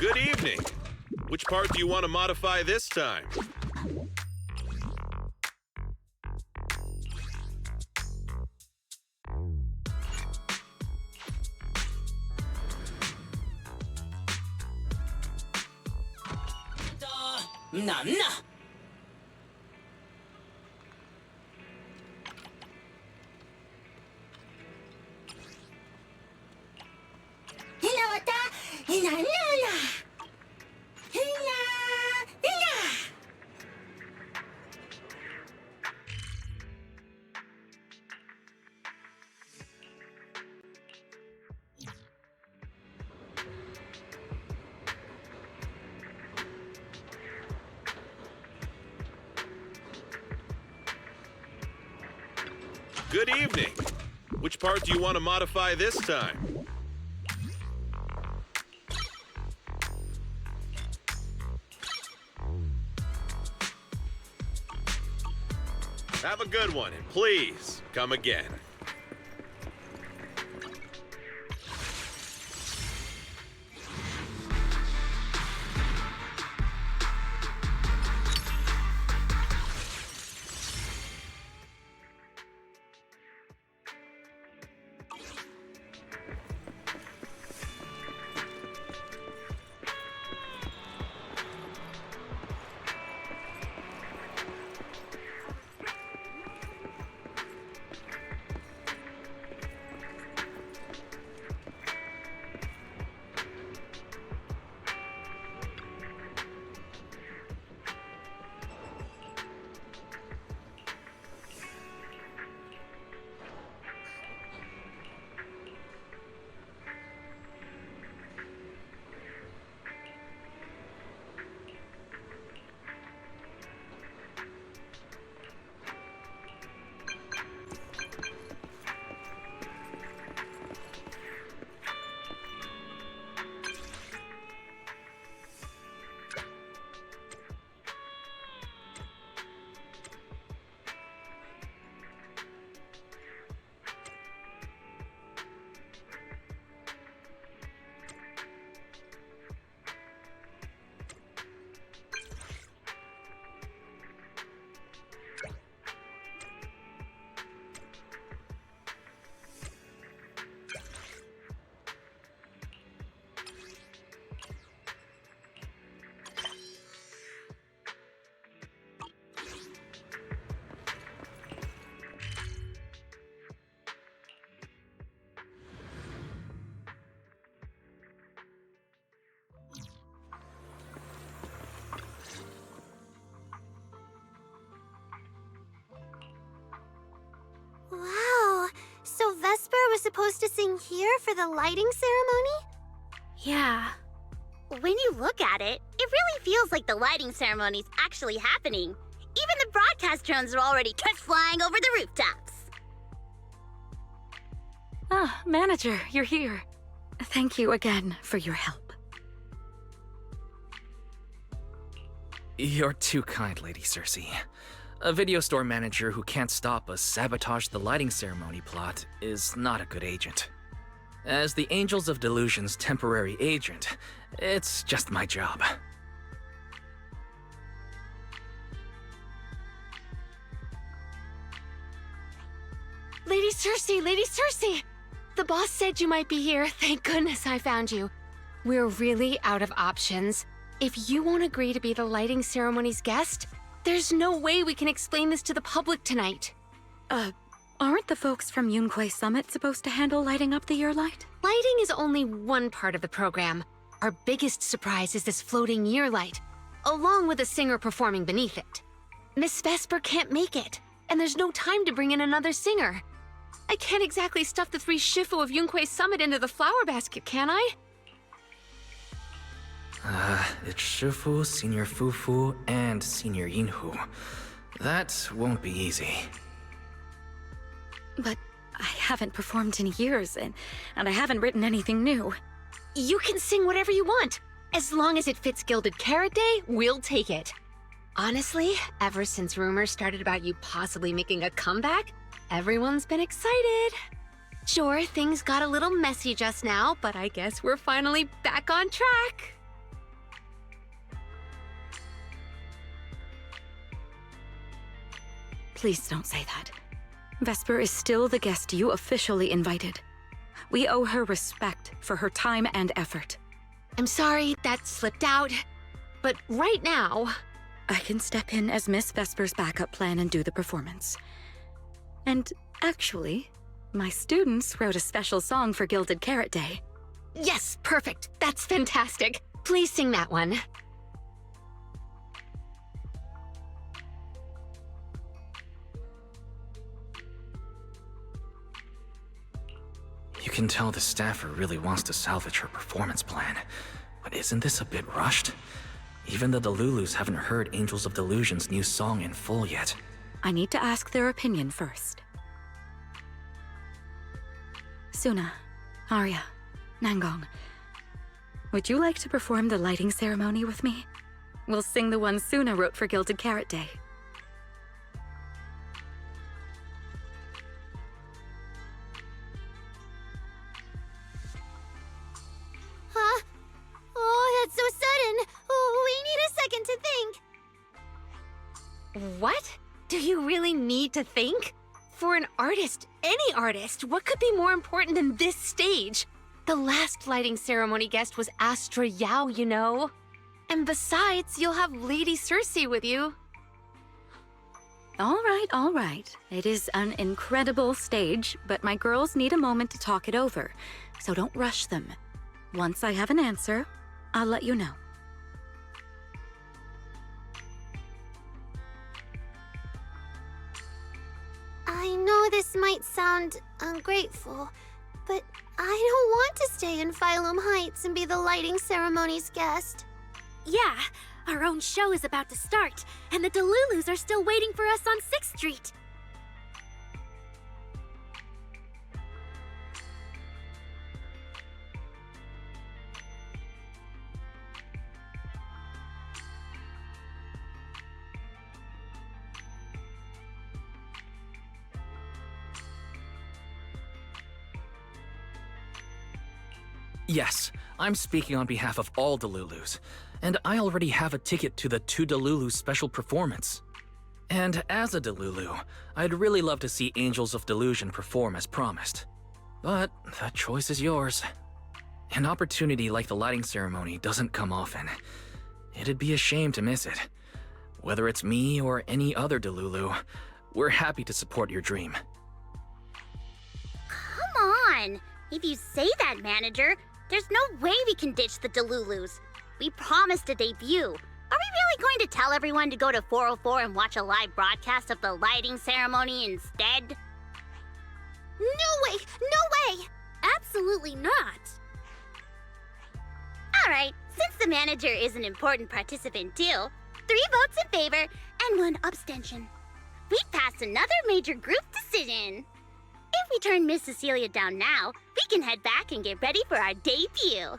Good evening. Which part do you want to modify this time? Good evening. Which part do you want to modify this time? Have a good one, and please, come again. Wow, so Vesper was supposed to sing here for the lighting ceremony? Yeah. When you look at it, it really feels like the lighting ceremony's actually happening. Even the broadcast drones are already flying over the rooftops. Ah, Manager, you're here. Thank you again for your help. You're too kind, Lady Cersei. A video store manager who can't stop a sabotage the lighting ceremony plot is not a good agent. As the Angels of Delusion's temporary agent, it's just my job. Lady Cersei! The boss said you might be here. Thank goodness I found you. We're really out of options. If you won't agree to be the lighting ceremony's guest, there's no way we can explain this to the public tonight. Aren't the folks from Yunquay Summit supposed to handle lighting up the year light? Lighting is only one part of the program. Our biggest surprise is this floating year light, along with a singer performing beneath it. Miss Vesper can't make it, and there's no time to bring in another singer. I can't exactly stuff the 3 Shifu of Yunquay Summit into the flower basket, can I? It's Shifu, Senior Fufu, and Senior Yinhu. That won't be easy. But I haven't performed in years, and I haven't written anything new. You can sing whatever you want. As long as it fits Gilded Carrot Day, we'll take it. Honestly, ever since rumors started about you possibly making a comeback, everyone's been excited. Sure, things got a little messy just now, but I guess we're finally back on track. Please don't say that. Vesper is still the guest you officially invited. We owe her respect for her time and effort. I'm sorry, that slipped out. But right now, I can step in as Miss Vesper's backup plan and do the performance. And actually, my students wrote a special song for Gilded Carrot Day. yes, perfect. That's fantastic. Please sing that one. You can tell the staffer really wants to salvage her performance plan. But isn't this a bit rushed? Even the Delulus haven't heard Angels of Delusion's new song in full yet. I need to ask their opinion first. Suna, Arya, Nangong, would you like to perform the lighting ceremony with me? We'll sing the one Suna wrote for Gilded Carrot Day. Huh? Oh, that's so sudden. Oh, we need a second to think. What? Do you really need to think? For an artist, any artist, what could be more important than this stage? The last lighting ceremony guest was Astra Yao, you know. And besides, you'll have Lady Cersei with you. All right. It is an incredible stage, but my girls need a moment to talk it over, so don't rush them. Once I have an answer, I'll let you know. I know this might sound ungrateful, but I don't want to stay in Phylum Heights and be the lighting ceremony's guest. Yeah, our own show is about to start, and the Delulus are still waiting for us on 6th Street. Yes, I'm speaking on behalf of all Delulus, and I already have a ticket to the 2 Delulu special performance. And as a Delulu, I'd really love to see Angels of Delusion perform as promised. But that choice is yours. An opportunity like the lighting ceremony doesn't come often. It'd be a shame to miss it. Whether it's me or any other Delulu, we're happy to support your dream. Come on! If you say that, manager, there's no way we can ditch the Delulus. We promised a debut. Are we really going to tell everyone to go to 404 and watch a live broadcast of the lighting ceremony instead? No way! No way! Absolutely not. Alright, since the manager is an important participant too, 3 votes in favor and 1 abstention. We passed another major group decision. If we turn Miss Cecilia down now, we can head back and get ready for our debut.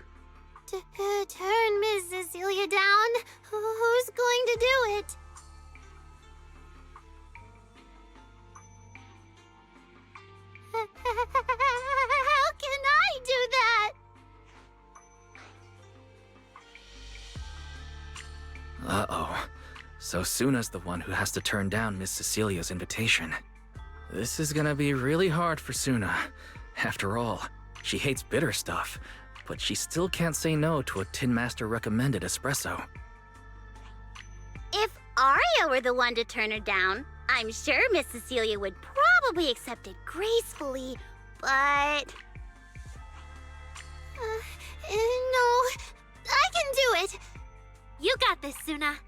Turn Miss Cecilia down? Who's going to do it? How can I do that? Uh-oh. So Suna's the one who has to turn down Miss Cecilia's invitation. This is gonna be really hard for Suna. After all, she hates bitter stuff, but she still can't say no to a Tin Master recommended espresso. If Arya were the one to turn her down, I'm sure Miss Cecilia would probably accept it gracefully, but... No, I can do it. You got this, Suna.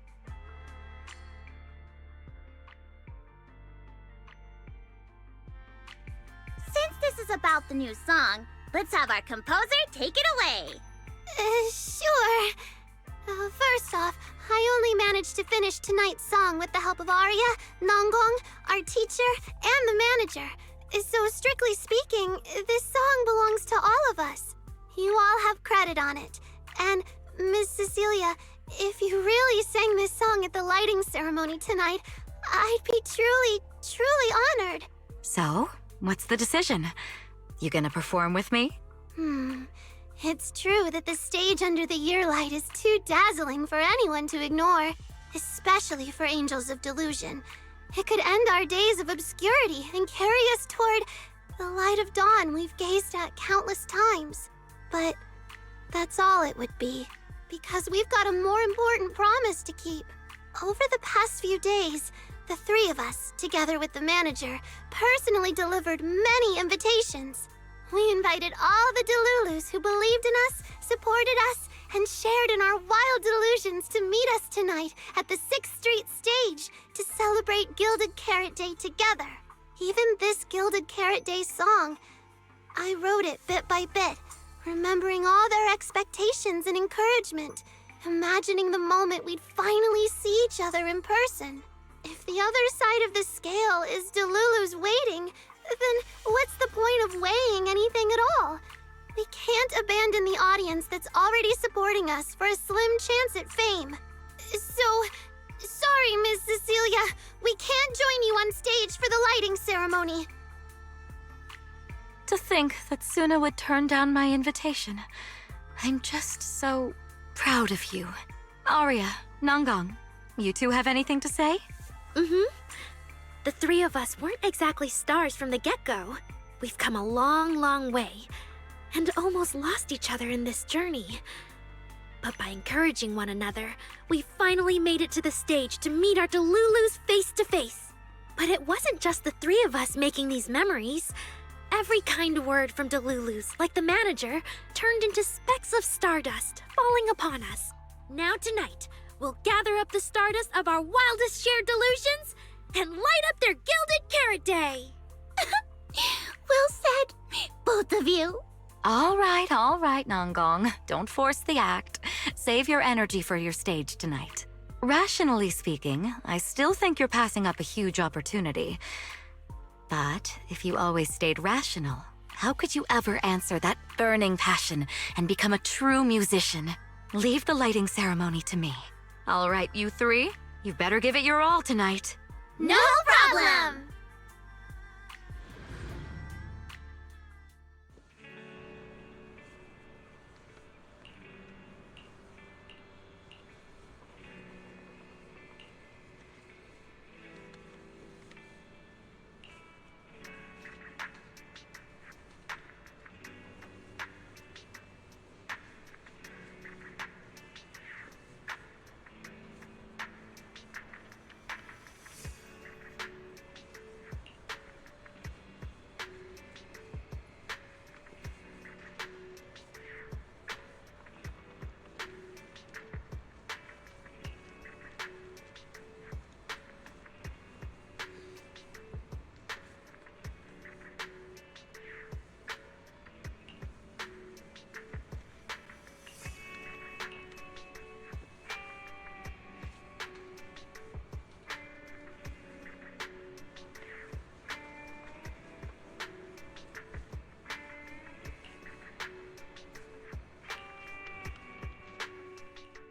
Since this is about the new song, let's have our composer take it away. Sure. First off, I only managed to finish tonight's song with the help of Arya, Nangong, our teacher, and the manager. So strictly speaking, this song belongs to all of us. You all have credit on it. And Miss Cecilia, if you really sang this song at the lighting ceremony tonight, I'd be truly honored. So, what's the decision? You gonna perform with me? It's true that the stage under the year light is too dazzling for anyone to ignore, especially for Angels of Delusion. It could end our days of obscurity and carry us toward the light of dawn we've gazed at countless times. But that's all it would be, because we've got a more important promise to keep. Over the past few days, the three of us, together with the manager, personally delivered many invitations. We invited all the Delulus who believed in us, supported us, and shared in our wild delusions to meet us tonight at the 6th Street stage to celebrate Gilded Carrot Day together. Even this Gilded Carrot Day song, I wrote it bit by bit, remembering all their expectations and encouragement, imagining the moment we'd finally see each other in person. If the other side of the scale is Delulu's waiting, then what's the point of weighing anything at all? We can't abandon the audience that's already supporting us for a slim chance at fame. So, sorry, Miss Cecilia, we can't join you on stage for the lighting ceremony. To think that Suna would turn down my invitation. I'm just so proud of you. Arya, Nanggong, you two have anything to say? The three of us weren't exactly stars from the get-go. We've come a long, long way, and almost lost each other in this journey. But by encouraging one another, we finally made it to the stage to meet our Delulus face to face. But it wasn't just the three of us making these memories. Every kind word from Delulus, like the manager, turned into specks of stardust falling upon us. Now tonight, we'll gather up the stardust of our wildest shared delusions and light up their Gilded Carrot Day. Well said, both of you. All right, Nanggong. Don't force the act. Save your energy for your stage tonight. Rationally speaking, I still think you're passing up a huge opportunity. But if you always stayed rational, how could you ever answer that burning passion and become a true musician? Leave the lighting ceremony to me. All right, you three, you better give it your all tonight. No problem!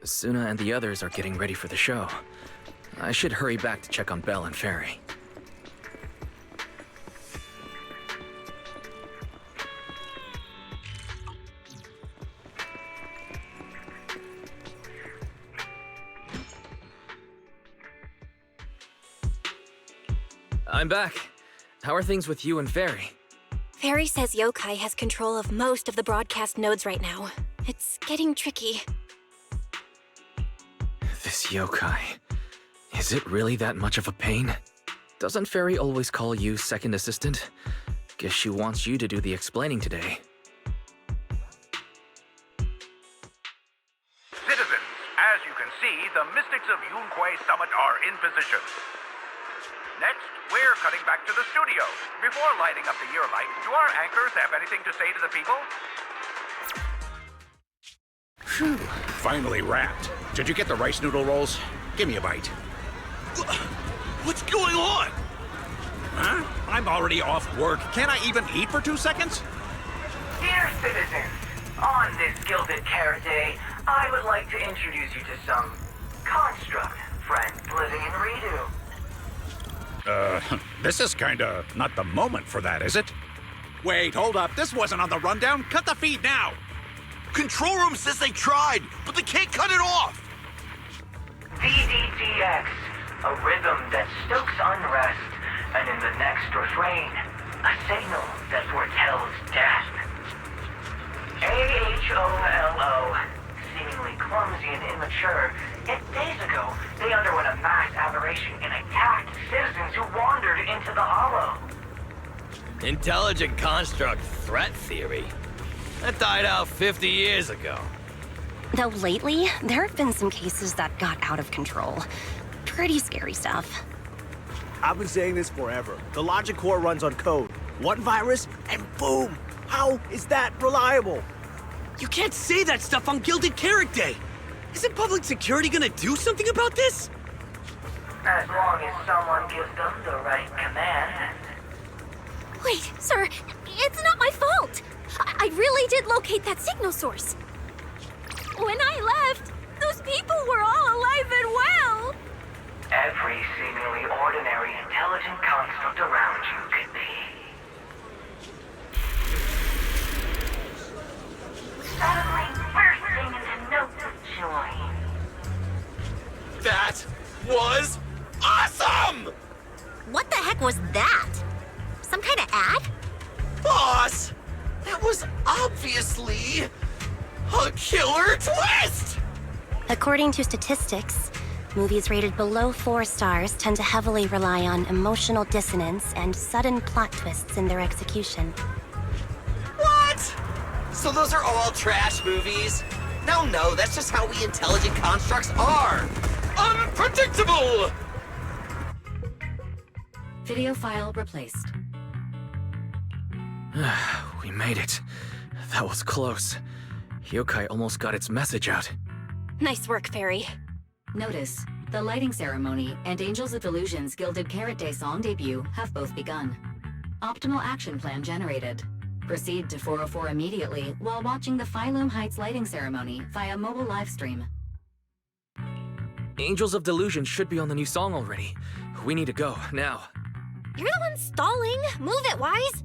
Suna and the others are getting ready for the show. I should hurry back to check on Belle and Fairy. I'm back. How are things with you and Fairy? Fairy says Yokai has control of most of the broadcast nodes right now. It's getting tricky. This yokai. Is it really that much of a pain? Doesn't Fairy always call you second assistant? Guess she wants you to do the explaining today. Citizens, as you can see, the Mystics of Yunquay Summit are in position. Next, we're cutting back to the studio. Before lighting up the year light, do our anchors have anything to say to the people? Phew, finally wrapped. Did you get the rice noodle rolls? Give me a bite. What's going on? Huh? I'm already off work. Can't I even eat for 2 seconds? Dear citizens, on this Gilded Carrot Day, I would like to introduce you to some construct friends living in Redo. This is kinda not the moment for that, is it? Wait, hold up. This wasn't on the rundown. Cut the feed now! Control room says they tried, but they can't cut it off. ZZZ, a rhythm that stokes unrest, and in the next refrain, a signal that foretells death. AHOLO, seemingly clumsy and immature, yet days ago, they underwent a mass aberration and attacked citizens who wandered into the hollow. Intelligent construct threat theory? That died out 50 years ago. Though lately, there have been some cases that got out of control. Pretty scary stuff. I've been saying this forever. The logic core runs on code. One virus, and boom! How is that reliable? You can't say that stuff on Gilded Carrot Day! Isn't public security gonna do something about this? As long as someone gives them the right command. Wait, sir, it's not my fault. I really did locate that signal source. When I left, those people were all alive and well. Every seemingly ordinary intelligent construct around you could be. Suddenly bursting into notes of joy. That was awesome! What the heck was that? Some kind of ad? Boss! That was obviously a killer twist! According to statistics, movies rated below 4 stars tend to heavily rely on emotional dissonance and sudden plot twists in their execution. What? So those are all trash movies? No, that's just how we intelligent constructs are! Unpredictable! Video file replaced. We made it. That was close. Yokai almost got its message out. Nice work, Fairy. Notice, the lighting ceremony and Angels of Illusion's Gilded Carrot Day song debut have both begun. Optimal action plan generated. Proceed to 404 immediately while watching the Phylum Heights lighting ceremony via mobile livestream. Angels of Delusion should be on the new song already. We need to go, now. You're the one stalling. Move it, Wise.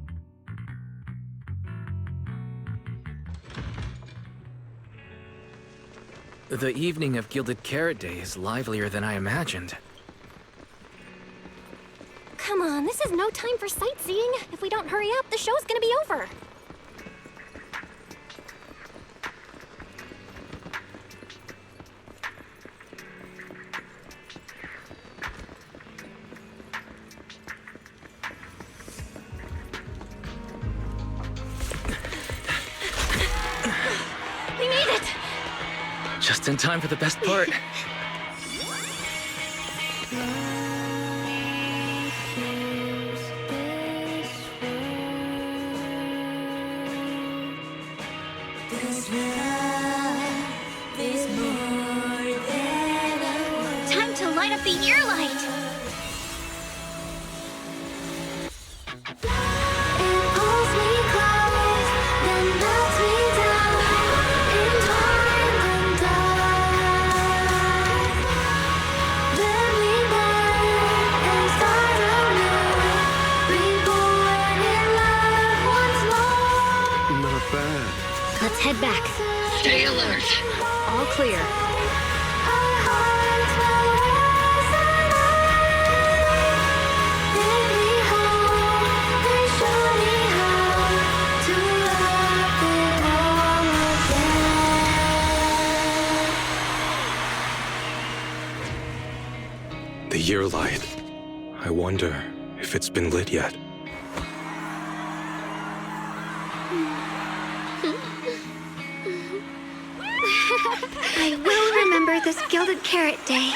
The evening of Gilded Carrot Day is livelier than I imagined. Come on, this is no time for sightseeing. If we don't hurry up, the show's gonna be over. We made it! Just in time for the best part. Time to light up the year light. Let's head back. Stay alert. All clear. The year light. I wonder if it's been lit yet. I will remember this Gilded Carrot Day.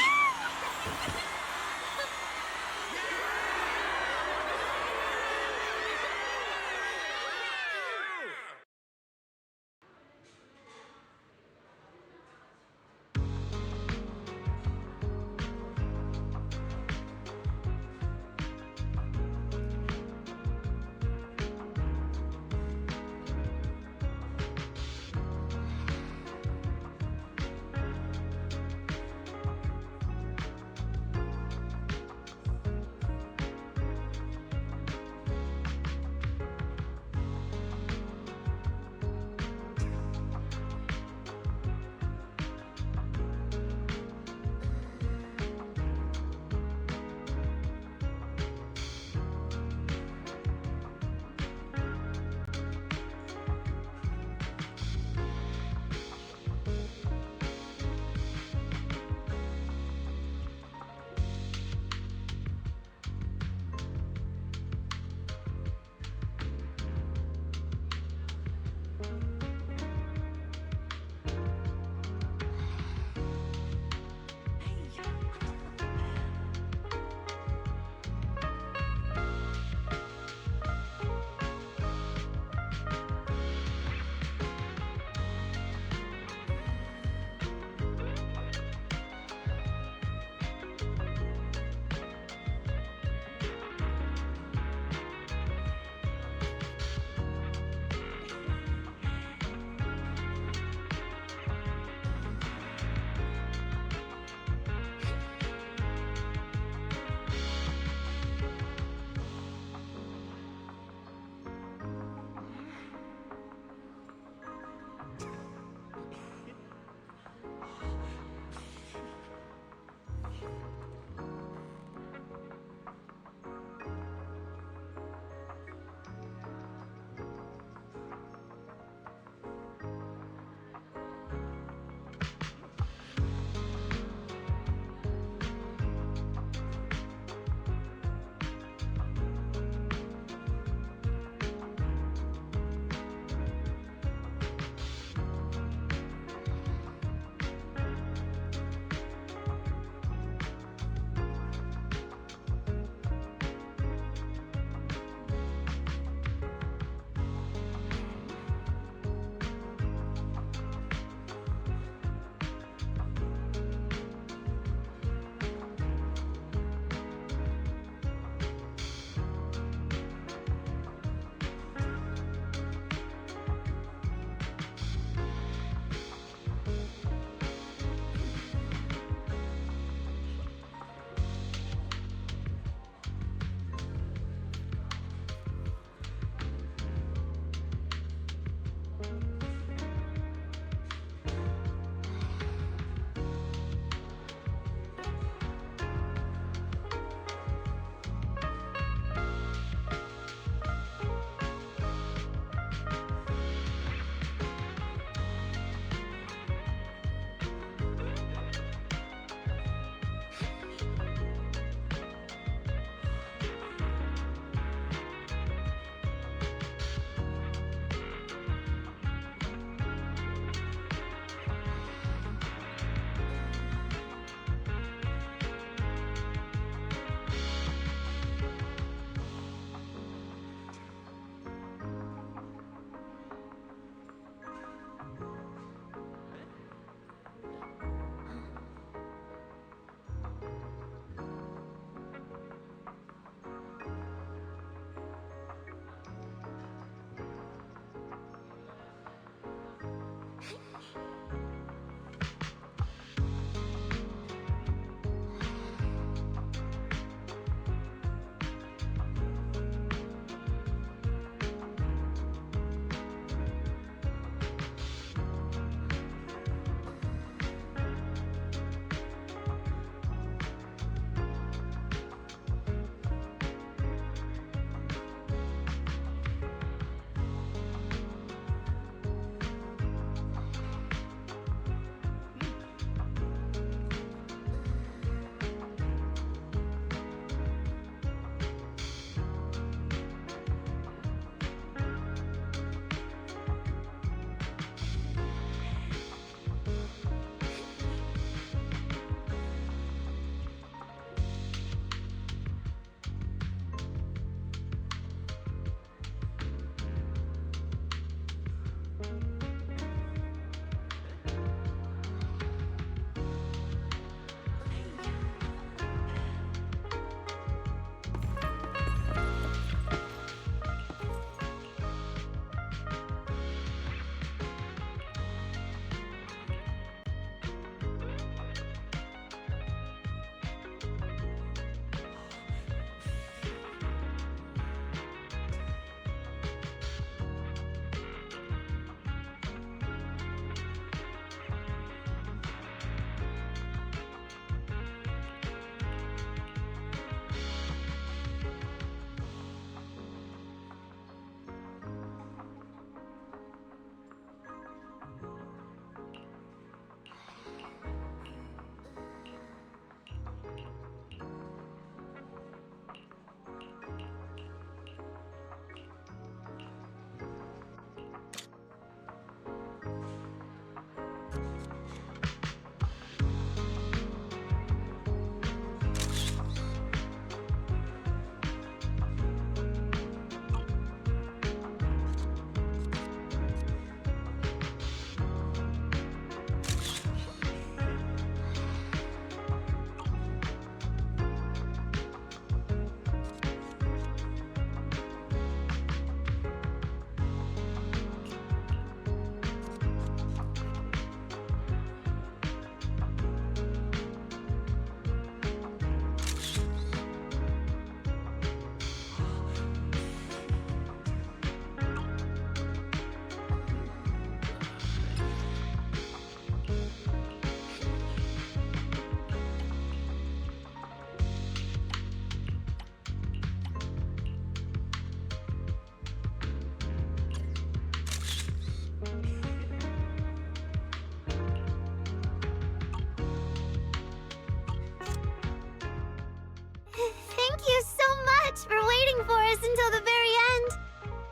this until the very end.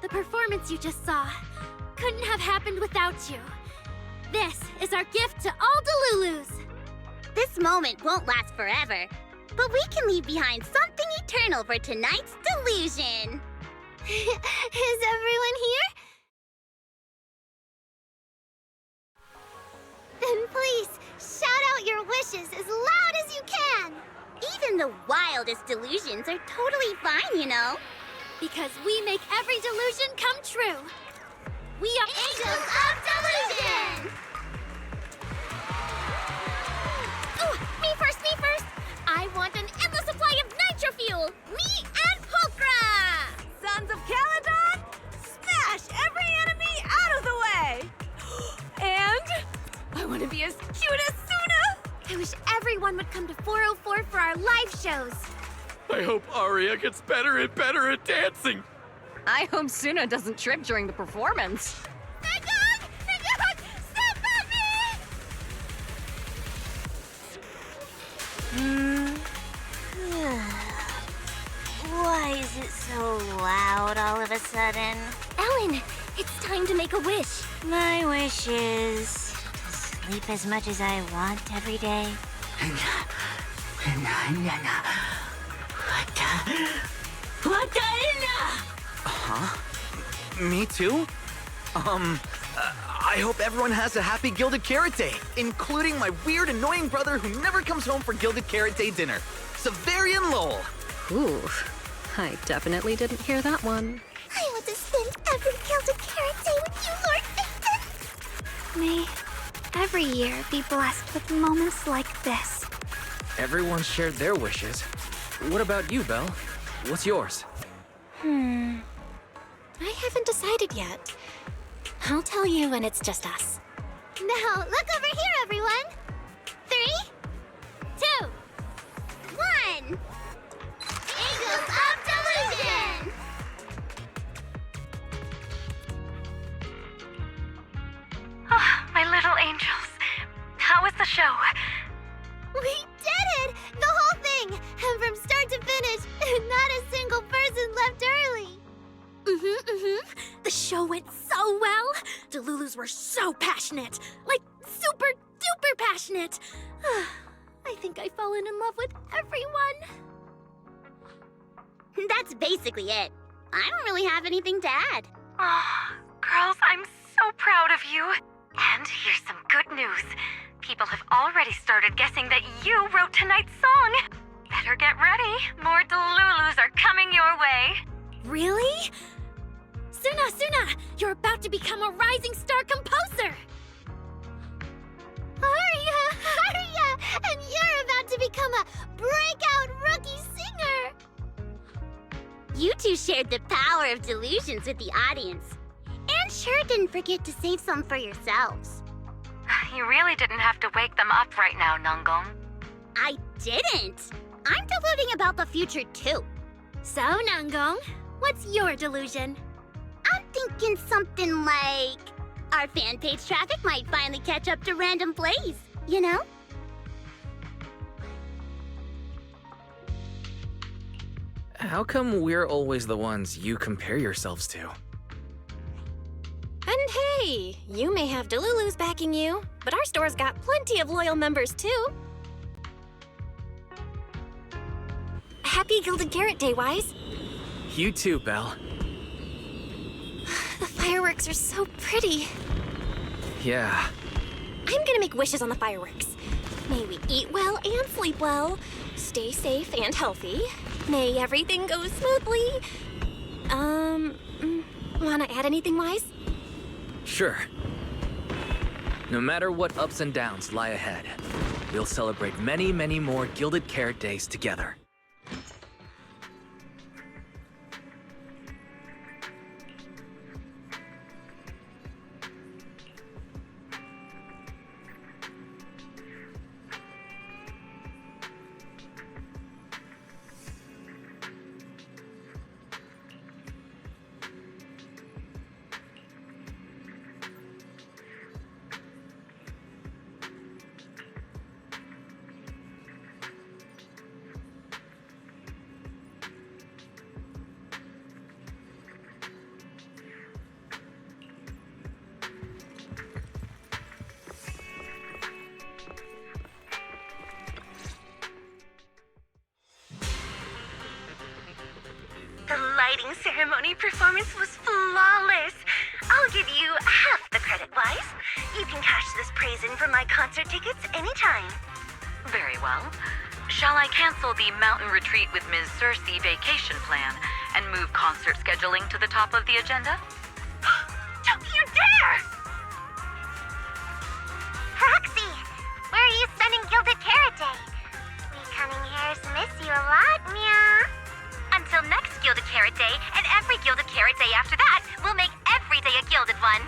The performance you just saw couldn't have happened without you. This is our gift to all Delulus. This moment won't last forever, but we can leave behind something eternal for tonight's delusion. Is everyone here? Then please, shout out your wishes as loud as you can! Even the wildest delusions are totally fine, you know. Because we make every delusion come true. We are Angels of Delusion! Ooh, me first! I want an endless supply of nitro fuel! Me and Pulchra! Sons of Caledon, smash every enemy out of the way! And I want to be as cute as Suna! I wish everyone would come to 404 for our live shows. I hope Aria gets better and better at dancing. I hope Suna doesn't trip during the performance. Why is it so loud all of a sudden? Ellen, it's time to make a wish. My wish is to sleep as much as I want every day. Huh? Me too? I hope everyone has a happy Gilded Carrot Day, including my weird, annoying brother who never comes home for Gilded Carrot Day dinner, Severian Lowell. Ooh, I definitely didn't hear that one. I want to spend every Gilded Carrot Day with you, Lord Phaeton! May every year be blessed with moments like this. Everyone shared their wishes. What about you, Belle? What's yours? I haven't decided yet. I'll tell you when it's just us. Now, look over here, everyone! 3, 2, 1! Angels of Delusion! Oh, my little angels. How was the show? We did it! The whole thing! And from start to finish, not a single person left early! The show went so well. Delulus were so passionate. Like, super duper passionate. I think I've fallen in love with everyone. That's basically it. I don't really have anything to add. Oh, girls, I'm so proud of you. And here's some good news. People have already started guessing that you wrote tonight's song. Better get ready. More Delulus are coming your way. Really? Suna, you're about to become a rising star composer! Aria! And you're about to become a breakout rookie singer! You two shared the power of delusions with the audience. And sure didn't forget to save some for yourselves. You really didn't have to wake them up right now, Nangong. I didn't! I'm deluding about the future too. So, Nangong, what's your delusion? I'm thinking something like... our fan page traffic might finally catch up to random plays, you know? How come we're always the ones you compare yourselves to? And hey, you may have Delulus backing you, but our store's got plenty of loyal members too. Happy Gilded Carrot Day, Wise. You too, Belle. The fireworks are so pretty. Yeah. I'm gonna make wishes on the fireworks. May we eat well and sleep well, stay safe and healthy. May everything go smoothly. Wanna add anything, Wise? Sure. No matter what ups and downs lie ahead, we'll celebrate many, many more Gilded Carrot Days together. lighting ceremony performance was flawless. I'll give you half the credit, Wise. You can cash this praise in for my concert tickets anytime. Very well. Shall I cancel the mountain retreat with Ms. Cersei vacation plan and move concert scheduling to the top of the agenda? Don't you dare! Proxy, where are you spending Gilded Carrot Day? We cunning hairs miss you a lot, meow. Until next Gilded Carrot Day, and every Gilded Carrot Day after that, we'll make every day a Gilded one.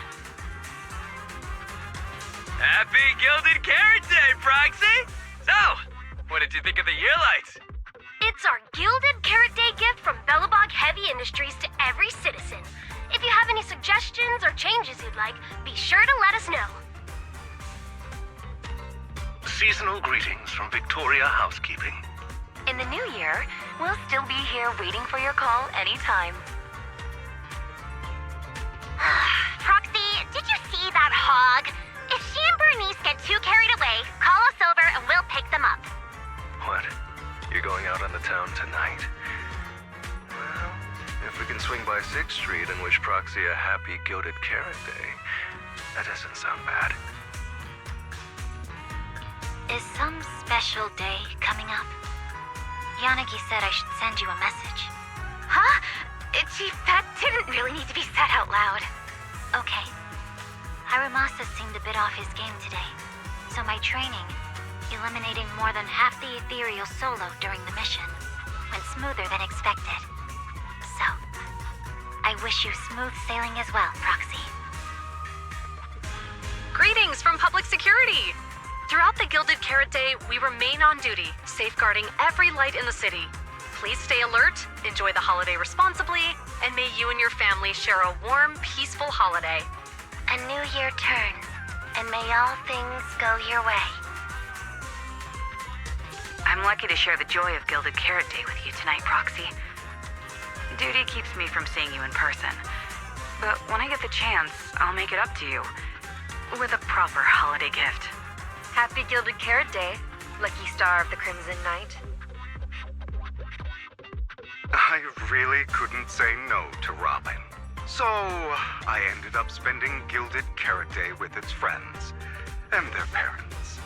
Happy Gilded Carrot Day, Proxy! So, what did you think of the year lights? It's our Gilded Carrot Day gift from Bellabog Heavy Industries to every citizen. If you have any suggestions or changes you'd like, be sure to let us know. Seasonal greetings from Victoria Housekeeping. In the new year, we'll still be here waiting for your call anytime. Proxy, did you see that hog? If she and Bernice get too carried away, call us over and we'll pick them up. What? You're going out on the town tonight? Well, if we can swing by 6th Street and wish Proxy a happy Gilded Carrot Day, that doesn't sound bad. Is some special day coming up? Yanagi said I should send you a message. Huh? Chief, that didn't really need to be said out loud. Okay. Harumasa seemed a bit off his game today, so my training, eliminating more than half the ethereal solo during the mission, went smoother than expected. So, I wish you smooth sailing as well, Proxy. Greetings from Public Security! Throughout the Gilded Carrot Day, we remain on duty, safeguarding every light in the city. Please stay alert, enjoy the holiday responsibly, and may you and your family share a warm, peaceful holiday. A new year turns, and may all things go your way. I'm lucky to share the joy of Gilded Carrot Day with you tonight, Proxy. Duty keeps me from seeing you in person. But when I get the chance, I'll make it up to you. With a proper holiday gift. Happy Gilded Carrot Day, lucky star of the Crimson Knight. I really couldn't say no to Robin. So, I ended up spending Gilded Carrot Day with its friends and their parents.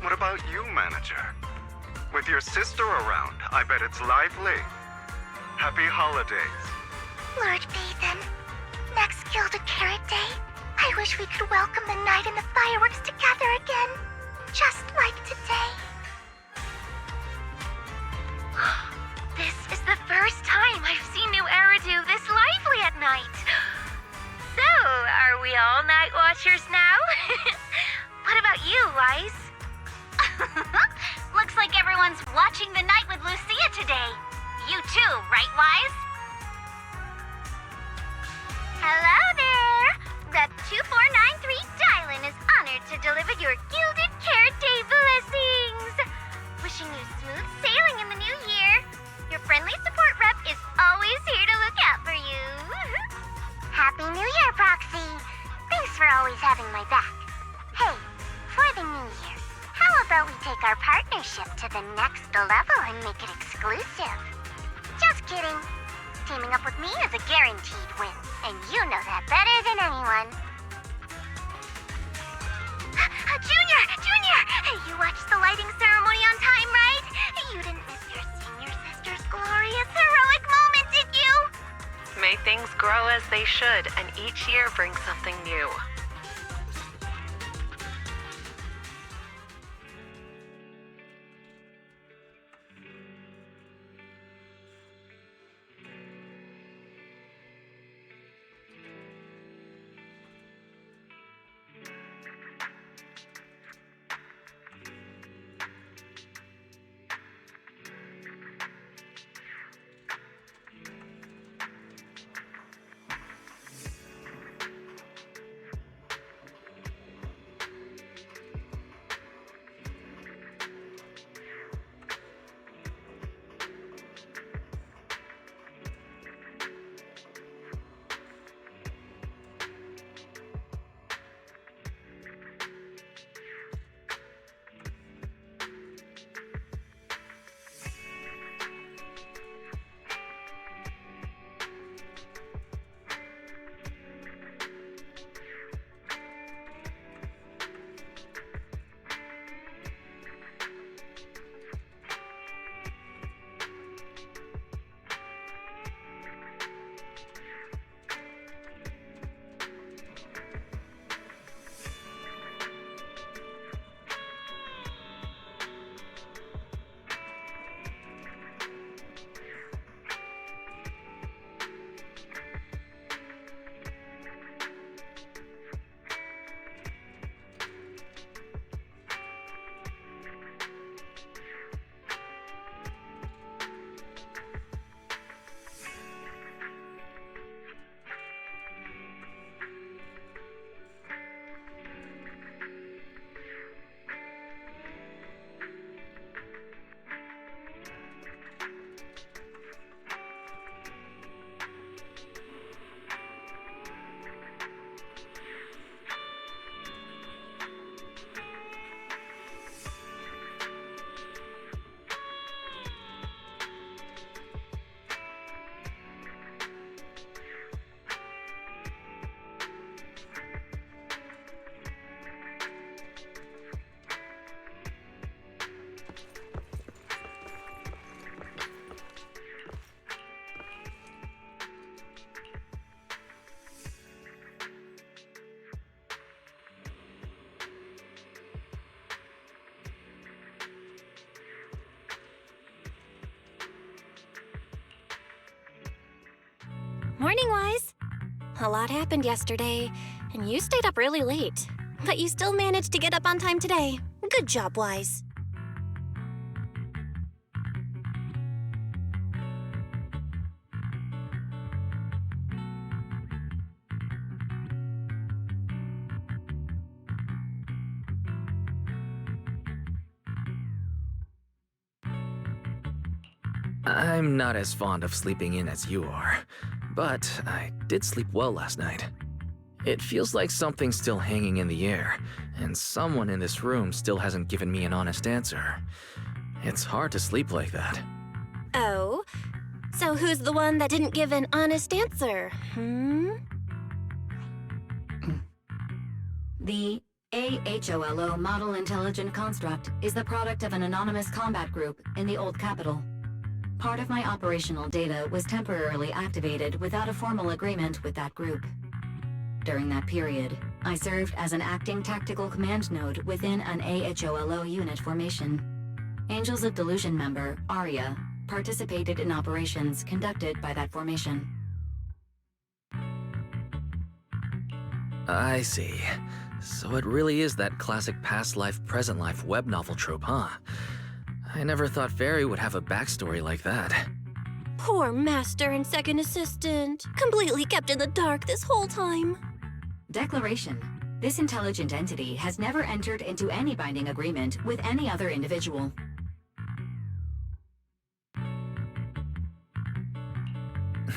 What about you, Manager? With your sister around, I bet it's lively. Happy holidays. Lord Bathan, next Gilded Carrot Day, I wish we could welcome the night and the fireworks together again, just like today. This is the first time I've seen New Eridu this lively at night. So, are we all night watchers now? What about you, Wise? Looks like everyone's watching the night with Lucia today. You too, right, Wise? Hello there! The 2493 Dylan is honored to deliver your Gilded Carrot Day blessings! Wishing you smooth sailing in the new year. Your friendly support rep is always here to look out for you. Happy New Year, Proxy! Thanks for always having my back. Hey, for the new year, how about we take our partnership to the next level and make it exclusive? Just kidding. Teaming up with me is a guaranteed win, and you know that better than anyone. Junior! You watched the lighting ceremony on time, right? You didn't miss your senior sister's glorious heroic moment, did you? May things grow as they should, and each year brings something new. morning, Wise. A lot happened yesterday, and you stayed up really late. But you still managed to get up on time today. Good job, Wise. I'm not as fond of sleeping in as you are, but I did sleep well last night. It feels like something's still hanging in the air, and someone in this room still hasn't given me an honest answer. It's hard to sleep like that. Oh? So who's the one that didn't give an honest answer, The AHOLO Model Intelligent Construct is the product of an anonymous combat group in the Old Capital. Part of my operational data was temporarily activated without a formal agreement with that group. During that period, I served as an acting tactical command node within an AHOLO unit formation. Angels of Delusion member, Arya, participated in operations conducted by that formation. I see. So it really is that classic past life, present life web novel trope, huh? I never thought Fairy would have a backstory like that. Poor Master and Second Assistant. Completely kept in the dark this whole time. Declaration. This intelligent entity has never entered into any binding agreement with any other individual.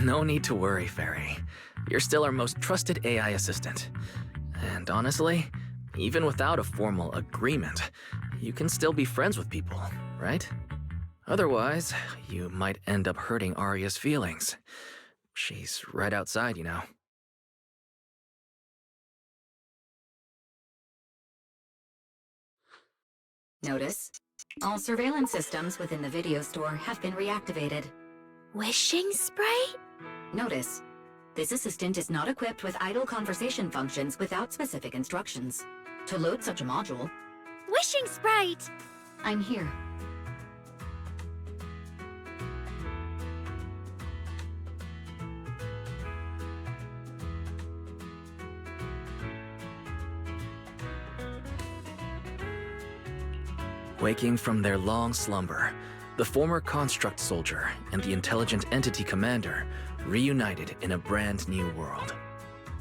No need to worry, Fairy. You're still our most trusted AI assistant. And honestly, even without a formal agreement, you can still be friends with people, right? Otherwise, you might end up hurting Arya's feelings. She's right outside, you know. Notice, all surveillance systems within the video store have been reactivated. Wishing spray? Notice, this assistant is not equipped with idle conversation functions without specific instructions. To load such a module, Wishing sprite! I'm here. Waking from their long slumber, the former construct soldier and the intelligent entity commander reunited in a brand new world.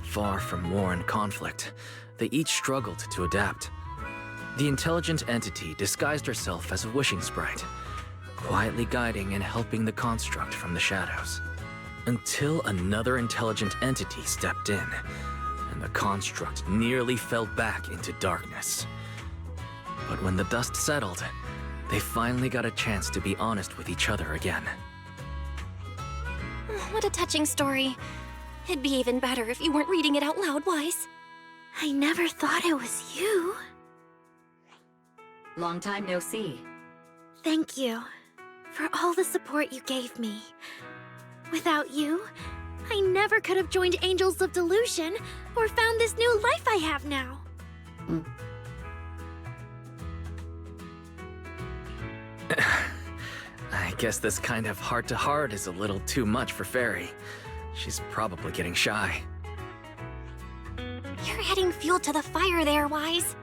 Far from war and conflict, they each struggled to adapt. The intelligent entity disguised herself as a wishing sprite, quietly guiding and helping the construct from the shadows. Until another intelligent entity stepped in, and the construct nearly fell back into darkness. But when the dust settled, they finally got a chance to be honest with each other again. What a touching story. It'd be even better if you weren't reading it out loud, Wise. I never thought it was you. Long time no see. Thank you for all the support you gave me. Without you, I never could have joined Angels of Delusion or found this new life I have now. I guess this kind of heart-to-heart is a little too much for Fairy. She's probably getting shy. You're adding fuel to the fire there, Wise.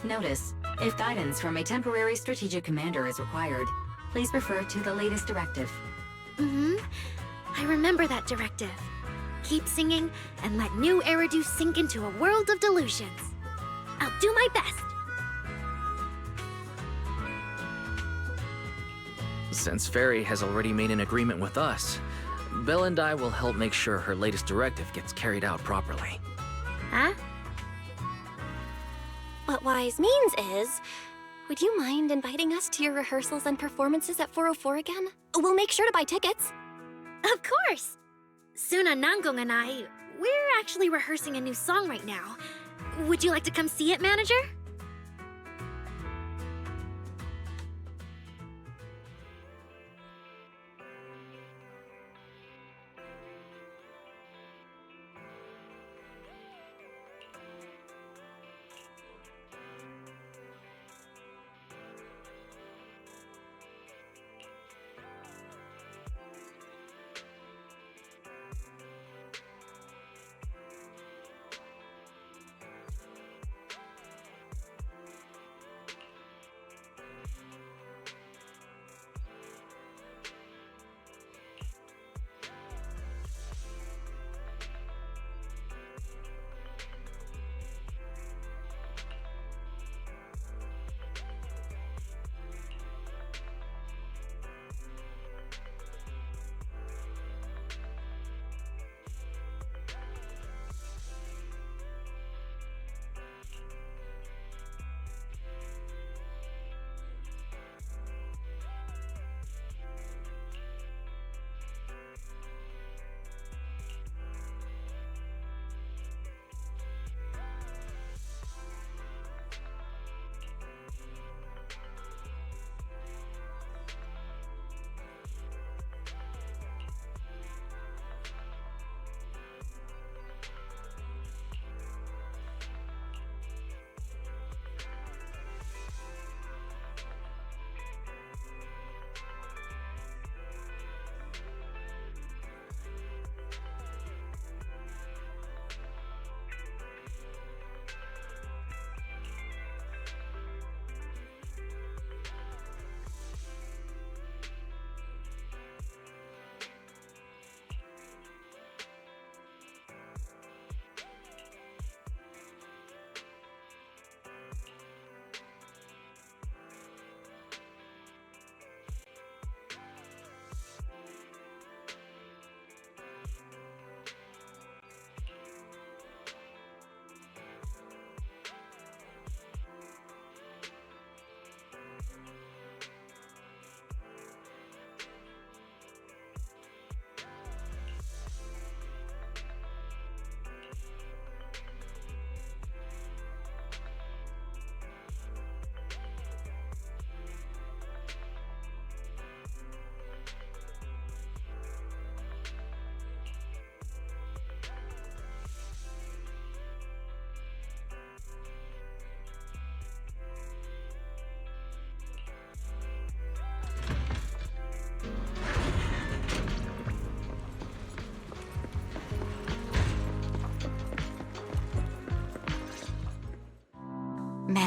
Notice, if guidance from a temporary strategic commander is required, please refer to the latest directive. I remember that directive. Keep singing and let new Eridu sink into a world of delusions. I'll do my best. Since Fairy has already made an agreement with us, Belle and I will help make sure her latest directive gets carried out properly. Huh? What Wise means is, would you mind inviting us to your rehearsals and performances at 404 again? We'll make sure to buy tickets. Of course! Suna, Nangong, and I, we're actually rehearsing a new song right now. Would you like to come see it, Manager?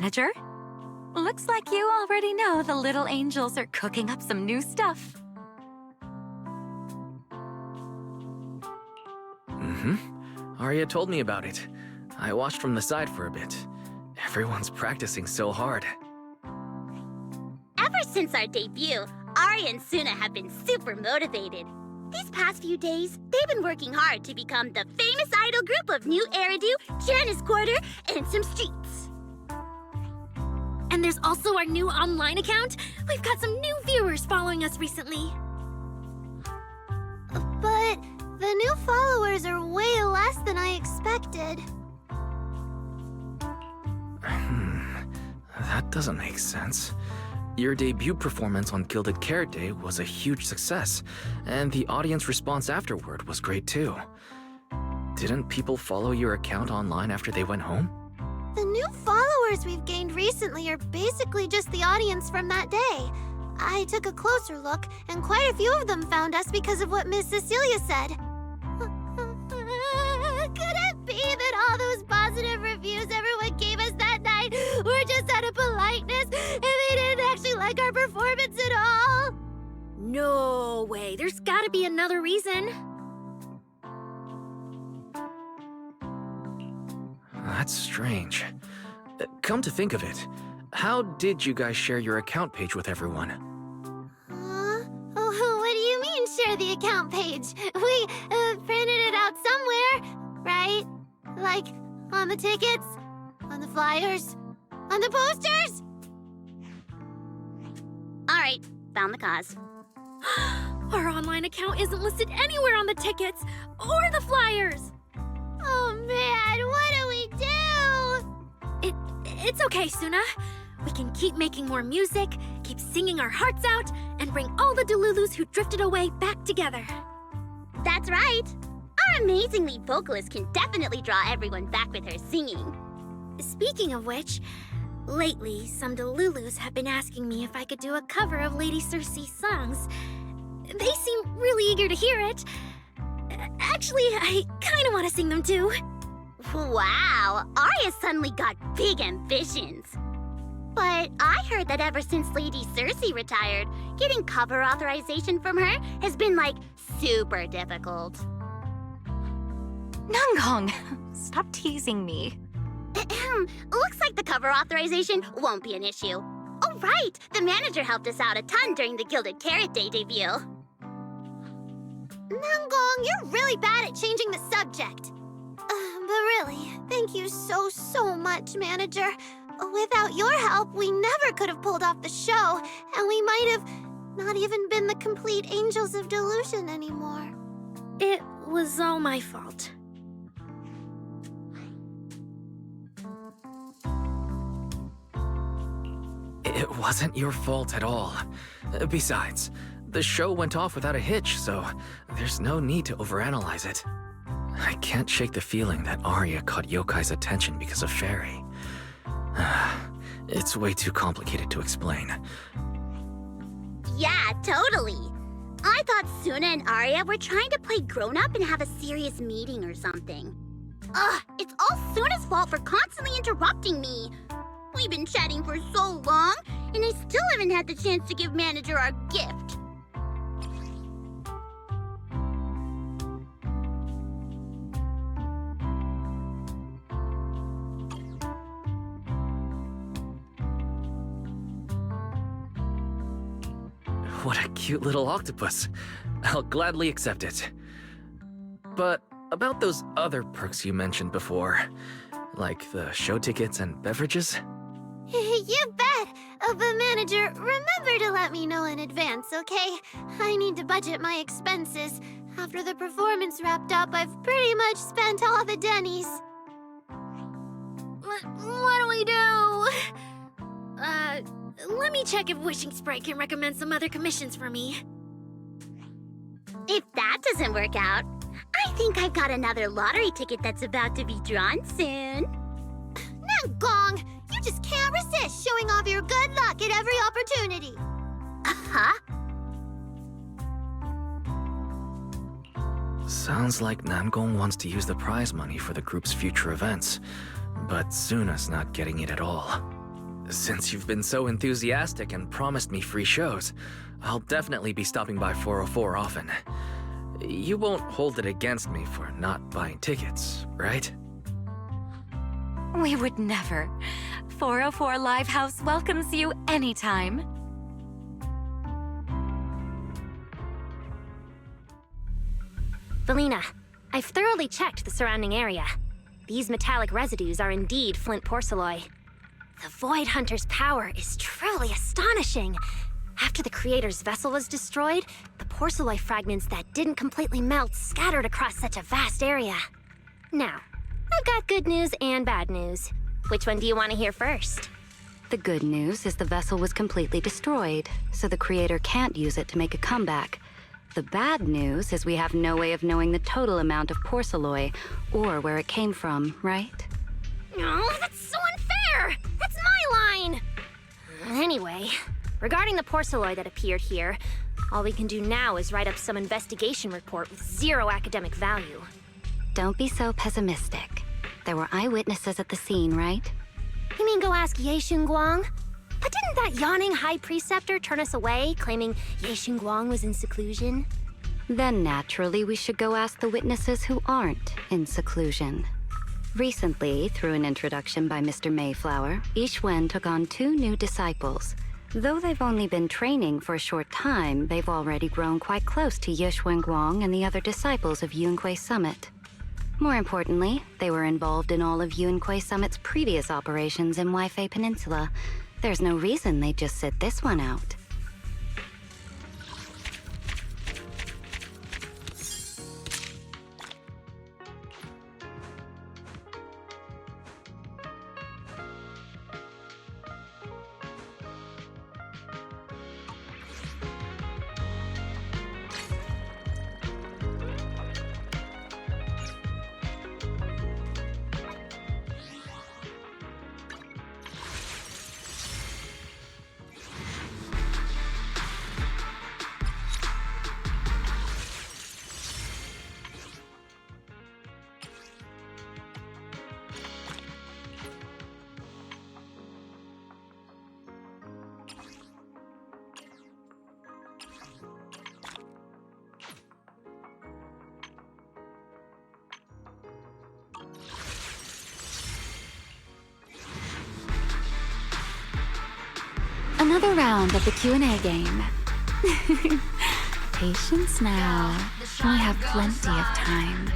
Manager. Looks like you already know the little angels are cooking up some new stuff. Arya told me about it. I watched from the side for a bit. Everyone's practicing so hard. Ever since our debut, Ari and Suna have been super motivated. These past few days, they've been working hard to become the famous idol group of New Eridu, Janus Quarter, and some streets. And there's also our new online account. We've got some new viewers following us recently. But the new followers are way less than I expected. That doesn't make sense. Your debut performance on Gilded Carrot Day was a huge success, and the audience response afterward was great too. Didn't people follow your account online after they went home? The new followers we've gained recently are basically just the audience from that day. I took a closer look, and quite a few of them found us because of what Miss Cecilia said. Could it be that all those positive reviews everyone gave us that night were just out of politeness and they didn't actually like our performance at all? No way. There's gotta be another reason. That's strange. Come to think of it, how did you guys share your account page with everyone? What do you mean, share the account page? We printed it out somewhere, right? Like, on the tickets? On the flyers? On the posters? Alright, found the cause. Our online account isn't listed anywhere on the tickets or the flyers. Oh man, what do we do? It's okay, Suna. We can keep making more music, keep singing our hearts out, and bring all the Delulus who drifted away back together. That's right. Our amazing lead vocalist can definitely draw everyone back with her singing. Speaking of which, lately some Delulus have been asking me if I could do a cover of Lady Circe's songs. They seem really eager to hear it. Actually, I kind of want to sing them too. Wow, Arya suddenly got big ambitions. But I heard that ever since Lady Circe retired, getting cover authorization from her has been, like, super difficult. Nanggong, stop teasing me. Looks like the cover authorization won't be an issue. Oh, right! The manager helped us out a ton during the Gilded Carrot Day debut. Nanggong, you're really bad at changing the subject. But really, thank you so much, Manager. Without your help, we never could have pulled off the show, and we might have not even been the complete Angels of Delusion anymore. It was all my fault. It wasn't your fault at all. Besides, the show went off without a hitch, so there's no need to overanalyze it. I can't shake the feeling that Arya caught Yokai's attention because of Fairy. It's way too complicated to explain. Yeah, totally. I thought Suna and Arya were trying to play grown-up and have a serious meeting or something. Ugh, it's all Suna's fault for constantly interrupting me. We've been chatting for so long, and I still haven't had the chance to give Manager our gift. What a cute little octopus. I'll gladly accept it. But about those other perks you mentioned before, like the show tickets and beverages? You bet! But Manager, remember to let me know in advance, okay? I need to budget my expenses. After the performance wrapped up, I've pretty much spent all the Denny's. What do we do? Let me check if Wishing Sprite can recommend some other commissions for me. If that doesn't work out, I think I've got another lottery ticket that's about to be drawn soon. Nanggong, you just can't resist showing off your good luck at every opportunity. Uh-huh. Sounds like Nanggong wants to use the prize money for the group's future events, but Suna's not getting it at all. Since you've been so enthusiastic and promised me free shows, I'll definitely be stopping by 404 often. You won't hold it against me for not buying tickets, right? We would never. 404 Livehouse welcomes you anytime. Valina, I've thoroughly checked the surrounding area. These metallic residues are indeed flint porcelloi. The Void Hunter's power is truly astonishing. After the Creator's vessel was destroyed, the porcelloi fragments that didn't completely melt scattered across such a vast area. Now, I've got good news and bad news. Which one do you want to hear first? The good news is the vessel was completely destroyed, so the Creator can't use it to make a comeback. The bad news is we have no way of knowing the total amount of porcelloi, or where it came from, right? Oh, that's so unfair! That's my line! Anyway, regarding the porcelloi that appeared here, all we can do now is write up some investigation report with zero academic value. Don't be so pessimistic. There were eyewitnesses at the scene, right? You mean go ask Ye Xinguang? But didn't that yawning high preceptor turn us away, claiming Ye Xinguang was in seclusion? Then naturally we should go ask the witnesses who aren't in seclusion. Recently, through an introduction by Mr. Mayflower, Yixuan took on 2 new disciples. Though they've only been training for a short time, they've already grown quite close to Ye Xuanguang and the other disciples of Yunque Summit. More importantly, they were involved in all of Yunque Summit's previous operations in Weifei Peninsula. There's no reason they'd just sit this one out. Another round of the Q&A game. Patience now. We have plenty of time.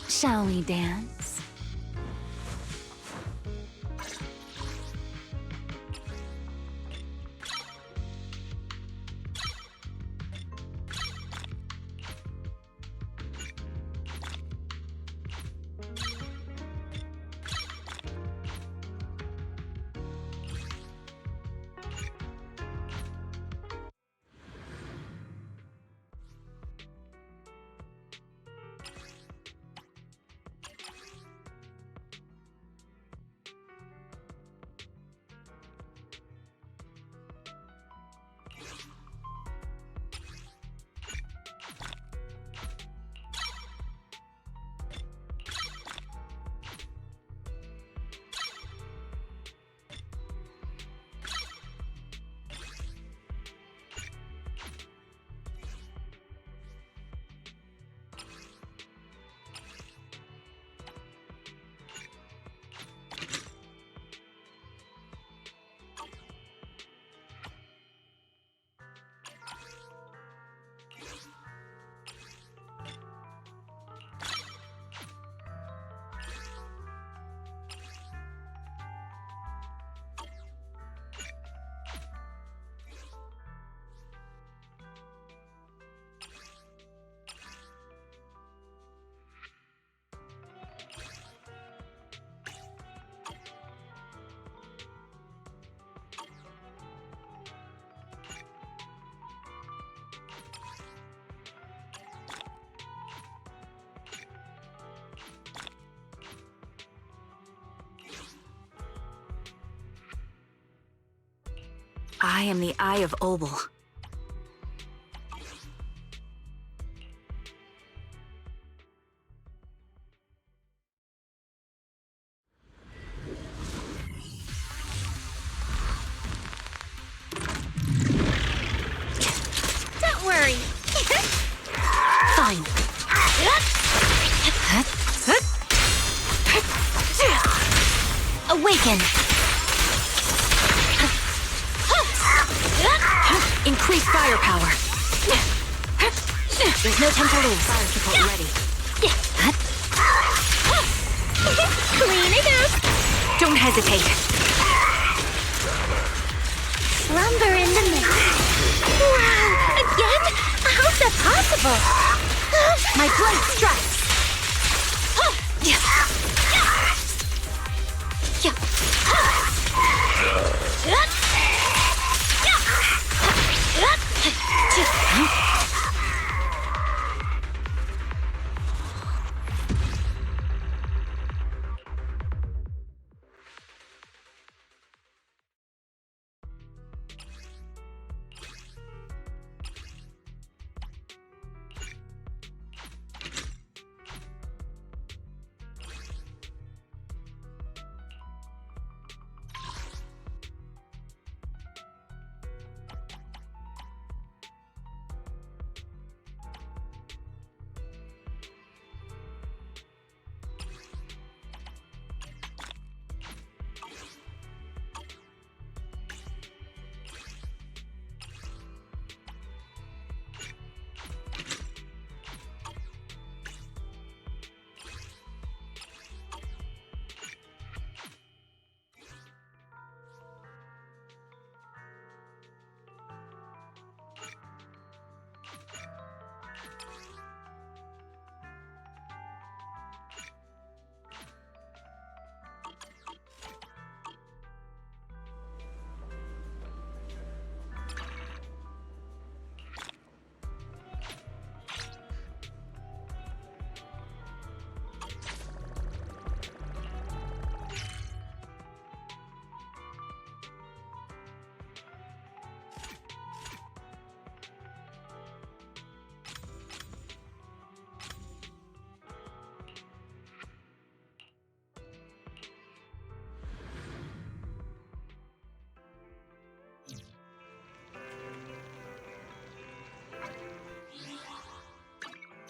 Shall we dance? I am the Eye of Obel. Don't worry. Fine. Awaken! Increase firepower. There's no time to lose. Fire support ready. Clean it up. Don't hesitate. Slumber in the mist. Wow! Again? How's that possible? My blade strikes.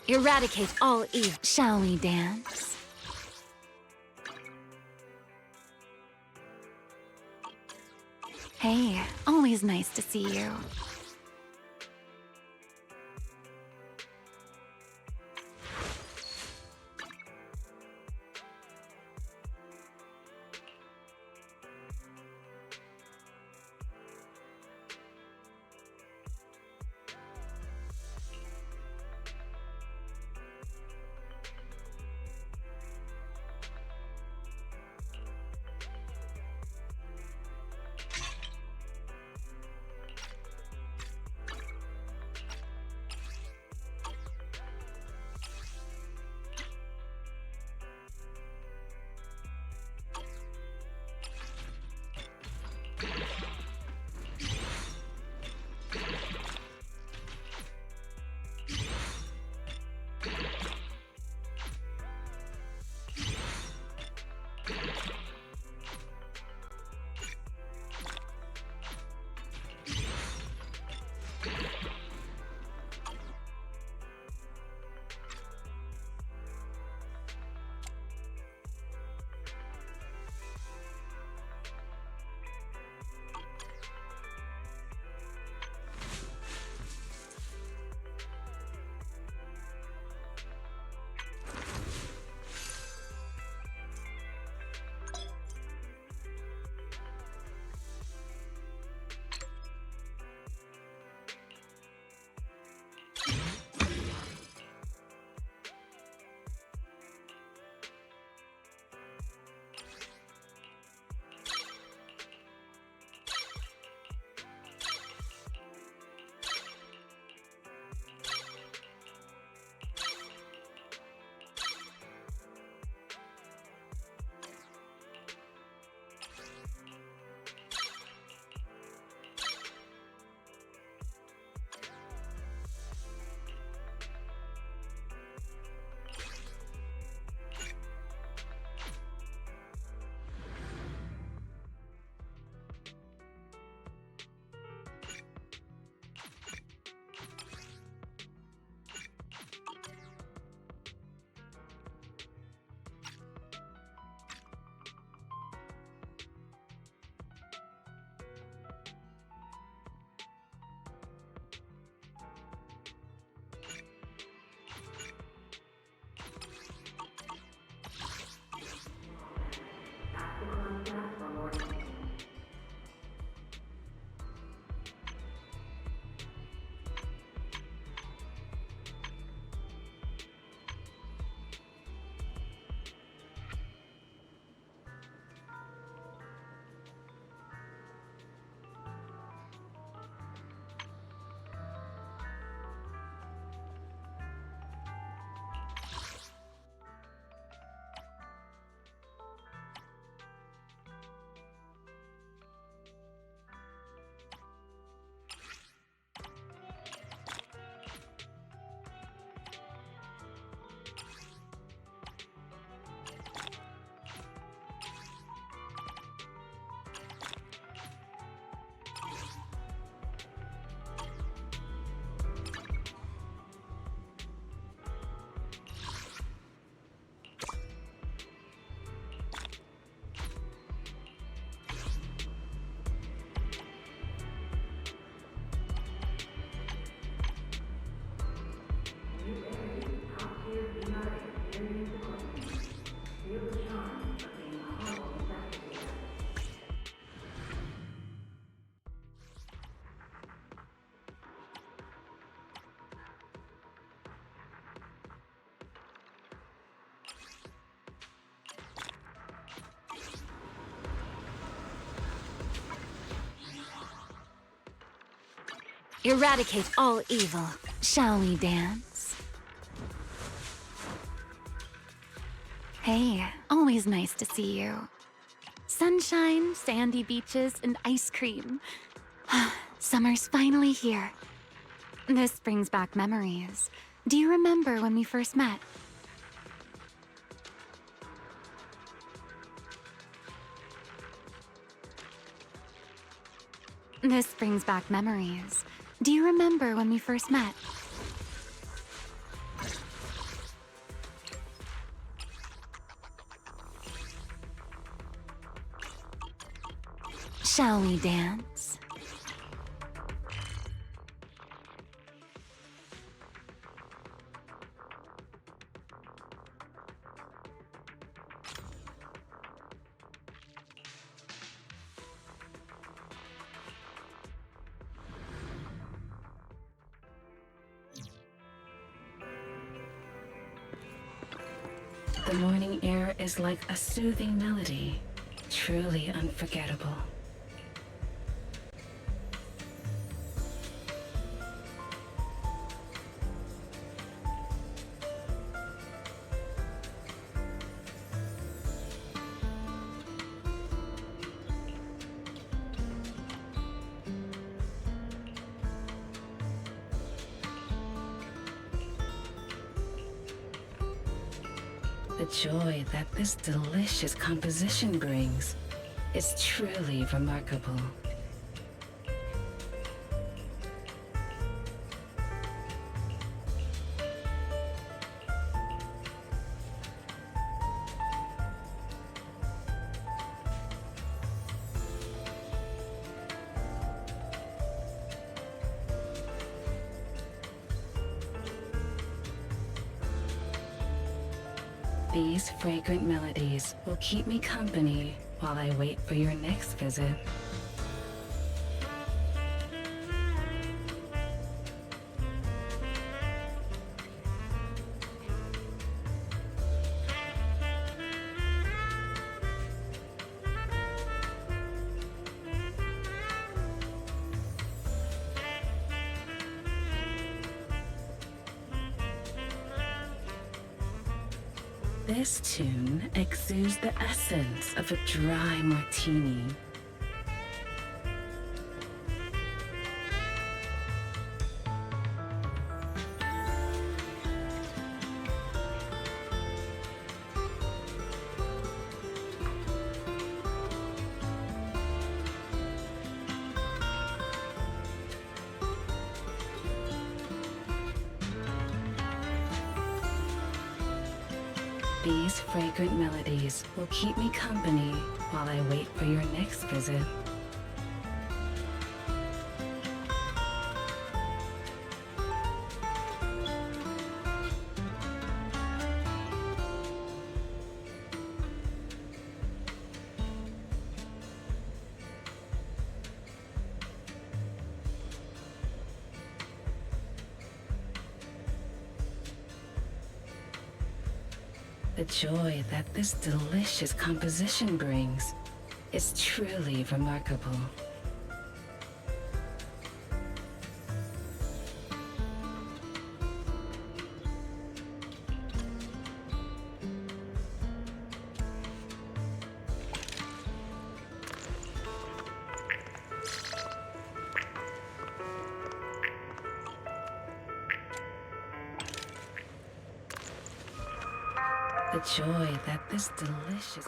Eradicate all evil. Shall we dance? Hey, always nice to see you. Eradicate all evil. Shall we dance? Hey, always nice to see you. Sunshine, sandy beaches, and ice cream. Summer's finally here. This brings back memories. Do you remember when we first met? This brings back memories. Do you remember when we first met? Shall we dance? The morning air is like a soothing melody, truly unforgettable. The joy that this delicious composition brings is truly remarkable. These fragrant melodies will keep me company while I wait for your next visit. This tune exudes the essence of a dry martini. These fragrant melodies will keep me company while I wait for your next visit. The joy that this delicious composition brings is truly remarkable. The joy that this delicious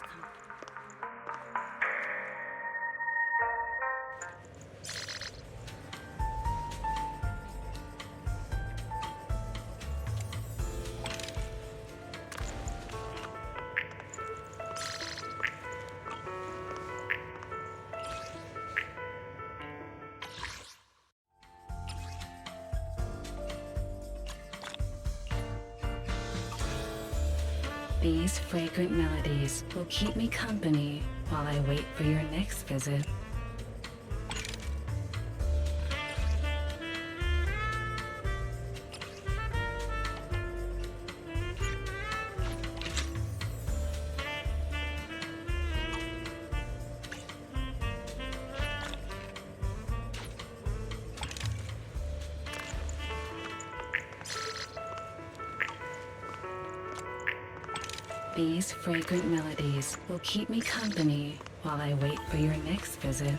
These fragrant melodies will keep me company while I wait for your next visit. These fragrant melodies will keep me company while I wait for your next visit.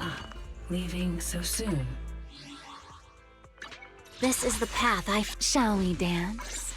Ah, leaving so soon. This is the path Shall we dance?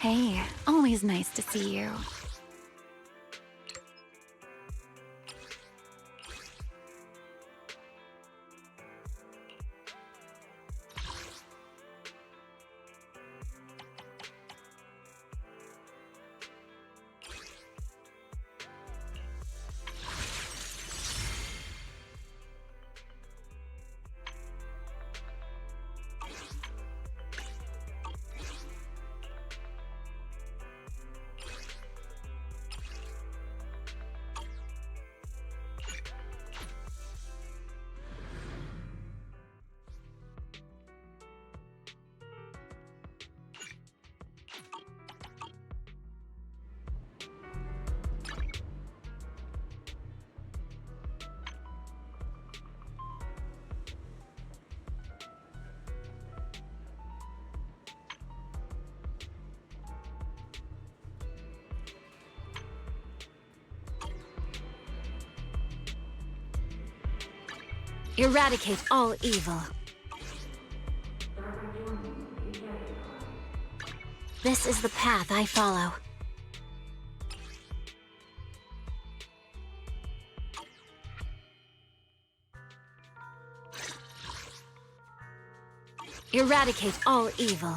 Hey, always nice to see you. Eradicate all evil. This is the path I follow. Eradicate all evil.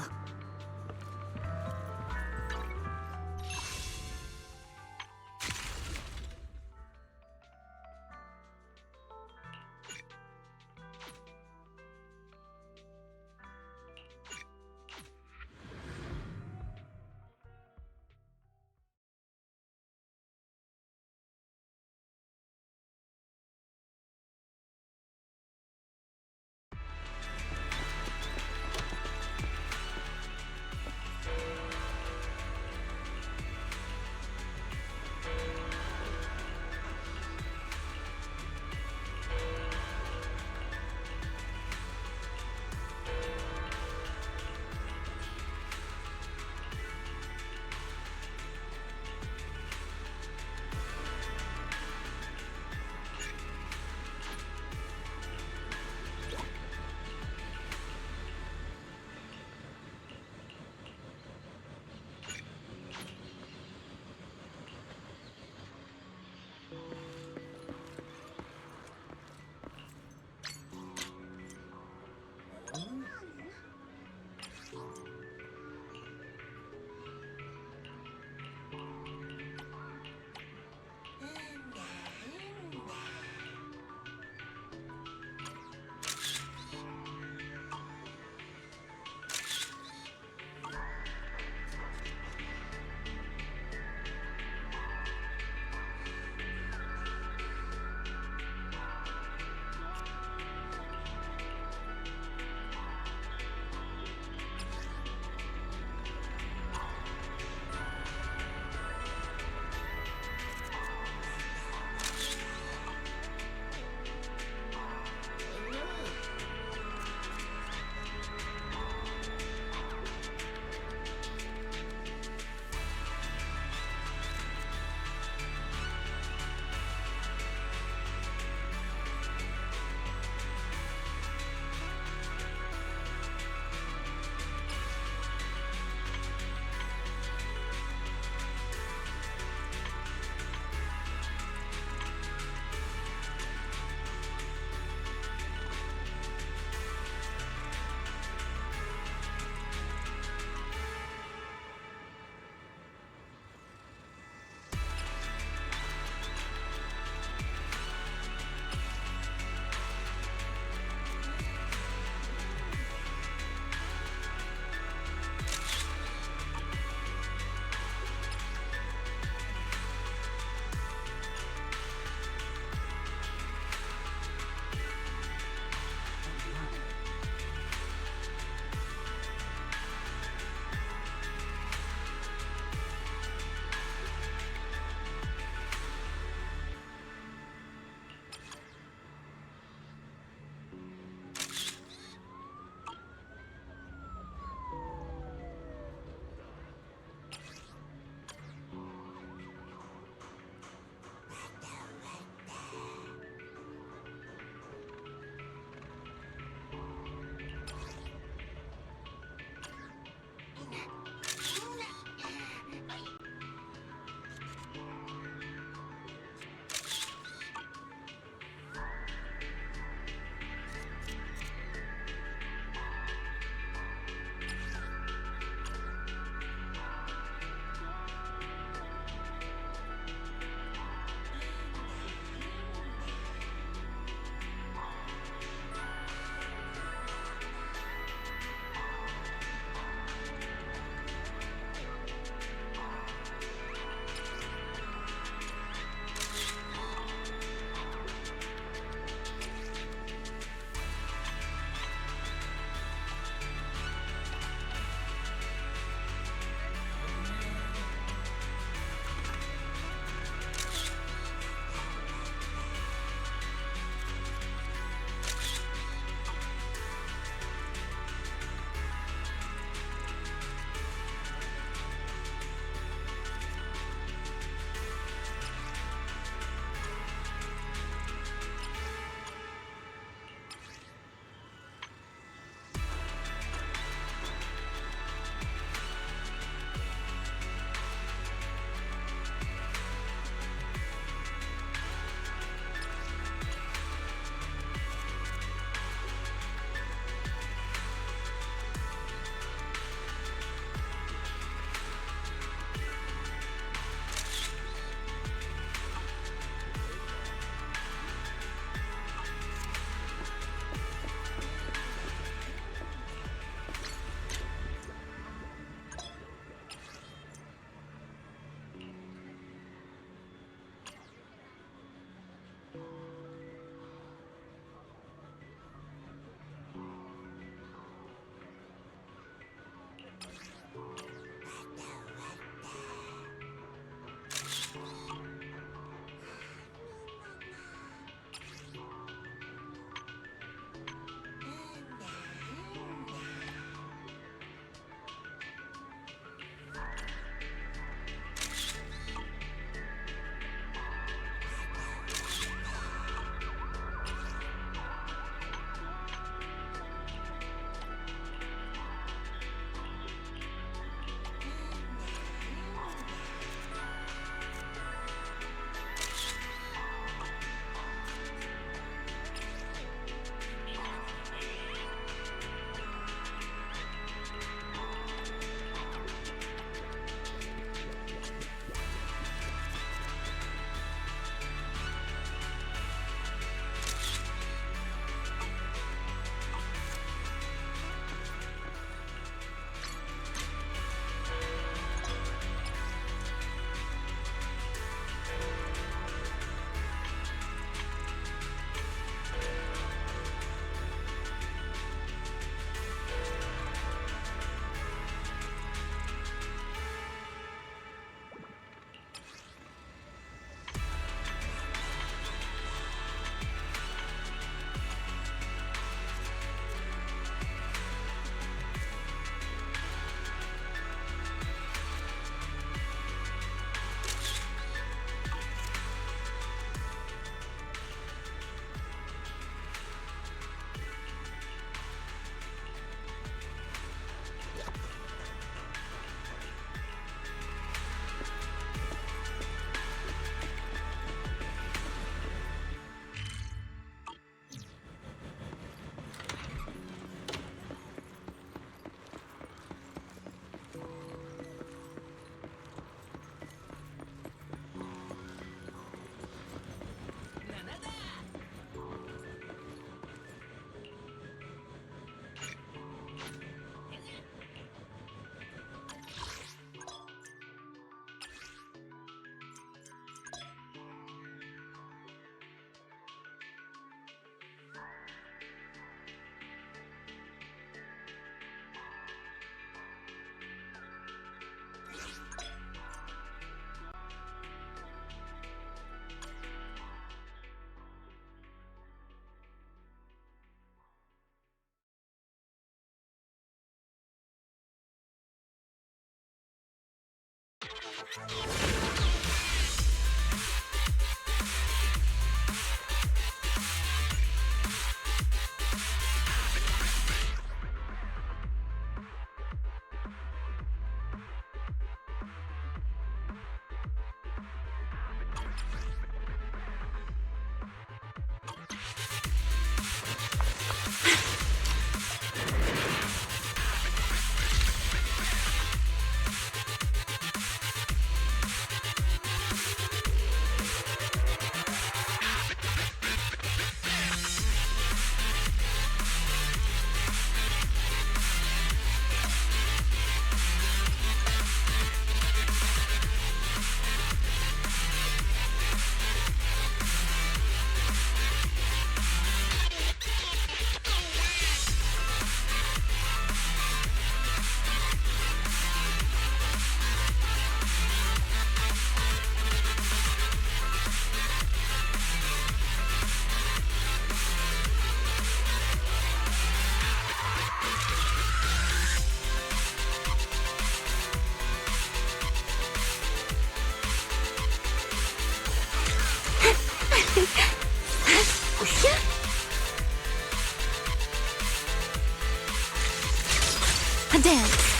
A dance.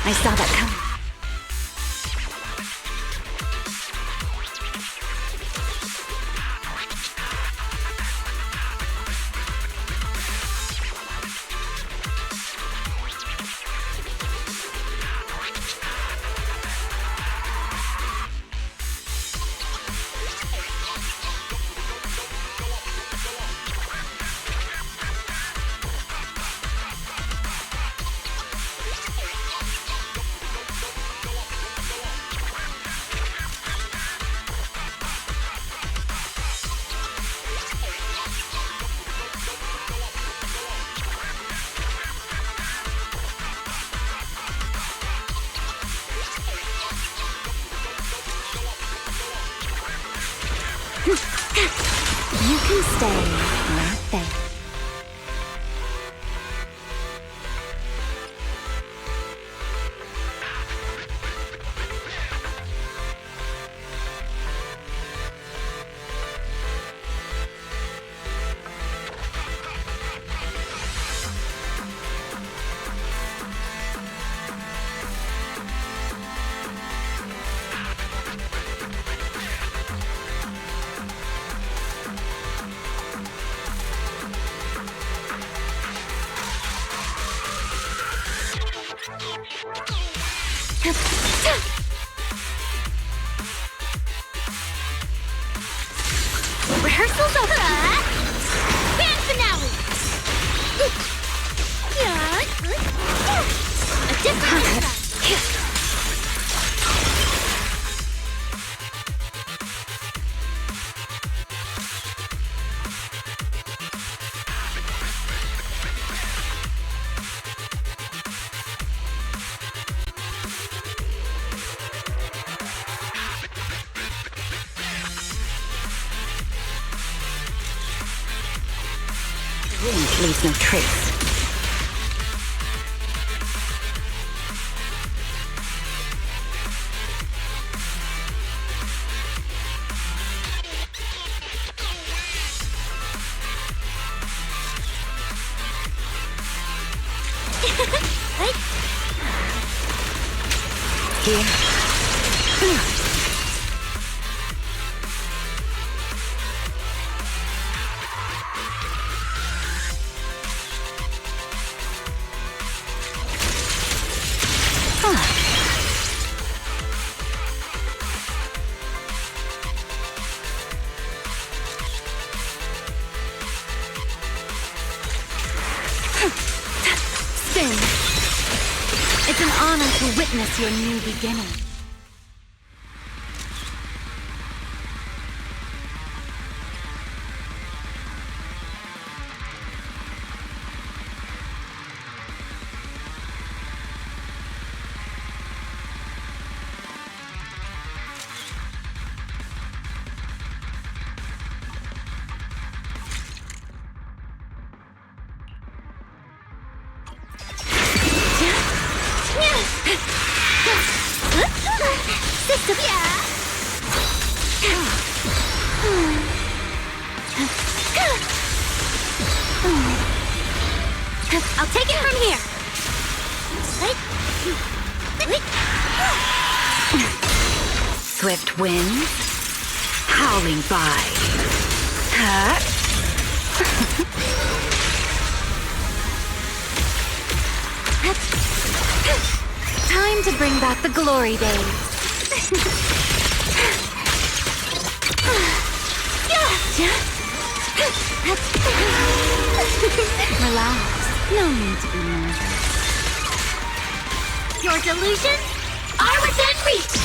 I saw that coming. You can stay right there. Rehearsal's over. Grand finale. A different Wind leaves no trace. Here. honor to witness your new beginning. System. I'll take it from here. Swift winds, howling by. Time to bring back the glory days. Relax. No need to be nervous. Your delusions are within reach.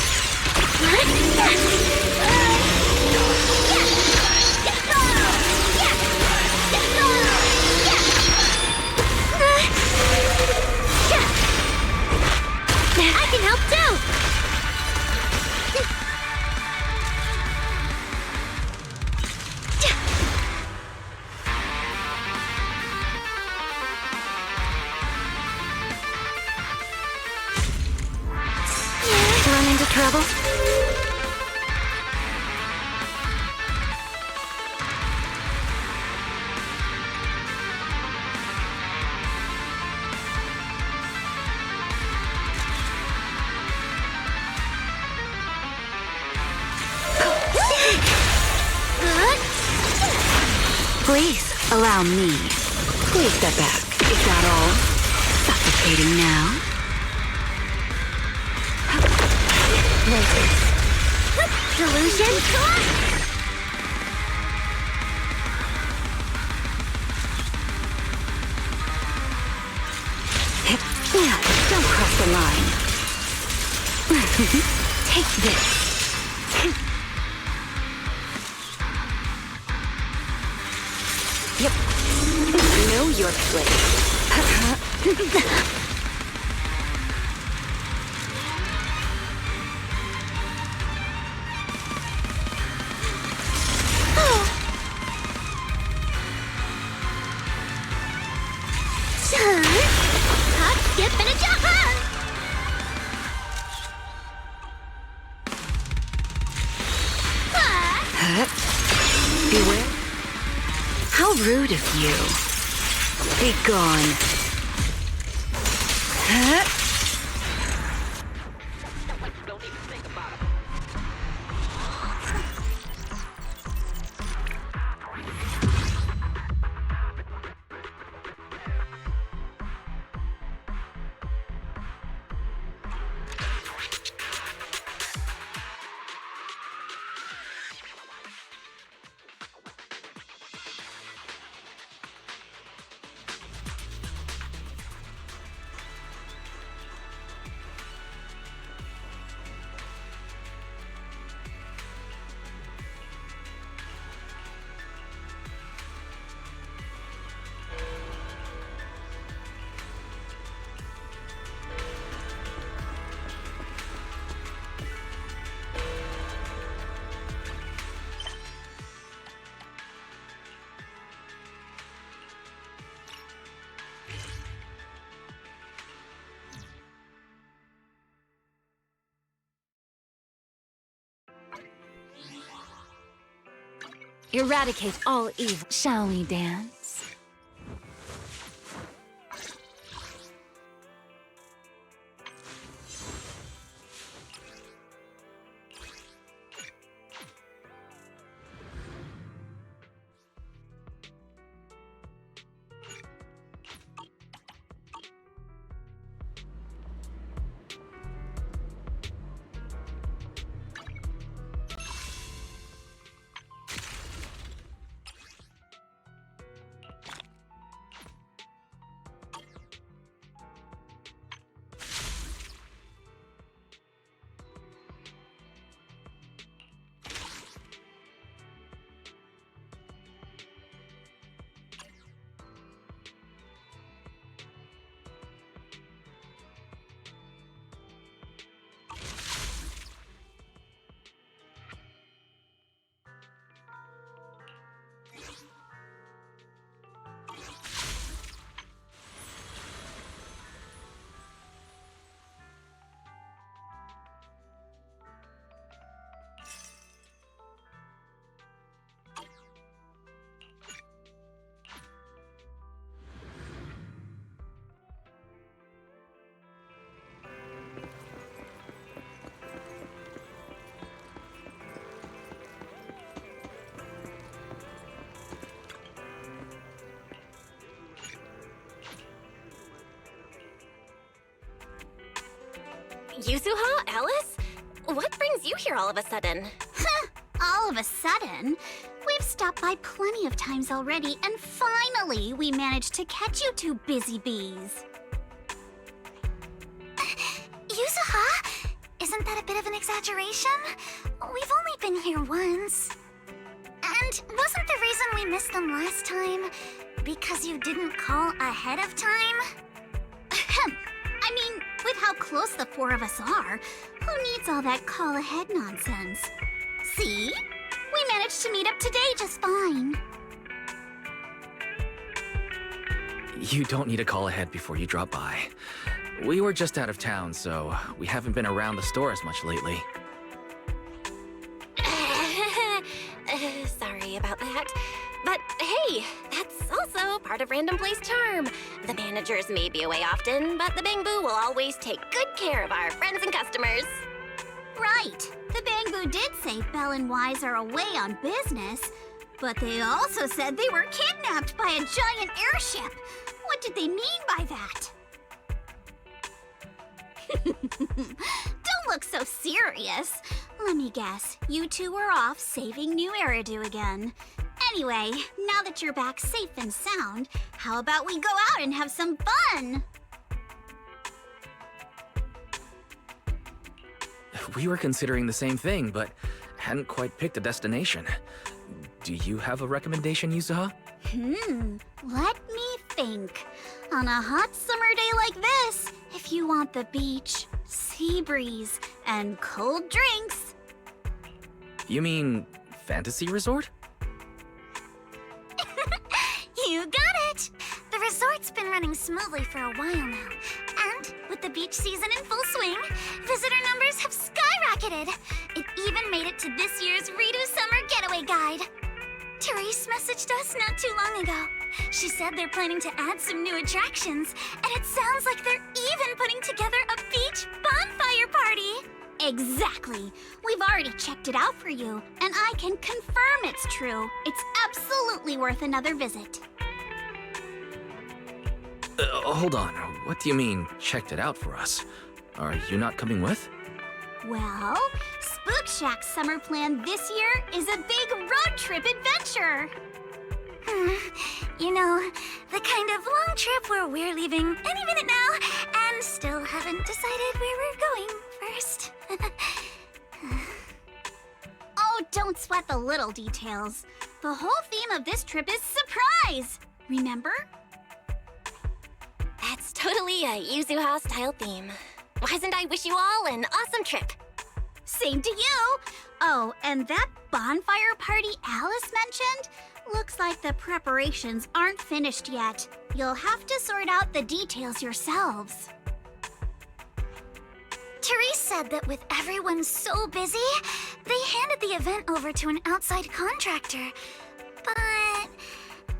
I can help too. Run into trouble? Please, allow me. Please step back. Is that all? Suffocating now? Delusion? Don't cross the line. Take this. Yep. Know your place. Hop, skip, and a jump! Beware. How rude of you. Be gone. Eradicate all evil. Shall we dance? Yuzuha? Alice? What brings you here all of a sudden? All of a sudden? We've stopped by plenty of times already, and finally we managed to catch you two busy bees. Yuzuha? Isn't that a bit of an exaggeration? We've only been here once. And wasn't the reason we missed them last time because you didn't call ahead of time? I mean, with how close the four of us are, who needs all that call ahead nonsense? See? We managed to meet up today just fine. You don't need a call ahead before you drop by. We were just out of town, so we haven't been around the store as much lately. Sorry about that. But hey, that's also part of Random Place charm. The managers may be away often, but the Bangbu will always take good care of our friends and customers. Right. The Bangbu did say Belle and Wise are away on business, but they also said they were kidnapped by a giant airship. What did they mean by that? Don't look so serious. Let me guess, you two were off saving New Eridu again. Anyway, now that you're back safe and sound, how about we go out and have some fun? We were considering the same thing, but hadn't quite picked a destination. Do you have a recommendation, Yuzuha? Let me think. On a hot summer day like this, if you want the beach, sea breeze, and cold drinks... You mean Fantasy Resort? You got it! The resort's been running smoothly for a while now. And with the beach season in full swing, visitor numbers have skyrocketed. It even made it to this year's Redo Summer Getaway Guide. Therese messaged us not too long ago. She said they're planning to add some new attractions, and it sounds like they're even putting together a beach bonfire party. Exactly. We've already checked it out for you, and I can confirm it's true. It's absolutely worth another visit. Hold on. What do you mean, checked it out for us? Are you not coming with? Well, Spook Shack's summer plan this year is a big road trip adventure. You know, the kind of long trip where we're leaving any minute now and still haven't decided where we're going first. Oh, don't sweat the little details. The whole theme of this trip is surprise. Remember? That's totally a Yuzuha-style theme. Why don't I wish you all an awesome trip? Same to you! Oh, and that bonfire party Alice mentioned? Looks like the preparations aren't finished yet. You'll have to sort out the details yourselves. Therese said that with everyone so busy, they handed the event over to an outside contractor. But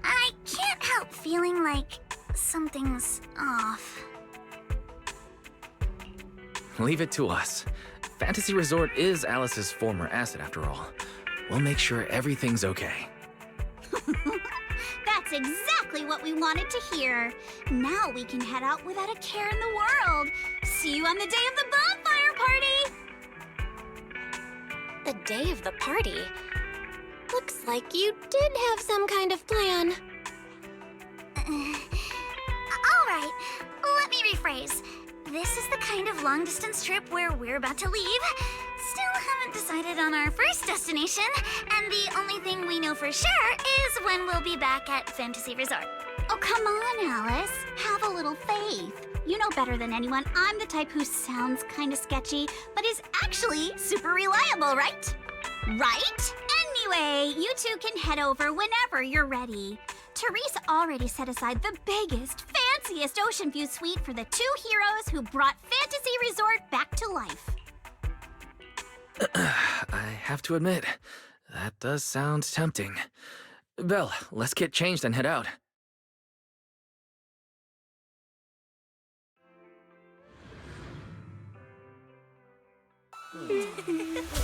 I can't help feeling like something's off. Leave it to us. Fantasy Resort is Alice's former asset, after all. We'll make sure everything's okay. That's exactly what we wanted to hear. Now we can head out without a care in the world. See you on the day of the bonfire party! The day of the party? Looks like you did have some kind of plan. Alright, let me rephrase. This is the kind of long-distance trip where we're about to leave. Still haven't decided on our first destination, and the only thing we know for sure is when we'll be back at Fantasy Resort. Oh, come on, Alice. Have a little faith. You know better than anyone I'm the type who sounds kind of sketchy, but is actually super reliable, right? Right? Anyway, you two can head over whenever you're ready. Therese already set aside the biggest, fanciest ocean view suite for the two heroes who brought Fantasy Resort back to life. I have to admit, that does sound tempting. Belle, let's get changed and head out.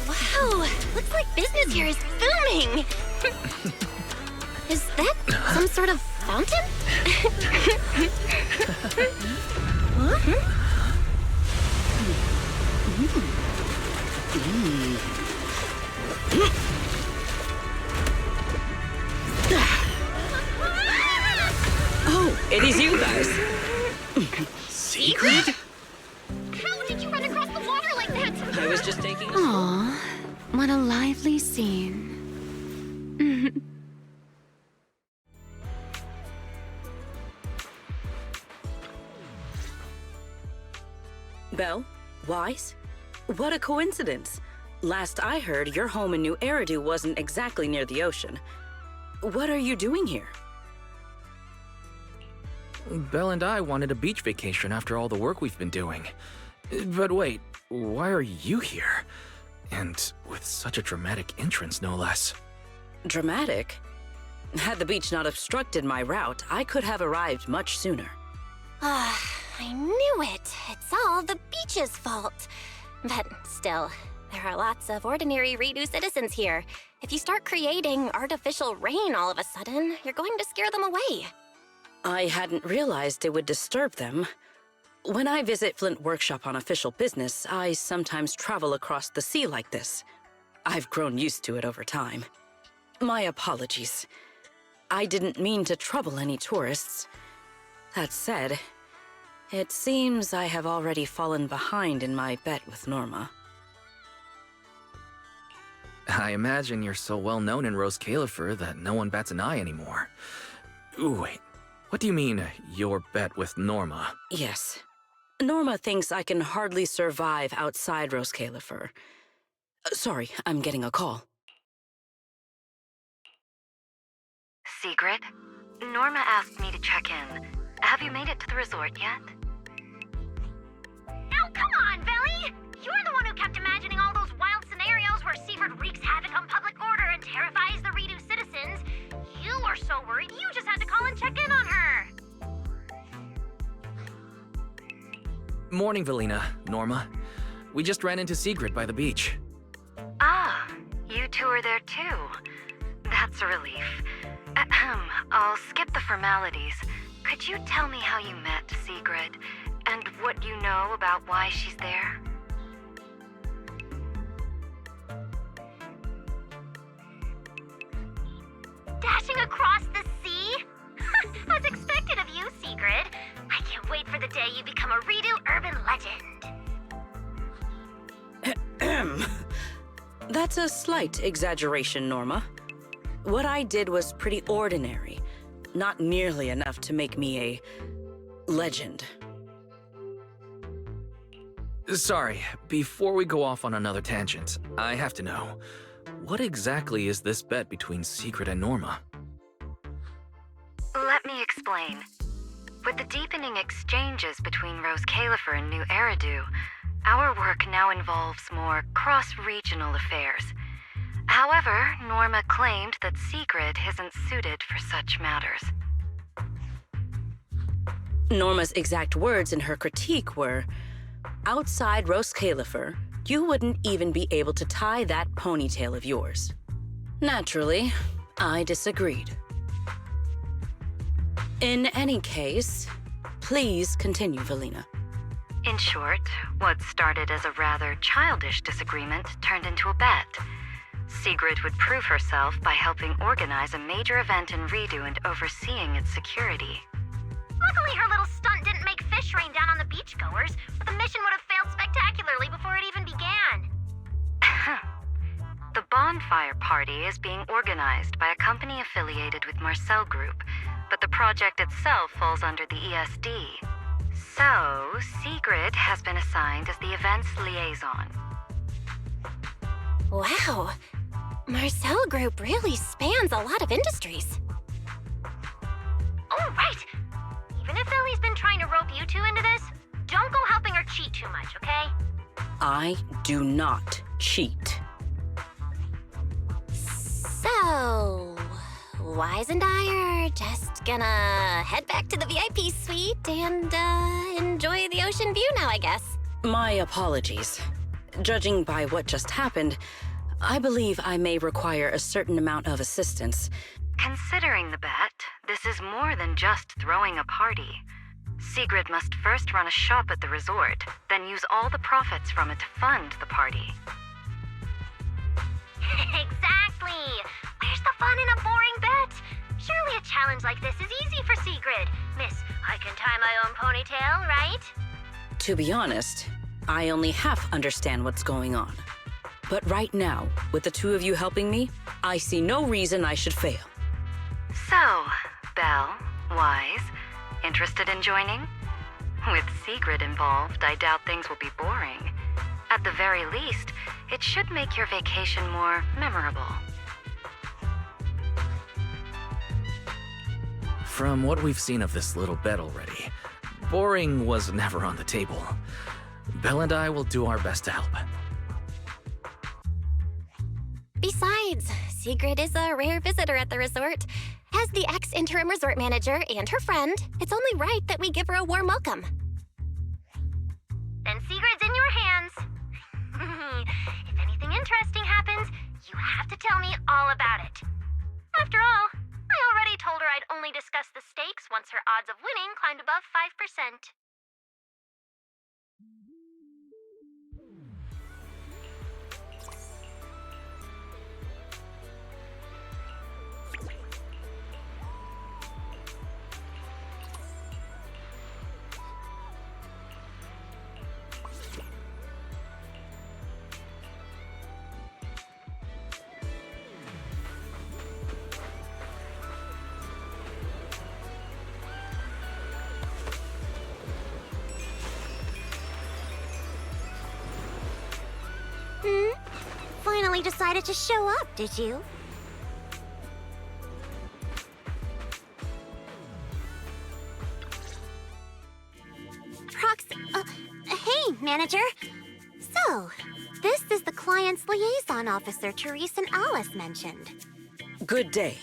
Wow, looks like business here is booming. Is that some sort of fountain? Huh? Oh, it is you guys. Secret? How did you run across the water like that? I was just taking a... Aw, what a lively scene. Belle? Wise? What a coincidence. Last I heard, your home in New Eridu wasn't exactly near the ocean. What are you doing here? Belle and I wanted a beach vacation after all the work we've been doing. But wait, why are you here? And with such a dramatic entrance, no less. Dramatic? Had the beach not obstructed my route, I could have arrived much sooner. I knew it. It's all the beach's fault. But still, there are lots of ordinary Redo citizens here. If you start creating artificial rain all of a sudden, you're going to scare them away. I hadn't realized it would disturb them. When I visit Flint Workshop on official business, I sometimes travel across the sea like this. I've grown used to it over time. My apologies. I didn't mean to trouble any tourists. That said, it seems I have already fallen behind in my bet with Norma. I imagine you're so well known in Rose Califer that no one bats an eye anymore. Ooh, wait, what do you mean, your bet with Norma? Yes. Norma thinks I can hardly survive outside Rose Califer. Sorry, I'm getting a call. Sigrid, Norma asked me to check in. Have you made it to the resort yet? Now, come on, Belly! You're the one who kept imagining all those wild scenarios where Sigrid wreaks havoc on public order and terrifies the Redo citizens. You were so worried you just had to call and check in on her. Morning, Velina, Norma. We just ran into Sigrid by the beach. Ah, you two are there too. That's a relief. I'll skip the formalities. Could you tell me how you met Sigrid, and what you know about why she's there? Dashing across the sea? As expected of you, Sigrid. I can't wait for the day you become a Redo urban legend. That's a slight exaggeration, Norma. What I did was pretty ordinary. Not nearly enough to make me a legend. Sorry, before we go off on another tangent, I have to know, what exactly is this bet between Sigrid and Norma? Let me explain. With the deepening exchanges between Rose Califer and New Eridu, our work now involves more cross-regional affairs. However, Norma claimed that Sigrid isn't suited for such matters. Norma's exact words in her critique were, outside Rose Califer, you wouldn't even be able to tie that ponytail of yours. Naturally, I disagreed. In any case, please continue, Velina. In short, what started as a rather childish disagreement turned into a bet. Sigrid would prove herself by helping organize a major event in Redo and overseeing its security. Luckily, her little stunt didn't make fish rain down on the beachgoers, or the mission would have failed spectacularly before it even began. The bonfire party is being organized by a company affiliated with Marcel Group, but the project itself falls under the ESD. So, Sigrid has been assigned as the event's liaison. Wow, Marcel Group really spans a lot of industries. Oh, right! Even if Ellie's been trying to rope you two into this, don't go helping her cheat too much, okay? I do not cheat. So, Wise and I are just gonna head back to the VIP suite and enjoy the ocean view now, I guess. My apologies. Judging by what just happened, I believe I may require a certain amount of assistance. Considering the bet, this is more than just throwing a party. Sigrid must first run a shop at the resort, then use all the profits from it to fund the party. Exactly! Where's the fun in a boring bet? Surely a challenge like this is easy for Sigrid. Miss, I can tie my own ponytail, right? To be honest, I only half understand what's going on. But right now, with the two of you helping me, I see no reason I should fail. So, Belle, Wise, interested in joining? With Sigrid involved, I doubt things will be boring. At the very least, it should make your vacation more memorable. From what we've seen of this little bet already, boring was never on the table. Belle and I will do our best to help. Besides, Sigrid is a rare visitor at the resort. As the ex-interim resort manager and her friend, it's only right that we give her a warm welcome. Then Sigrid's in your hands. If anything interesting happens, you have to tell me all about it. After all, I already told her I'd only discuss the stakes once her odds of winning climbed above 5%. Finally decided to show up, did you? Hey, manager. So, this is the client's liaison officer Therese and Alice mentioned. Good day.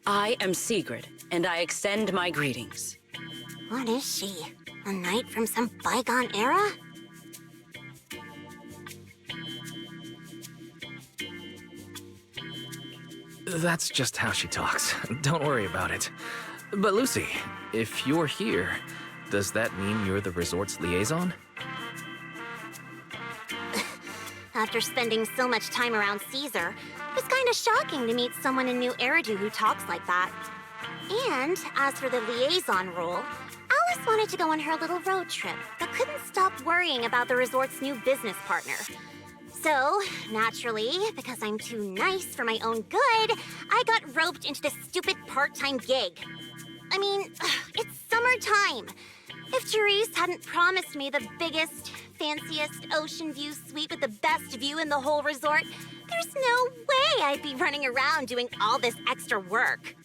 I am Sigrid, and I extend my greetings. What is she? A knight from some bygone era? That's just how she talks. Don't worry about it. But Lucy, if you're here, does that mean you're the resort's liaison? After spending so much time around Caesar, it's kind of shocking to meet someone in New Eridu who talks like that. And as for the liaison role, Alice wanted to go on her little road trip, but couldn't stop worrying about the resort's new business partner. So, naturally, because I'm too nice for my own good, I got roped into this stupid part-time gig. I mean, it's summertime. If Therese hadn't promised me the biggest, fanciest ocean view suite with the best view in the whole resort, there's no way I'd be running around doing all this extra work.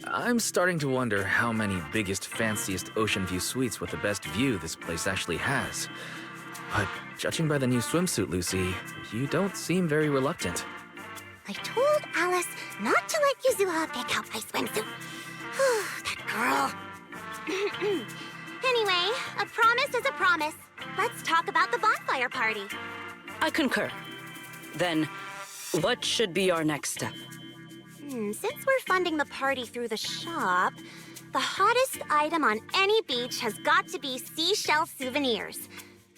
I'm starting to wonder how many biggest, fanciest ocean view suites with the best view this place actually has. But judging by the new swimsuit, Lucy, you don't seem very reluctant. I told Alice not to let Yuzuha pick out my swimsuit. That girl. Anyway, a promise is a promise. Let's talk about the bonfire party. I concur. Then, what should be our next step? Since we're funding the party through the shop, the hottest item on any beach has got to be seashell souvenirs.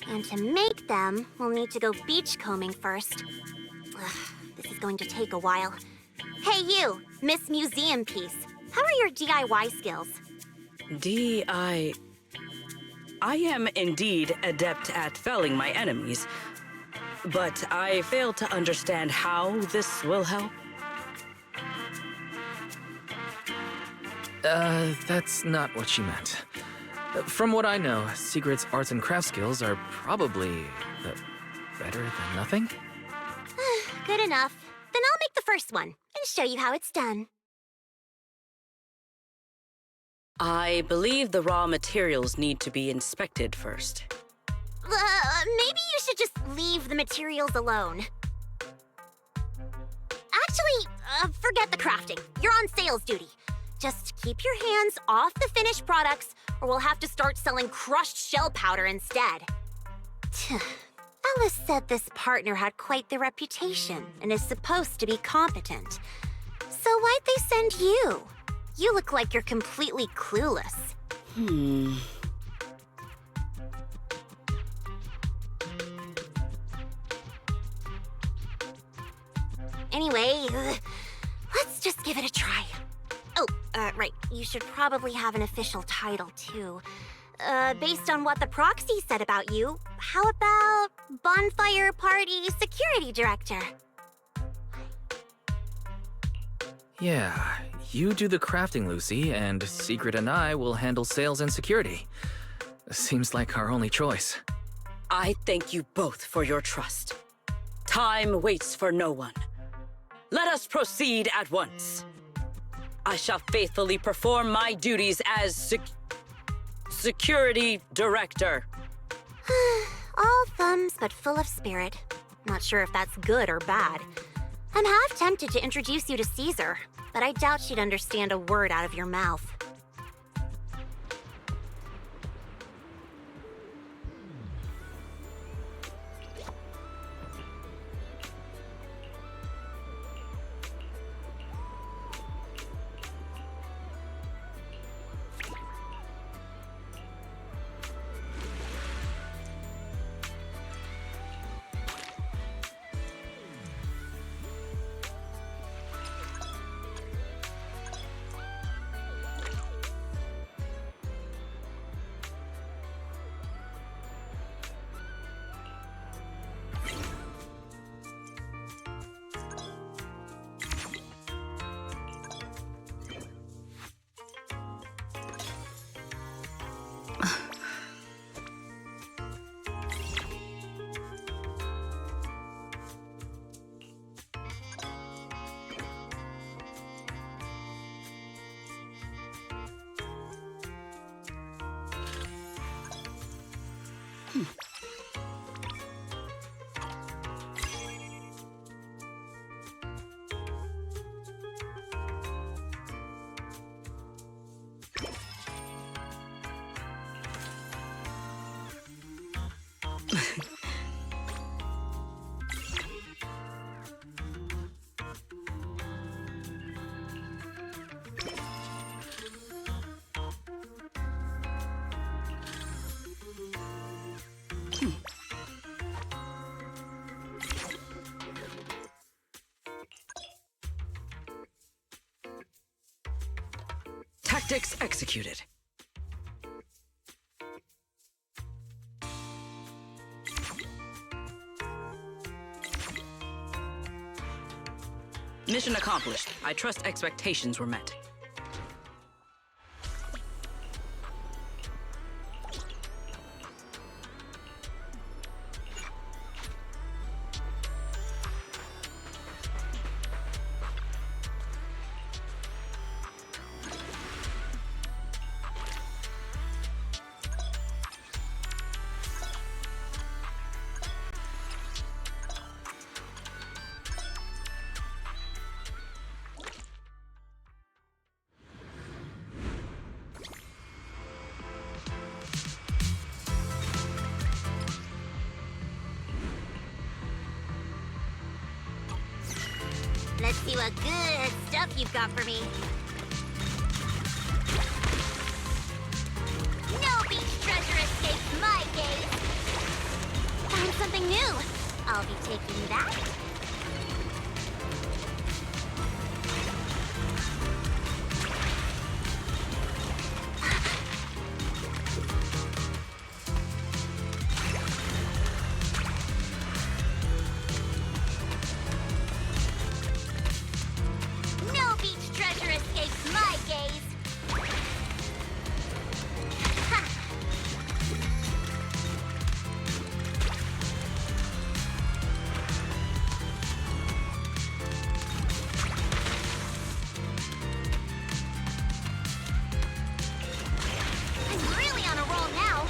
And to make them, we'll need to go beachcombing first. This is going to take a while. Hey you, Miss Museum Piece. How are your DIY skills? I am indeed adept at felling my enemies, but I fail to understand how this will help. That's not what she meant. From what I know, Sigrid's arts and craft skills are probably better than nothing. Good enough. Then I'll make the first one and show you how it's done. I believe the raw materials need to be inspected first. Maybe you should just leave the materials alone. Actually, forget the crafting. You're on sales duty. Just keep your hands off the finished products, or we'll have to start selling crushed shell powder instead. Alice said this partner had quite the reputation and is supposed to be competent. So why'd they send you? You look like you're completely clueless. Anyway, let's just give it a try. Oh, right. You should probably have an official title, too. Based on what the proxy said about you, how about Bonfire Party Security Director? Yeah, you do the crafting, Lucy, and Secret and I will handle sales and security. Seems like our only choice. I thank you both for your trust. Time waits for no one. Let us proceed at once. I shall faithfully perform my duties as Security Director. All thumbs, but full of spirit. Not sure if that's good or bad. I'm half tempted to introduce you to Caesar, but I doubt she'd understand a word out of your mouth. Tactics executed. Mission accomplished. I trust expectations were met. Let's see what good stuff you've got for me. No beach treasure escapes my gaze. Found something new. I'll be taking that. No beach treasure escapes my gaze. I'm really on a roll now.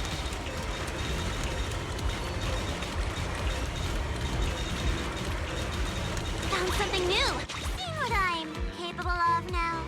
Found something new. See what I'm capable of now.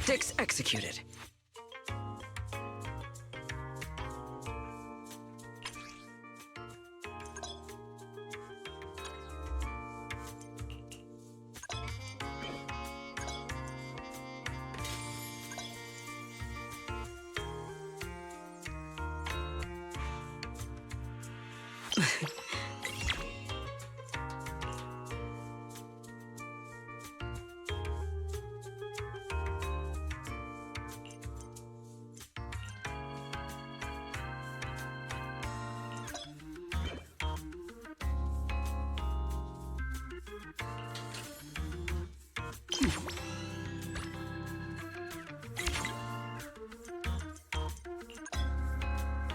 Tactics executed.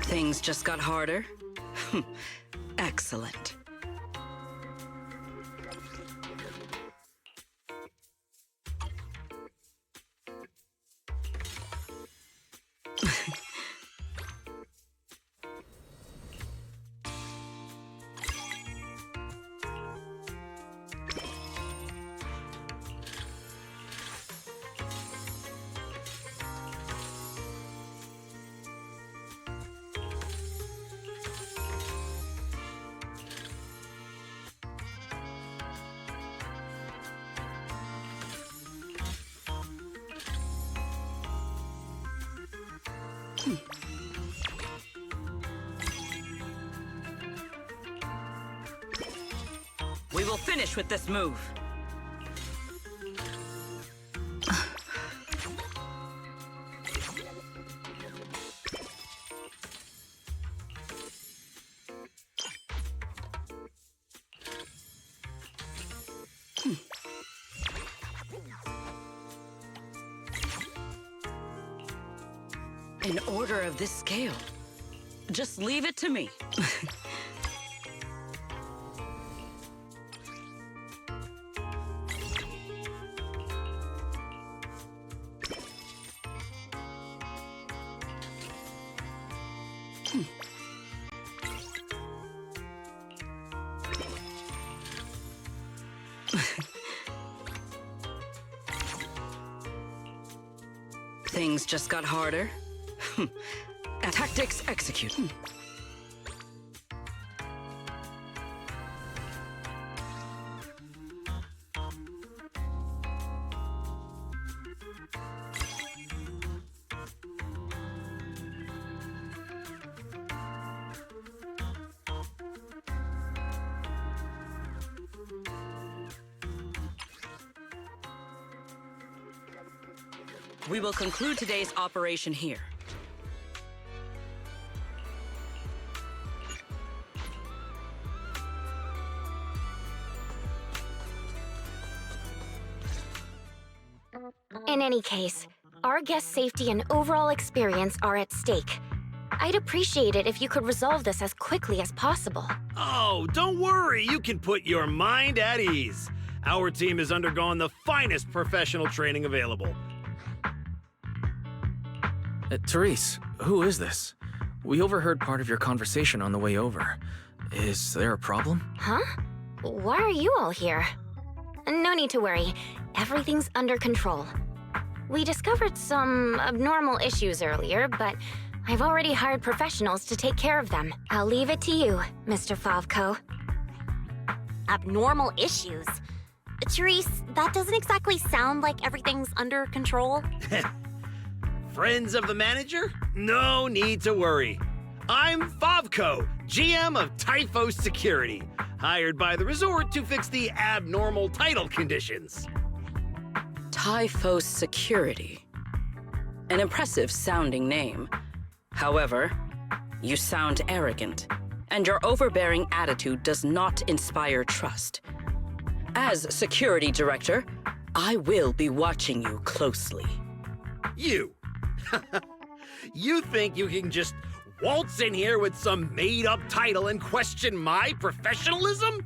Things just got harder? Excellent. We will finish with this move. An order of this scale. Just leave it to me. Things just got harder. Tactics execute. We will conclude today's operation here. In any case, our guest safety and overall experience are at stake. I'd appreciate it if you could resolve this as quickly as possible. Oh, don't worry. You can put your mind at ease. Our team has undergone the finest professional training available. Therese, who is this? We overheard part of your conversation on the way over. Is there a problem? Huh? Why are you all here? No need to worry. Everything's under control. We discovered some abnormal issues earlier, but I've already hired professionals to take care of them. I'll leave it to you, Mr. Favko. Abnormal issues? Therese, that doesn't exactly sound like everything's under control. Friends of the manager? No need to worry. I'm Favko, GM of Typhos Security, hired by the resort to fix the abnormal title conditions. Typhos Security. An impressive sounding name. However, you sound arrogant, and your overbearing attitude does not inspire trust. As security director, I will be watching you closely. You? You think you can just waltz in here with some made-up title and question my professionalism?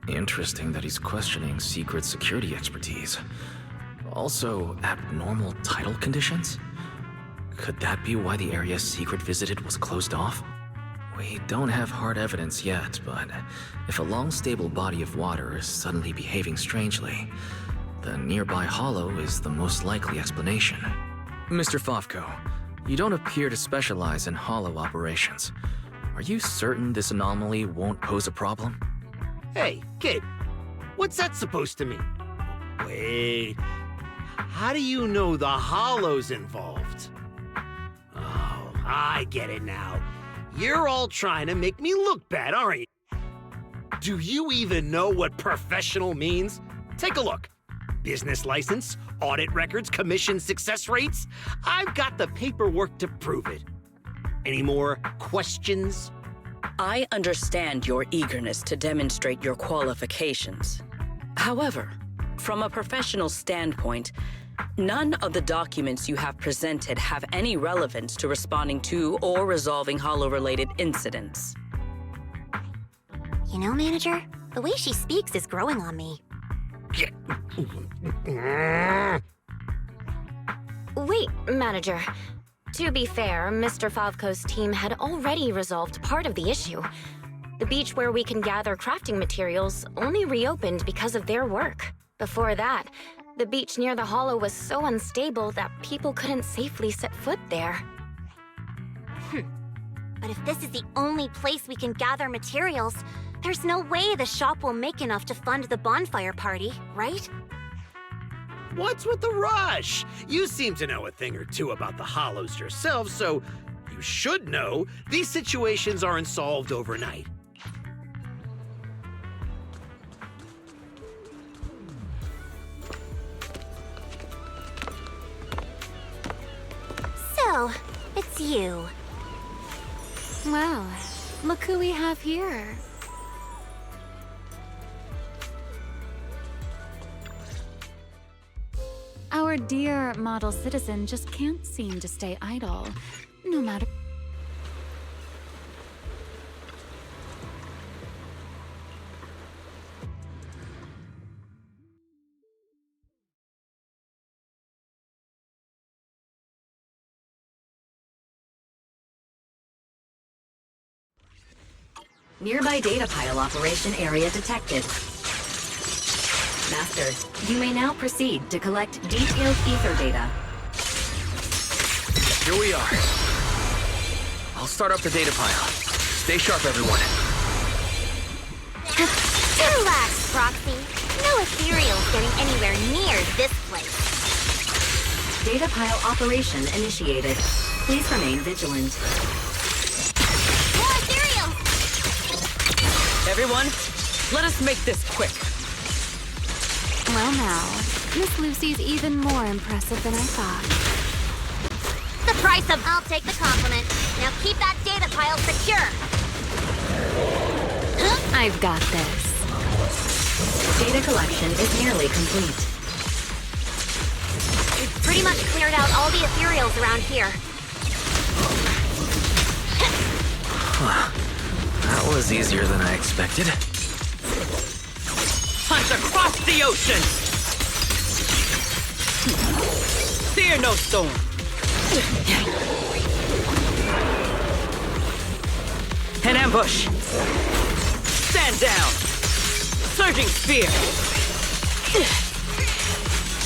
Interesting that he's questioning secret security expertise. Also, abnormal title conditions? Could that be why the area Secret visited was closed off? We don't have hard evidence yet, but if a long, stable body of water is suddenly behaving strangely, The nearby hollow is the most likely explanation. Mr. Fovko, you don't appear to specialize in hollow operations. Are you certain this anomaly won't pose a problem? Hey, kid, what's that supposed to mean? Wait, how do you know the hollow's involved? Oh, I get it now. You're all trying to make me look bad, aren't you? Do you even know what professional means? Take a look. Business license, audit records, commission success rates. I've got the paperwork to prove it. Any more questions? I understand your eagerness to demonstrate your qualifications. However, from a professional standpoint, none of the documents you have presented have any relevance to responding to or resolving hollow-related incidents. You know, Manager, the way she speaks is growing on me. Wait, Manager. To be fair, Mr. Favko's team had already resolved part of the issue. The beach where we can gather crafting materials only reopened because of their work. Before that, the beach near the hollow was so unstable that people couldn't safely set foot there. But if this is the only place we can gather materials, there's no way the shop will make enough to fund the bonfire party, right? What's with the rush? You seem to know a thing or two about the hollows yourself, so you should know these situations aren't solved overnight. So, it's you. Well, look who we have here. Our dear model citizen just can't seem to stay idle, no matter... Nearby data pile operation area detected. Master, you may now proceed to collect detailed ether data. Here we are. I'll start up the data pile. Stay sharp, everyone. Relax, Proxy. No ethereal's getting anywhere near this place. Data pile operation initiated. Please remain vigilant. More ethereal! Everyone, let us make this quick. Well now, Miss Lucy's even more impressive than I thought. The price of... I'll take the compliment. Now keep that data pile secure. I've got this. Data collection is nearly complete. We've pretty much cleared out all the ethereals around here. That was easier than I expected. Hunt across the ocean! Fear no storm! An ambush! Stand down! Surging spear!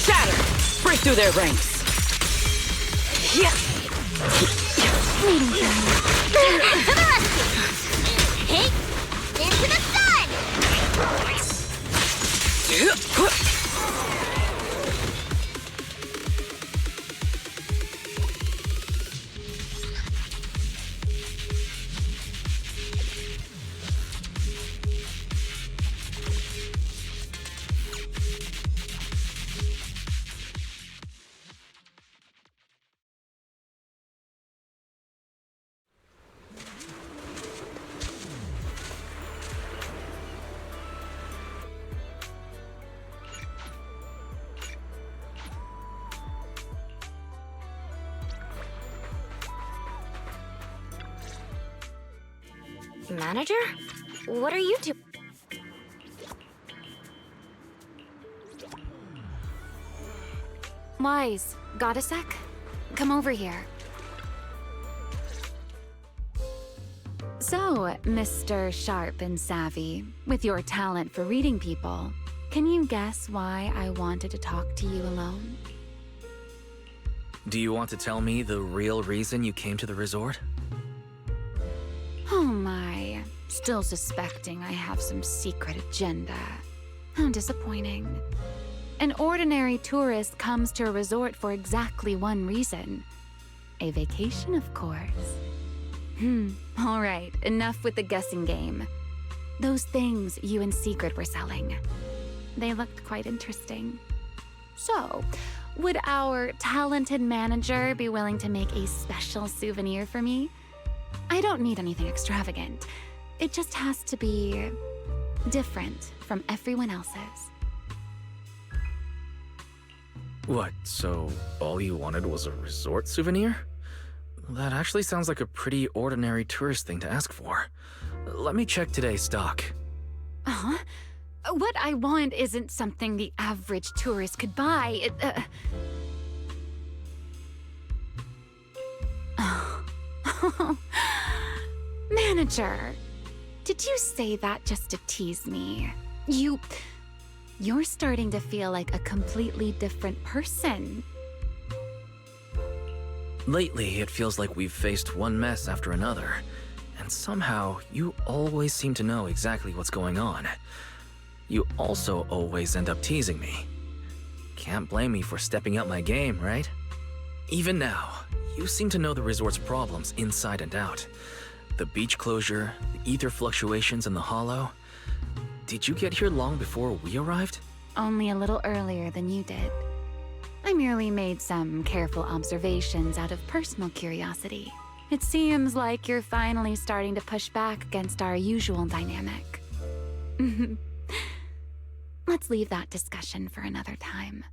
Shatter! Break through their ranks! Waiting for me. To the rescue! Hey! Into the sun! Manager? What are you doing? Wise, got a sec? Come over here. So, Mr. Sharp and Savvy, with your talent for reading people, Can you guess why I wanted to talk to you alone? Do you want to tell me the real reason you came to the resort? Oh my, still suspecting I have some secret agenda. How disappointing. An ordinary tourist comes to a resort for exactly one reason. A vacation, of course. All right, enough with the guessing game. Those things you and Secret were selling. They looked quite interesting. So, would our talented manager be willing to make a special souvenir for me? I don't need anything extravagant. It just has to be different from everyone else's. What, so all you wanted was a resort souvenir? That actually sounds like a pretty ordinary tourist thing to ask for. Let me check today's stock. Uh-huh. What I want isn't something the average tourist could buy. Manager, did you say that just to tease me? You're starting to feel like a completely different person. Lately, it feels like we've faced one mess after another, and somehow you always seem to know exactly what's going on. You also always end up teasing me. Can't blame me for stepping up my game, right? Even now, you seem to know the resort's problems inside and out. The beach closure, the ether fluctuations in the hollow. Did you get here long before we arrived? Only a little earlier than you did. I merely made some careful observations out of personal curiosity. It seems like you're finally starting to push back against our usual dynamic. Let's leave that discussion for another time.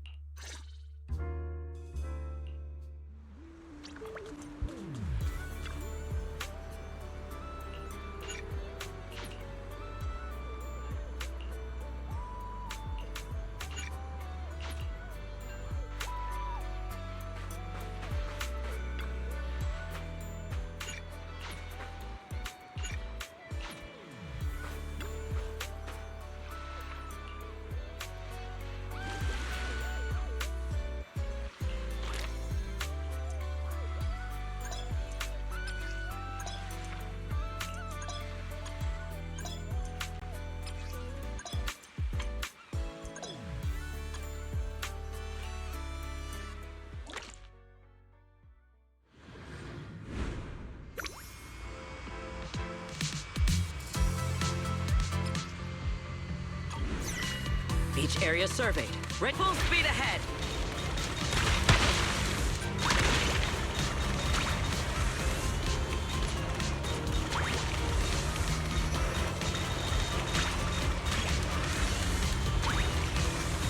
Beach area surveyed. Right full speed ahead.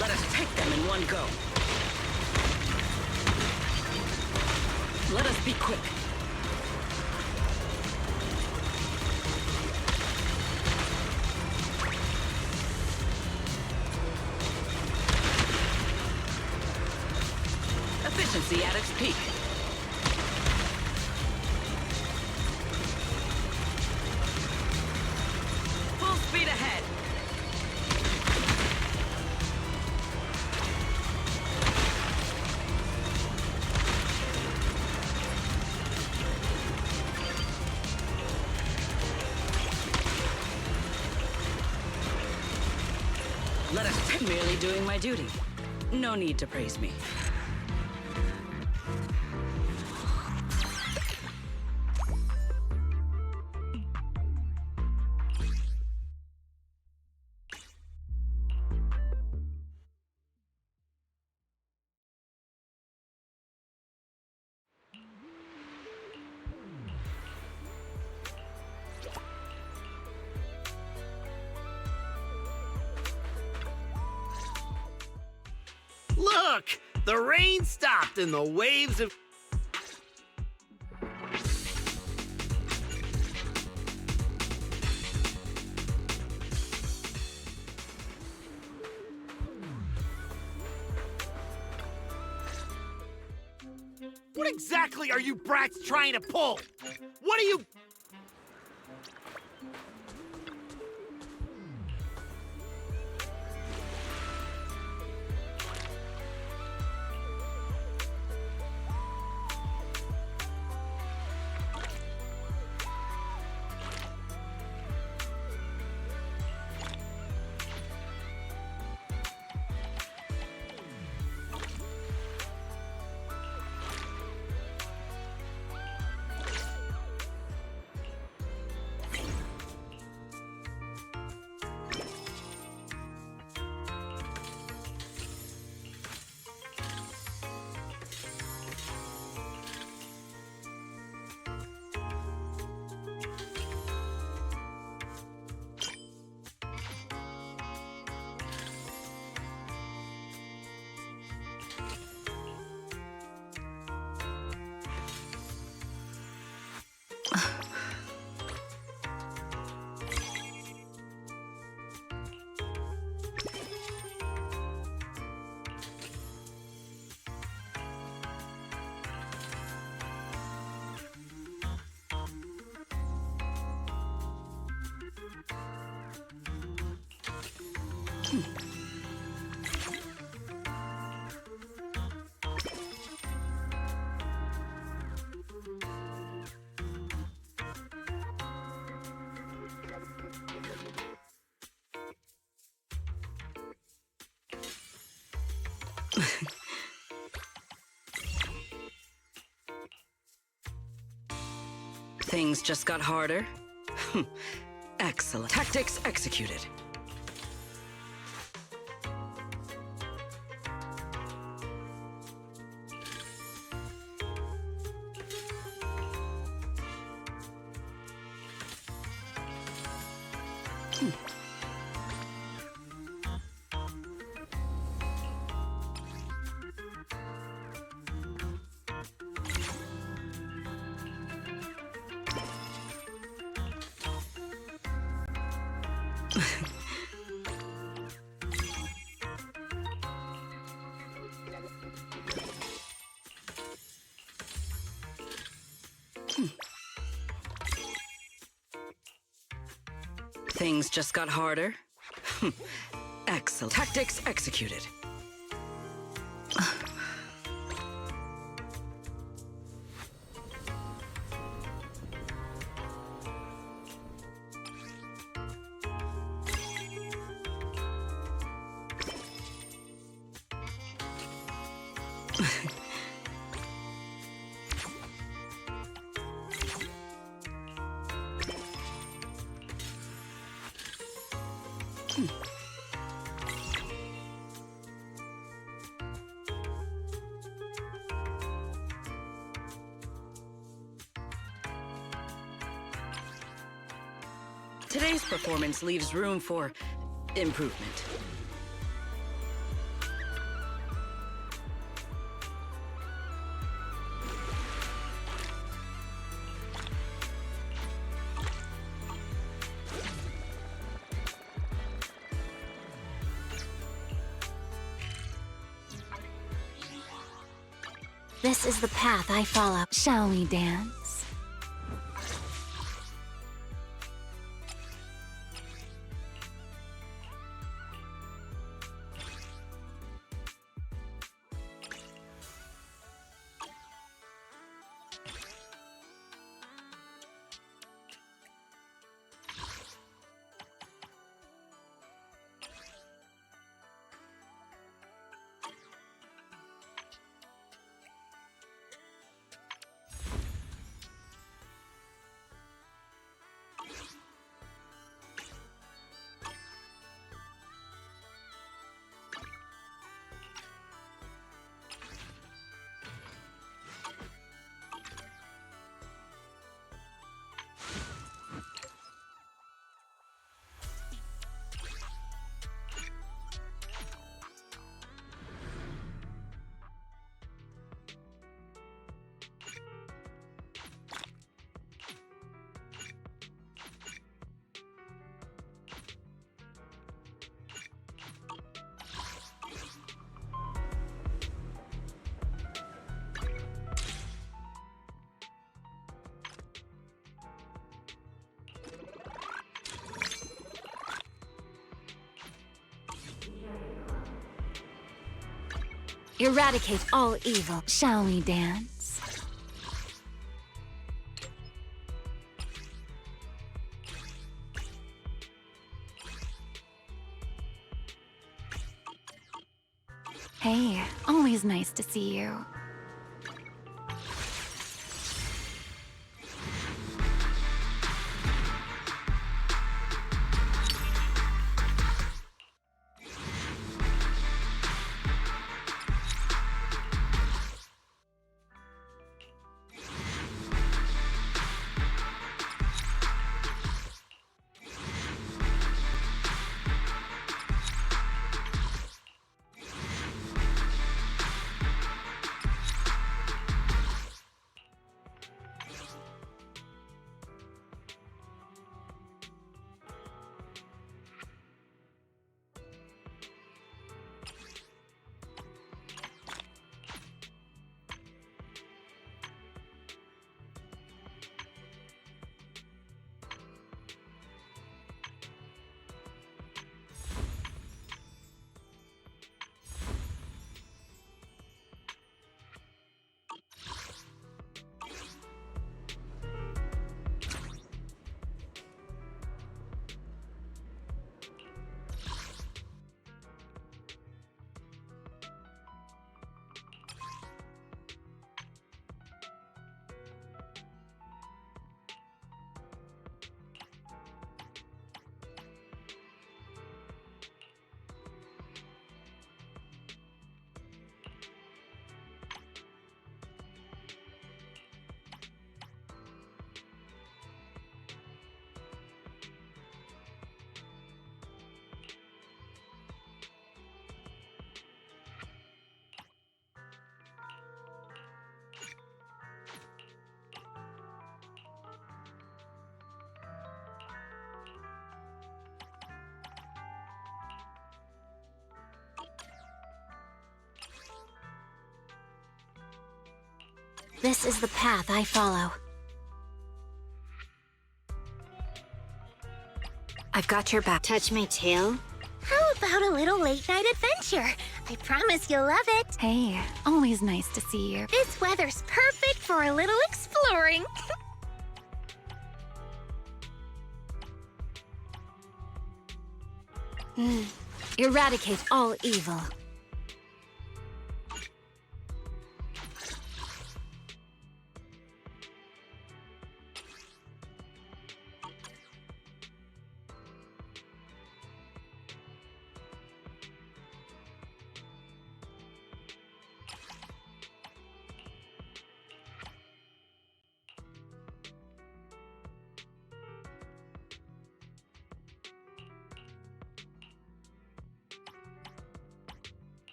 Let us take them in one go. Let us be quick. Efficiency at its peak. Full speed ahead. Let us take merely doing my duty. No need to praise me. Look! The rain stopped and the waves have... What exactly are you brats trying to pull? What are you... Things just got harder? Excellent. Tactics executed. Things just got harder? Excellent. Tactics executed. Today's performance leaves room for improvement. This is the path I follow. Shall we dance? Eradicate all evil. Shall we dance? Hey, always nice to see you. This is the path I follow. I've got your back. Touch my tail? How about a little late-night adventure? I promise you'll love it. Hey, always nice to see you. This weather's perfect for a little exploring. Eradicate all evil.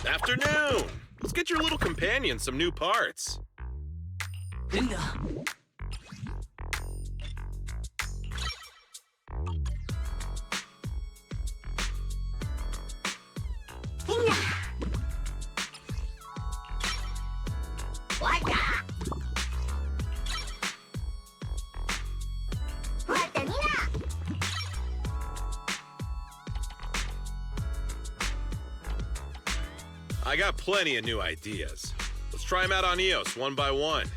Afternoon! Let's get your little companion some new parts. I got plenty of new ideas. Let's try them out on EOS one by one.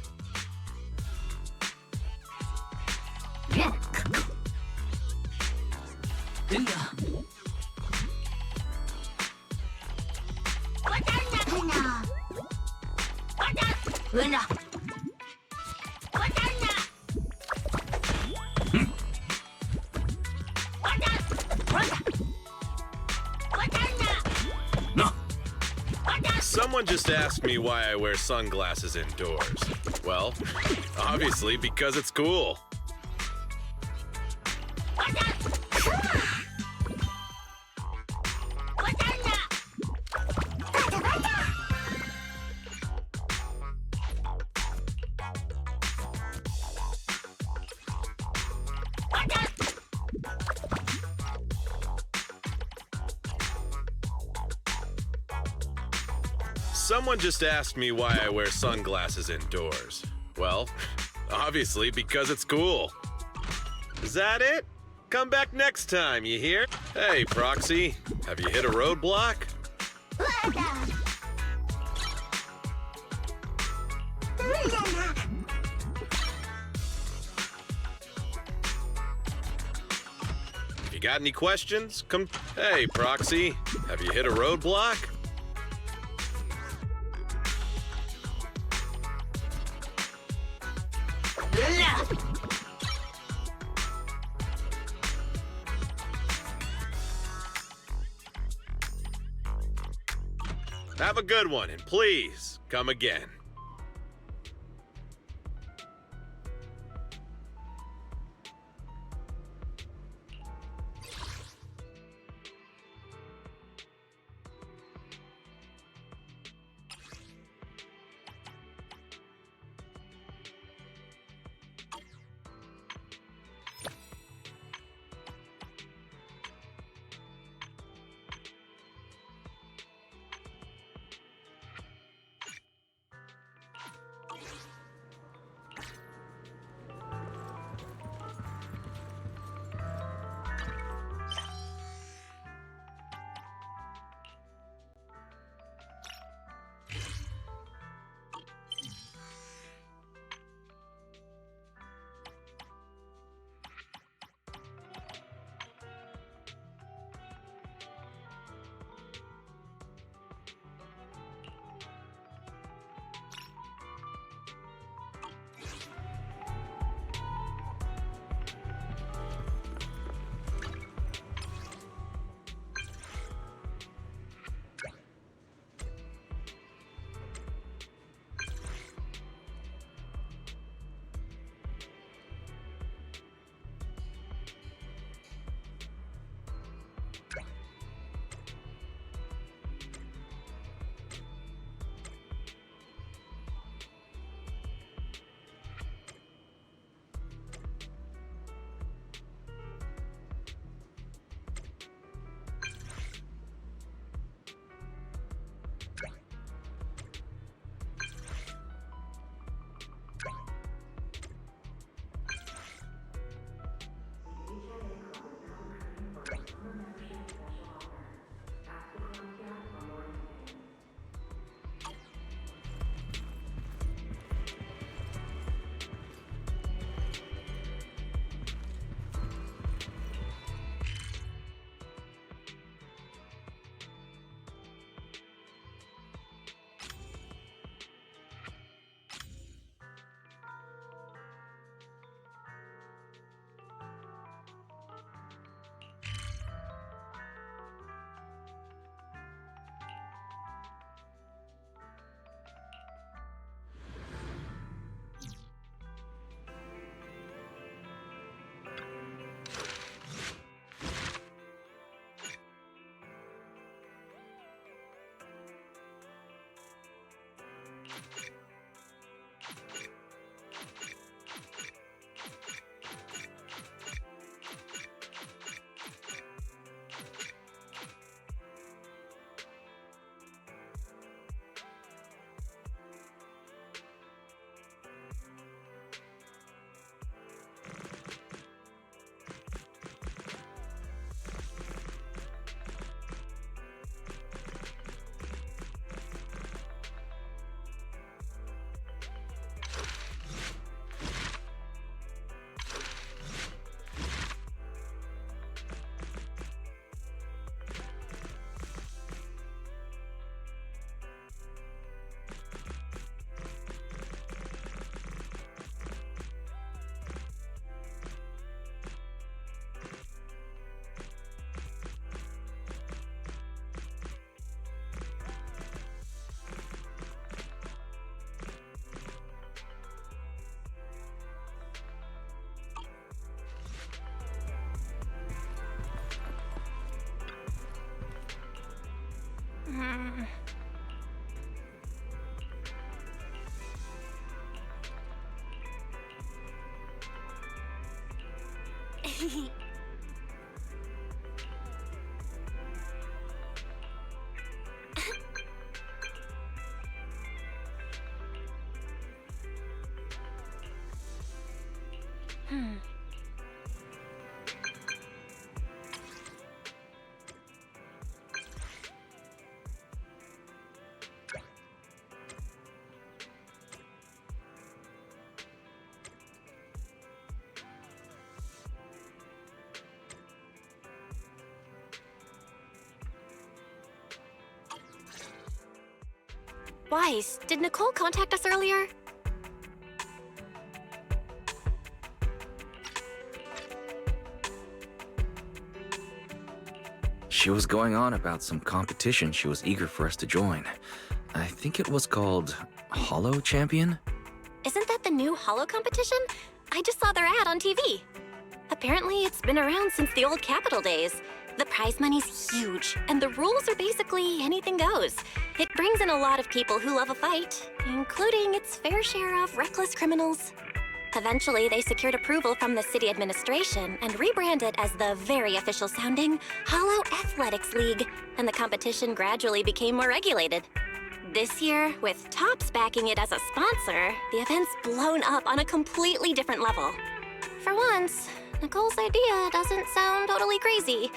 Someone just asked me why I wear sunglasses indoors. Well, obviously because it's cool. Someone just asked me why I wear sunglasses indoors. Well, obviously because it's cool. Is that it? Come back next time, you hear? Hey, Proxy, have you hit a roadblock? If you got any questions, come... Hey, Proxy, have you hit a roadblock? Have a good one, and please, come again. Wise, did Nicole contact us earlier? She was going on about some competition she was eager for us to join. I think it was called Hollow Champion? Isn't that the new Hollow competition? I just saw their ad on TV. Apparently, it's been around since the old Capitol days. The prize money's huge, and the rules are basically anything goes. It brings in a lot of people who love a fight, including its fair share of reckless criminals. Eventually, they secured approval from the city administration and rebranded as the very official sounding Hollow Athletics League, and the competition gradually became more regulated. This year, with Topps backing it as a sponsor, the event's blown up on a completely different level. For once, Nicole's idea doesn't sound totally crazy.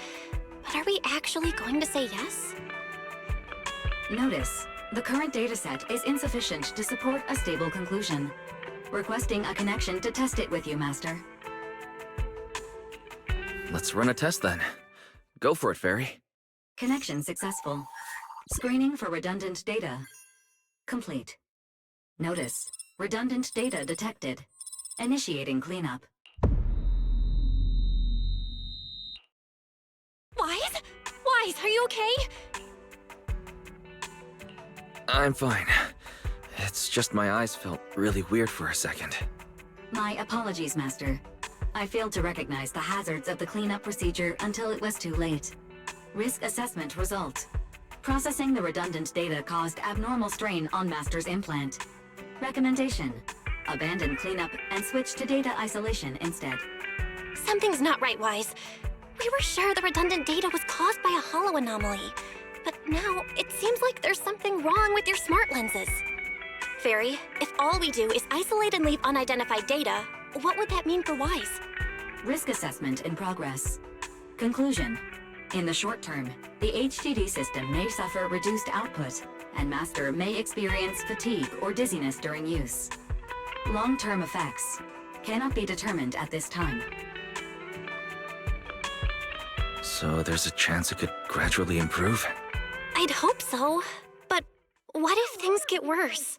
But are we actually going to say yes? Notice, the current dataset is insufficient to support a stable conclusion. Requesting a connection to test it with you, Master. Let's run a test then. Go for it, Fairy. Connection successful. Screening for redundant data. Complete. Notice, redundant data detected. Initiating cleanup. Wise? Wise, are you okay? I'm fine. It's just my eyes felt really weird for a second. My apologies, Master. I failed to recognize the hazards of the cleanup procedure until it was too late. Risk assessment result. Processing the redundant data caused abnormal strain on Master's implant. Recommendation. Abandon cleanup and switch to data isolation instead. Something's not right, Wise. We were sure the redundant data was caused by a hollow anomaly. But now, it seems like there's something wrong with your smart lenses. Fairy, if all we do is isolate and leave unidentified data, what would that mean for Wise? Risk assessment in progress. Conclusion. In the short term, the HDD system may suffer reduced output, and Master may experience fatigue or dizziness during use. Long-term effects cannot be determined at this time. So there's a chance it could gradually improve? I'd hope so, but what if things get worse?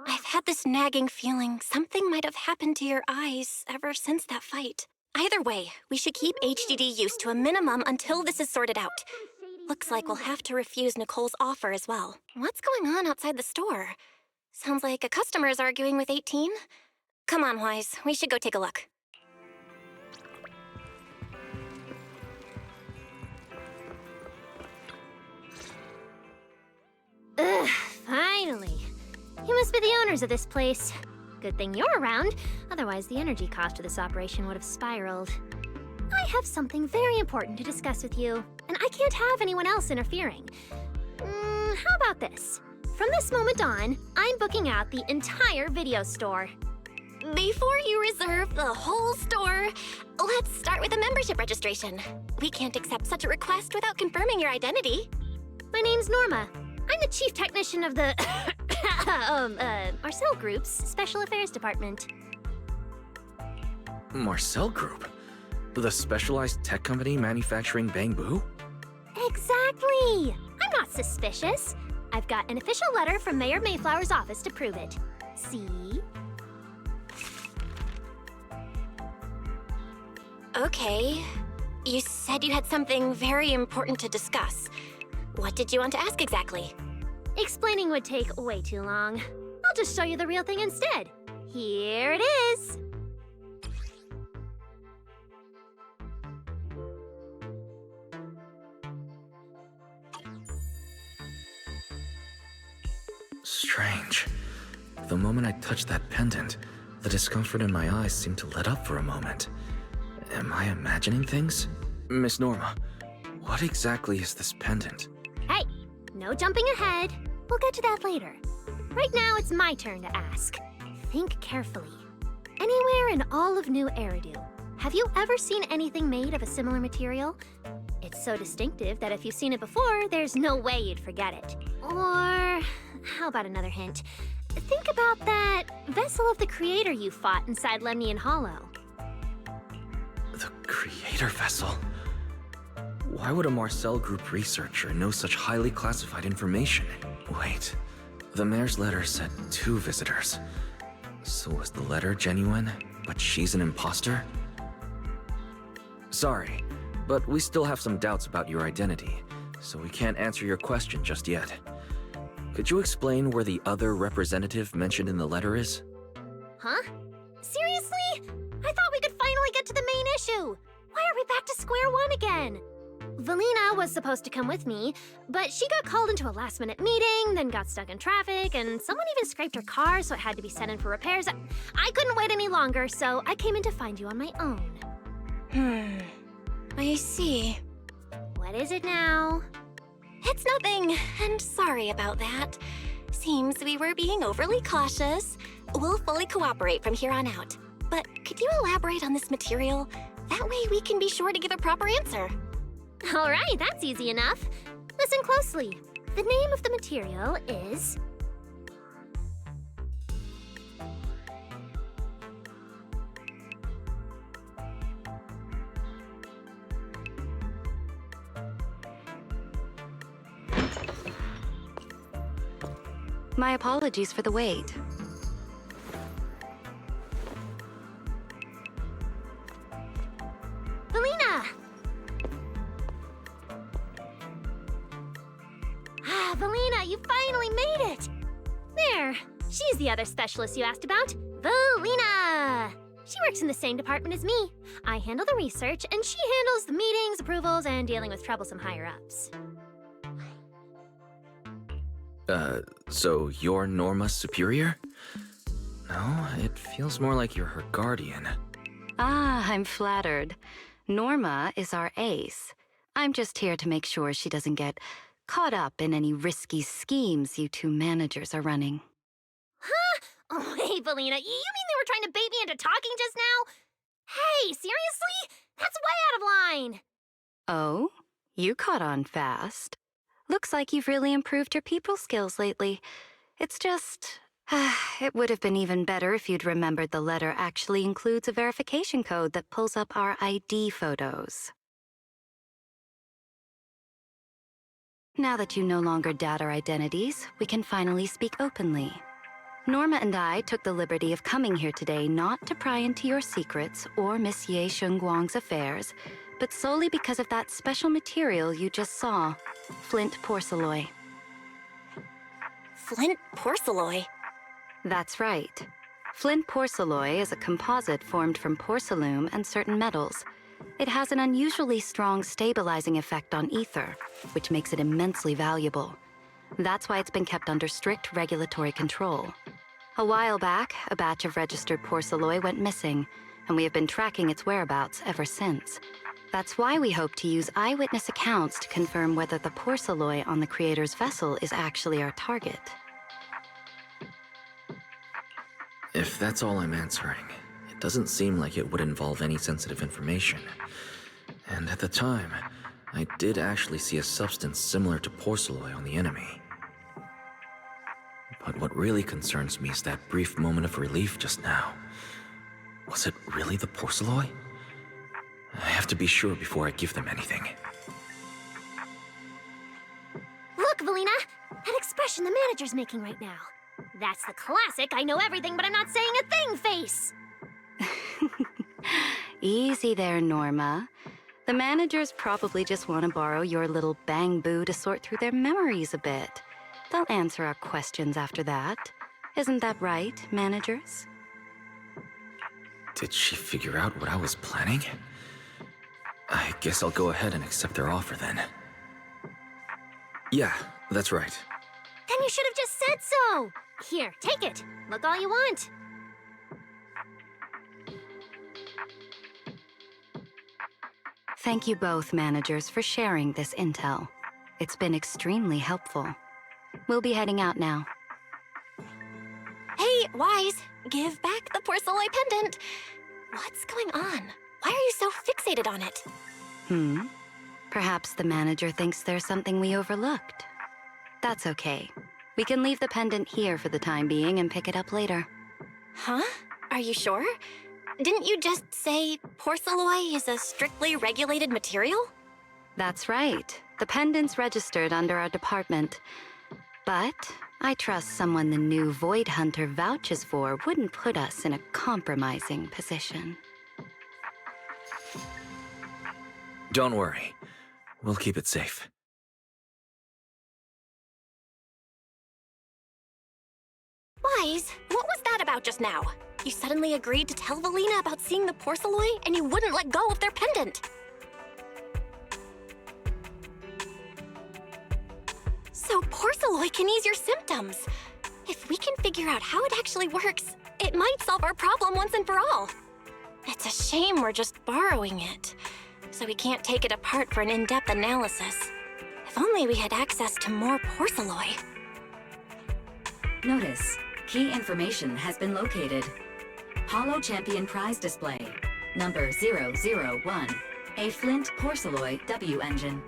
I've had this nagging feeling something might have happened to your eyes ever since that fight. Either way, we should keep HDD use to a minimum until this is sorted out. Looks like we'll have to refuse Nicole's offer as well. What's going on outside the store? Sounds like a customer is arguing with 18. Come on, Wise, we should go take a look. Ugh, finally. You must be the owners of this place. Good thing you're around, otherwise the energy cost of this operation would have spiraled. I have something very important to discuss with you, and I can't have anyone else interfering. How about this? From this moment on, I'm booking out the entire video store. Before you reserve the whole store, let's start with a membership registration. We can't accept such a request without confirming your identity. My name's Norma. I'm the chief technician of the Marcel Group's Special Affairs Department. Marcel Group? The specialized tech company manufacturing Bamboo? Exactly! I'm not suspicious. I've got an official letter from Mayor Mayflower's office to prove it. See? Okay. You said you had something very important to discuss. What did you want to ask exactly? Explaining would take way too long. I'll just show you the real thing instead. Here it is! Strange. The moment I touched that pendant, the discomfort in my eyes seemed to let up for a moment. Am I imagining things? Miss Norma, what exactly is this pendant? Hey, no jumping ahead. We'll get to that later. Right now, it's my turn to ask. Think carefully. Anywhere in all of New Eridu, have you ever seen anything made of a similar material? It's so distinctive that if you've seen it before, there's no way you'd forget it. Or, how about another hint? Think about that vessel of the Creator you fought inside Lemnian Hollow. The Creator Vessel? Why would a Marcel Group researcher know such highly classified information? Wait, the mayor's letter said 2 visitors. So was the letter genuine, but she's an imposter? Sorry, but we still have some doubts about your identity, so we can't answer your question just yet. Could you explain where the other representative mentioned in the letter is? Huh? Seriously? I thought we could finally get to the main issue. Why are we back to square one again? Valina was supposed to come with me, but she got called into a last-minute meeting, then got stuck in traffic, and someone even scraped her car, so it had to be sent in for repairs. I couldn't wait any longer, so I came in to find you on my own. I see. What is it now? It's nothing, and sorry about that. Seems we were being overly cautious. We'll fully cooperate from here on out. But could you elaborate on this material? That way we can be sure to give a proper answer. All right, that's easy enough. Listen closely. The name of the material is... My apologies for the wait. Valina! Ah, Valina, you finally made it! There, she's the other specialist you asked about. Valina! She works in the same department as me. I handle the research, and she handles the meetings, approvals, and dealing with troublesome higher-ups. So you're Norma's superior? No, it feels more like you're her guardian. Ah, I'm flattered. Norma is our ace. I'm just here to make sure she doesn't get caught up in any risky schemes you 2 managers are running. Huh? Oh, hey, Valina, you mean they were trying to bait me into talking just now? Hey, seriously? That's way out of line! Oh? You caught on fast. Looks like you've really improved your people skills lately. It's just... it would have been even better if you'd remembered the letter actually includes a verification code that pulls up our ID photos. Now that you no longer doubt our identities, we can finally speak openly. Norma and I took the liberty of coming here today not to pry into your secrets or Miss Ye Shengguang's affairs, but solely because of that special material you just saw, flint porcelain. Flint porcelain? That's right. Flint porcelain is a composite formed from porcelain and certain metals. It has an unusually strong stabilizing effect on ether, which makes it immensely valuable. That's why it's been kept under strict regulatory control. A while back, a batch of registered porcelain went missing, and we have been tracking its whereabouts ever since. That's why we hope to use eyewitness accounts to confirm whether the porcelain on the Creator's vessel is actually our target. If that's all I'm answering, it doesn't seem like it would involve any sensitive information. And at the time, I did actually see a substance similar to porcelain on the enemy. But what really concerns me is that brief moment of relief just now. Was it really the porcelain? I have to be sure before I give them anything. Look, Valina! That expression the manager's making right now. That's the classic I know everything but I'm not saying a thing face! Easy there, Norma. The managers probably just want to borrow your little bang boo to sort through their memories a bit. They'll answer our questions after that. Isn't that right, managers? Did she figure out what I was planning? I guess I'll go ahead and accept their offer then. Yeah, that's right. Then you should have just said so! Here, take it. Look all you want. Thank you both, managers, for sharing this intel. It's been extremely helpful. We'll be heading out now. Hey, Wise, give back the porcelain pendant. What's going on? Why are you so fixated on it? Perhaps the manager thinks there's something we overlooked. That's okay. We can leave the pendant here for the time being and pick it up later. Huh? Are you sure? Didn't you just say porcelain is a strictly regulated material? That's right. The pendant's registered under our department. But I trust someone the new Void Hunter vouches for wouldn't put us in a compromising position. Don't worry. We'll keep it safe. Wise, what was that about just now? You suddenly agreed to tell Valina about seeing the porcelain, and you wouldn't let go of their pendant. So porcelain can ease your symptoms. If we can figure out how it actually works, it might solve our problem once and for all. It's a shame we're just borrowing it, so we can't take it apart for an in-depth analysis. If only we had access to more porcelain. Notice, key information has been located. Hollow Champion Prize Display, number 001, a Flint Porceloid W engine.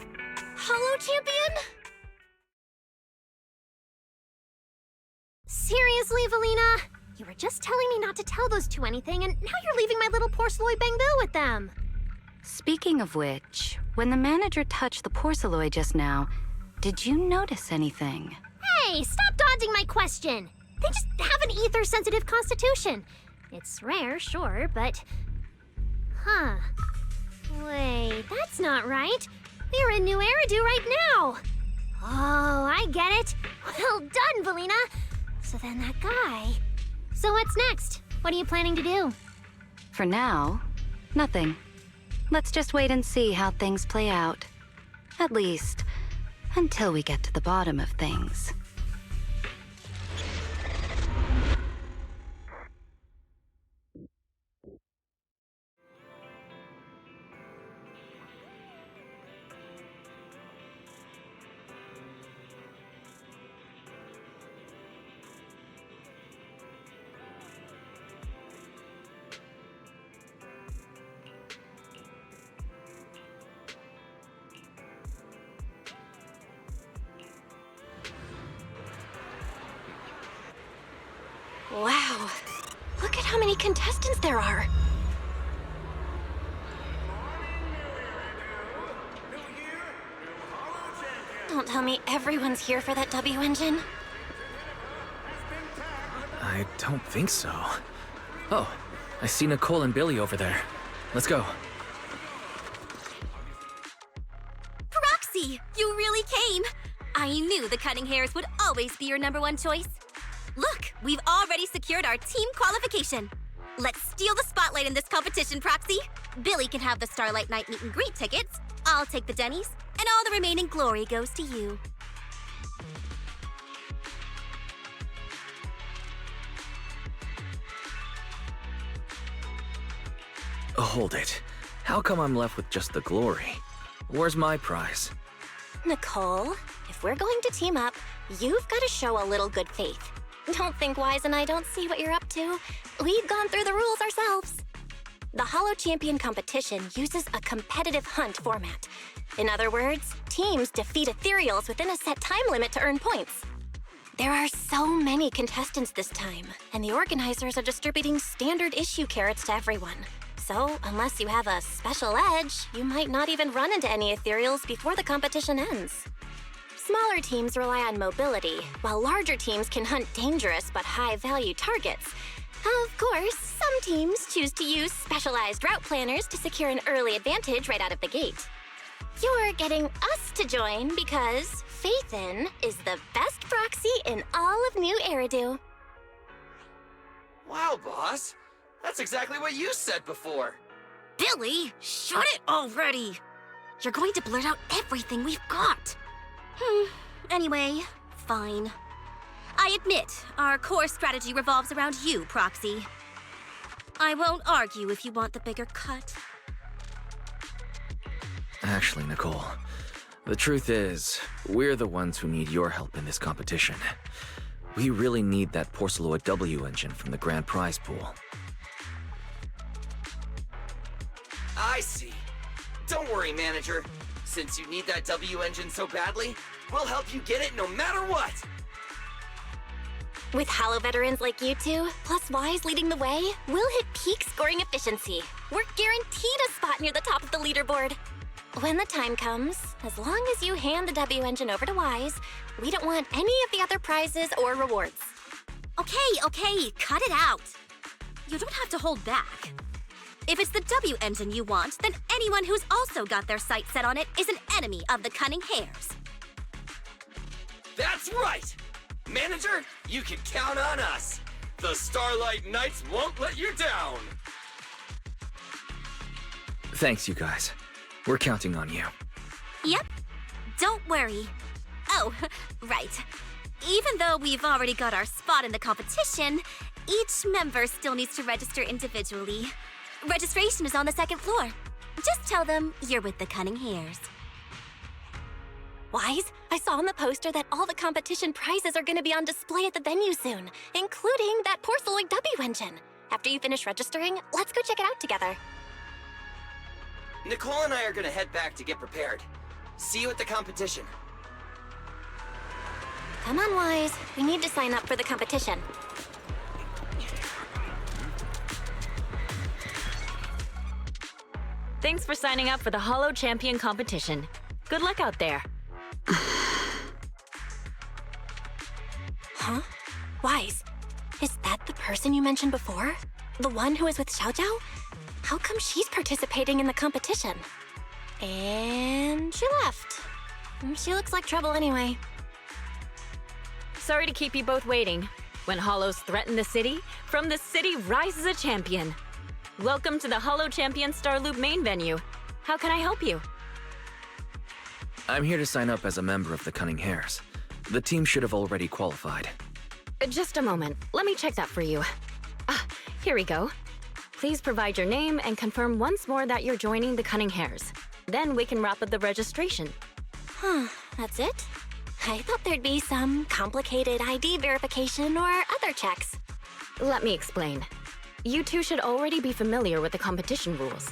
Hollow Champion? Seriously, Valina? You were just telling me not to tell those two anything, and now you're leaving my little porceloid bangoo with them. Speaking of which, when the manager touched the porceloid just now, did you notice anything? Hey, stop dodging my question! They just have an ether-sensitive constitution. It's rare, sure, but... Huh. Wait, that's not right. We're in New Eridu right now. Oh, I get it. Well done, Valina. So then that guy... So what's next? What are you planning to do? For now, nothing. Let's just wait and see how things play out. At least, until we get to the bottom of things. Wow. Look at how many contestants there are. Don't tell me everyone's here for that W engine. I don't think so. Oh, I see Nicole and Billy over there. Let's go. Proxy, you really came! I knew the cutting hairs would always be your #1 choice. Look, we've already secured our team qualification. Let's steal the spotlight in this competition, Proxy. Billy can have the Starlight Night meet and greet tickets. I'll take the Denny's, and all the remaining glory goes to you. Hold it. How come I'm left with just the glory? Where's my prize? Nicole, if we're going to team up, you've got to show a little good faith. Don't think Wise and I don't see what you're up to. We've gone through the rules ourselves. The Hollow Champion competition uses a competitive hunt format. In other words, teams defeat ethereals within a set time limit to earn points. There are so many contestants this time, and the organizers are distributing standard issue carrots to everyone. So, unless you have a special edge, you might not even run into any ethereals before the competition ends. Smaller teams rely on mobility, while larger teams can hunt dangerous but high-value targets. Of course, some teams choose to use specialized route planners to secure an early advantage right out of the gate. You're getting us to join because Faithin is the best proxy in all of New Eridu. Wow, boss. That's exactly what you said before. Billy, shut it already! You're going to blurt out everything we've got. Anyway, fine. I admit, our core strategy revolves around you, Proxy. I won't argue if you want the bigger cut. Actually, Nicole, the truth is, we're the ones who need your help in this competition. We really need that Porceloid W engine from the grand prize pool. I see. Don't worry, manager. Since you need that W engine so badly, we'll help you get it no matter what! With Halo veterans like you two, plus Wise leading the way, we'll hit peak scoring efficiency. We're guaranteed a spot near the top of the leaderboard. When the time comes, as long as you hand the W engine over to Wise, we don't want any of the other prizes or rewards. Okay, cut it out. You don't have to hold back. If it's the W engine you want, then anyone who's also got their sights set on it is an enemy of the Cunning Hares. That's right! Manager, you can count on us! The Starlight Knights won't let you down! Thanks, you guys. We're counting on you. Yep. Don't worry. Oh, right. Even though we've already got our spot in the competition, each member still needs to register individually. Registration is on the second floor. Just tell them you're with the Cunning Hares. Wise, I saw on the poster that all the competition prizes are going to be on display at the venue soon, including that Porceloid W engine. After you finish registering, let's go check it out together. Nicole and I are gonna head back to get prepared. See you at the competition. Come on, Wise. We need to sign up for the competition. Thanks for signing up for the Holo Champion competition. Good luck out there. Huh? Wise, is that the person you mentioned before? The one who was with Xiao Zhao? How come she's participating in the competition? And she left. She looks like trouble anyway. Sorry to keep you both waiting. When Holos threaten the city, from the city rises a champion. Welcome to the Holo Champion Starloop main venue. How can I help you? I'm here to sign up as a member of the Cunning Hares. The team should have already qualified. Just a moment. Let me check that for you. Here we go. Please provide your name and confirm once more that you're joining the Cunning Hares. Then we can wrap up the registration. Huh, that's it? I thought there'd be some complicated ID verification or other checks. Let me explain. You two should already be familiar with the competition rules.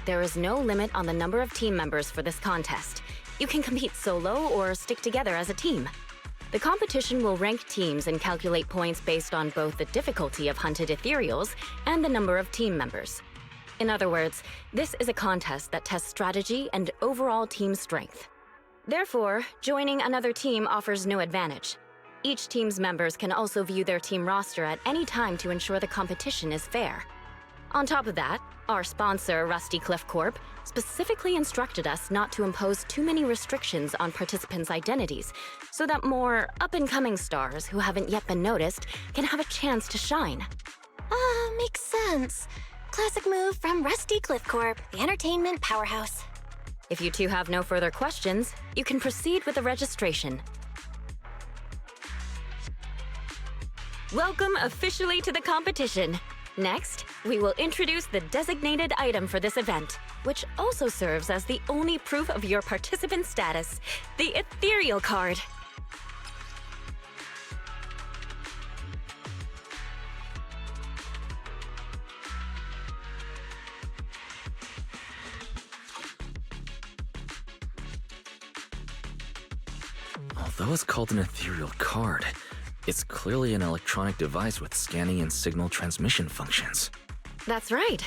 There is no limit on the number of team members for this contest. You can compete solo or stick together as a team. The competition will rank teams and calculate points based on both the difficulty of hunted ethereals and the number of team members. In other words, this is a contest that tests strategy and overall team strength. Therefore, joining another team offers no advantage. Each team's members can also view their team roster at any time to ensure the competition is fair. On top of that, our sponsor, Rusty Cliff Corp, specifically instructed us not to impose too many restrictions on participants' identities, so that more up-and-coming stars who haven't yet been noticed can have a chance to shine. Makes sense. Classic move from Rusty Cliff Corp, the entertainment powerhouse. If you two have no further questions, you can proceed with the registration. Welcome officially to the competition. Next, we will introduce the designated item for this event, which also serves as the only proof of your participant status, the Ethereal Card. Although it's called an ethereal card, it's clearly an electronic device with scanning and signal transmission functions. That's right.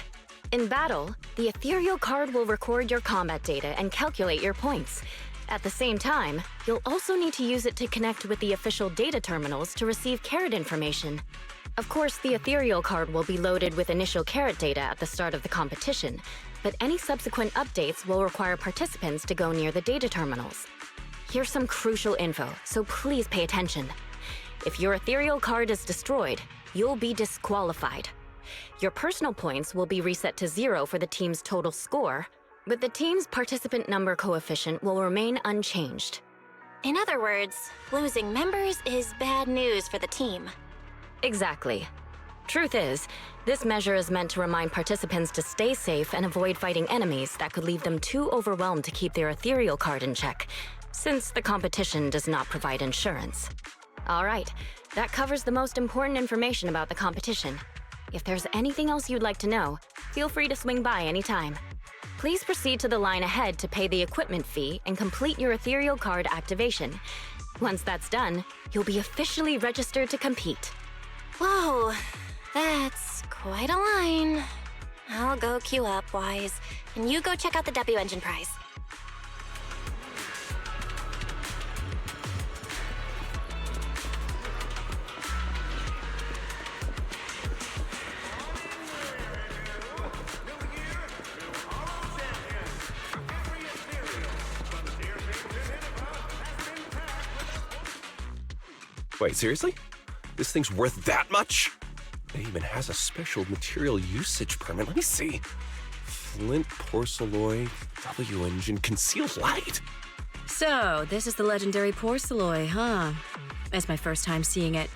In battle, the Ethereal Card will record your combat data and calculate your points. At the same time, you'll also need to use it to connect with the official data terminals to receive carrot information. Of course, the Ethereal Card will be loaded with initial carrot data at the start of the competition, but any subsequent updates will require participants to go near the data terminals. Here's some crucial info, so please pay attention. If your Ethereal Card is destroyed, you'll be disqualified. Your personal points will be reset to 0 for the team's total score, but the team's participant number coefficient will remain unchanged. In other words, losing members is bad news for the team. Exactly. Truth is, this measure is meant to remind participants to stay safe and avoid fighting enemies that could leave them too overwhelmed to keep their ethereal card in check, since the competition does not provide insurance. All right, that covers the most important information about the competition. If there's anything else you'd like to know, feel free to swing by anytime. Please proceed to the line ahead to pay the equipment fee and complete your ethereal card activation. Once that's done, you'll be officially registered to compete. Whoa, that's quite a line. I'll go queue up, Wise, and you go check out the W Engine prize. Wait, seriously? This thing's worth that much? It even has a special material usage permit. Let me see. Flint, porcelloy, W engine, concealed light. So, this is the legendary porcelloy, huh? It's my first time seeing it.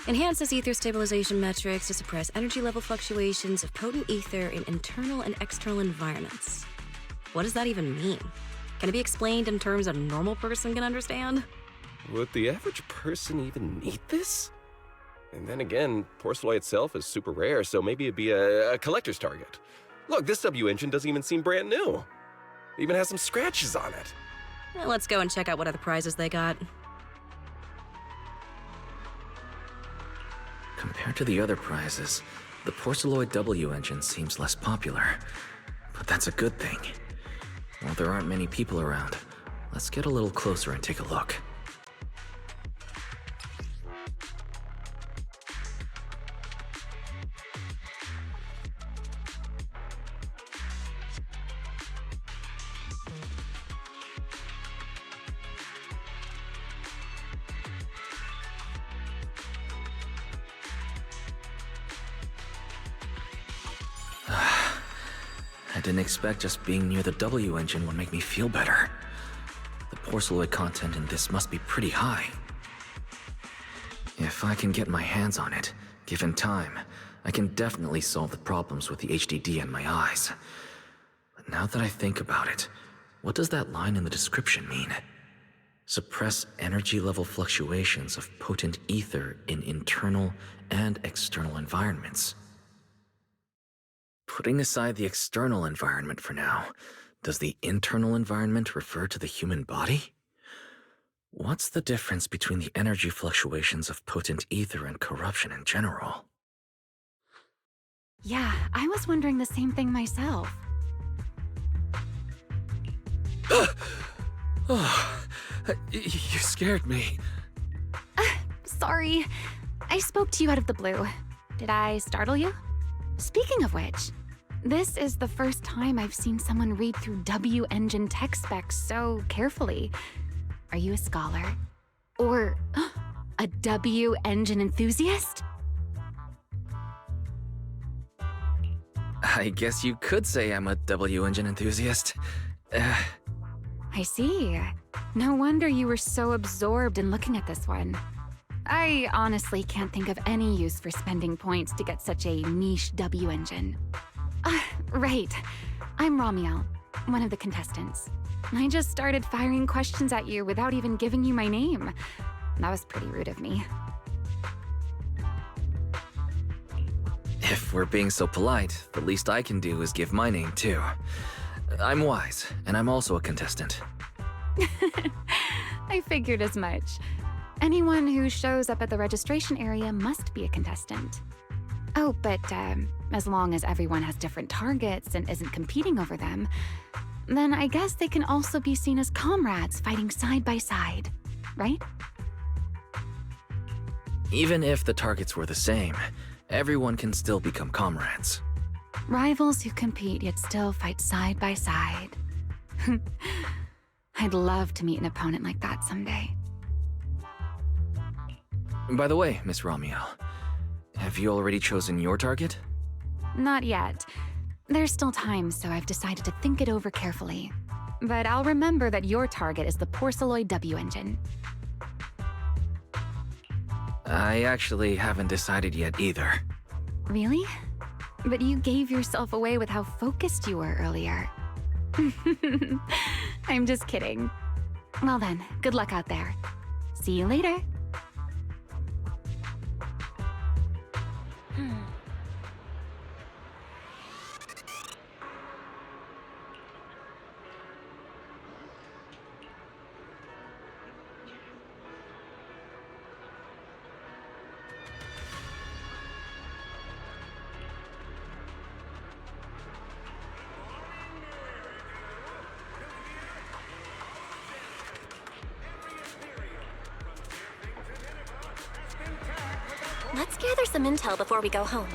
Enhances ether stabilization metrics to suppress energy level fluctuations of potent ether in internal and external environments. What does that even mean? Can it be explained in terms a normal person can understand? Would the average person even need this? And then again, porcelloy itself is super rare, so maybe it'd be a collector's target. Look, this W engine doesn't even seem brand new. It even has some scratches on it. Well, let's go and check out what other prizes they got. Compared to the other prizes, the porcelloid W engine seems less popular. But that's a good thing. While there aren't many people around, let's get a little closer and take a look. I didn't expect just being near the W engine would make me feel better. The porcelloid content in this must be pretty high. If I can get my hands on it, given time, I can definitely solve the problems with the HDD in my eyes. But now that I think about it, what does that line in the description mean? Suppress energy level fluctuations of potent ether in internal and external environments. Putting aside the external environment for now, does the internal environment refer to the human body? What's the difference between the energy fluctuations of potent ether and corruption in general? Yeah, I was wondering the same thing myself. Oh, you scared me. Sorry. I spoke to you out of the blue. Did I startle you? Speaking of which, this is the first time I've seen someone read through W engine tech specs so carefully. Are you a scholar? Or a W engine enthusiast? I guess you could say I'm a W engine enthusiast. I see. No wonder you were so absorbed in looking at this one. I honestly can't think of any use for spending points to get such a niche W engine. Right. I'm Ramiel, one of the contestants. I just started firing questions at you without even giving you my name. That was pretty rude of me. If we're being so polite, the least I can do is give my name too. I'm Wise, and I'm also a contestant. I figured as much. Anyone who shows up at the registration area must be a contestant. Oh, but as long as everyone has different targets and isn't competing over them, then I guess they can also be seen as comrades fighting side by side, right? Even if the targets were the same, everyone can still become comrades. Rivals who compete yet still fight side by side. I'd love to meet an opponent like that someday. By the way, Miss Ramiel, have you already chosen your target? Not yet. There's still time, so I've decided to think it over carefully. but I'll remember that your target is the Porceloid W engine. I actually haven't decided yet either. Really? But you gave yourself away with how focused you were earlier. I'm just kidding. Well then, good luck out there. See you later. Let's gather some intel before we go home.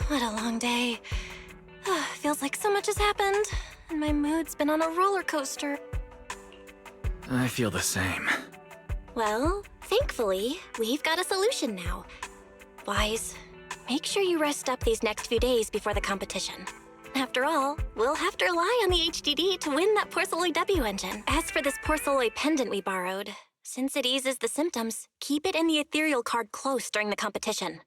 What a long day. Feels like so much has happened, and my mood's been on a roller coaster. I feel the same. Well, thankfully, we've got a solution now. Wise, make sure you rest up these next few days before the competition. After all, we'll have to rely on the HDD to win that Porceloid W engine. As for this Porceloid pendant we borrowed, since it eases the symptoms, keep it in the ethereal card close during the competition.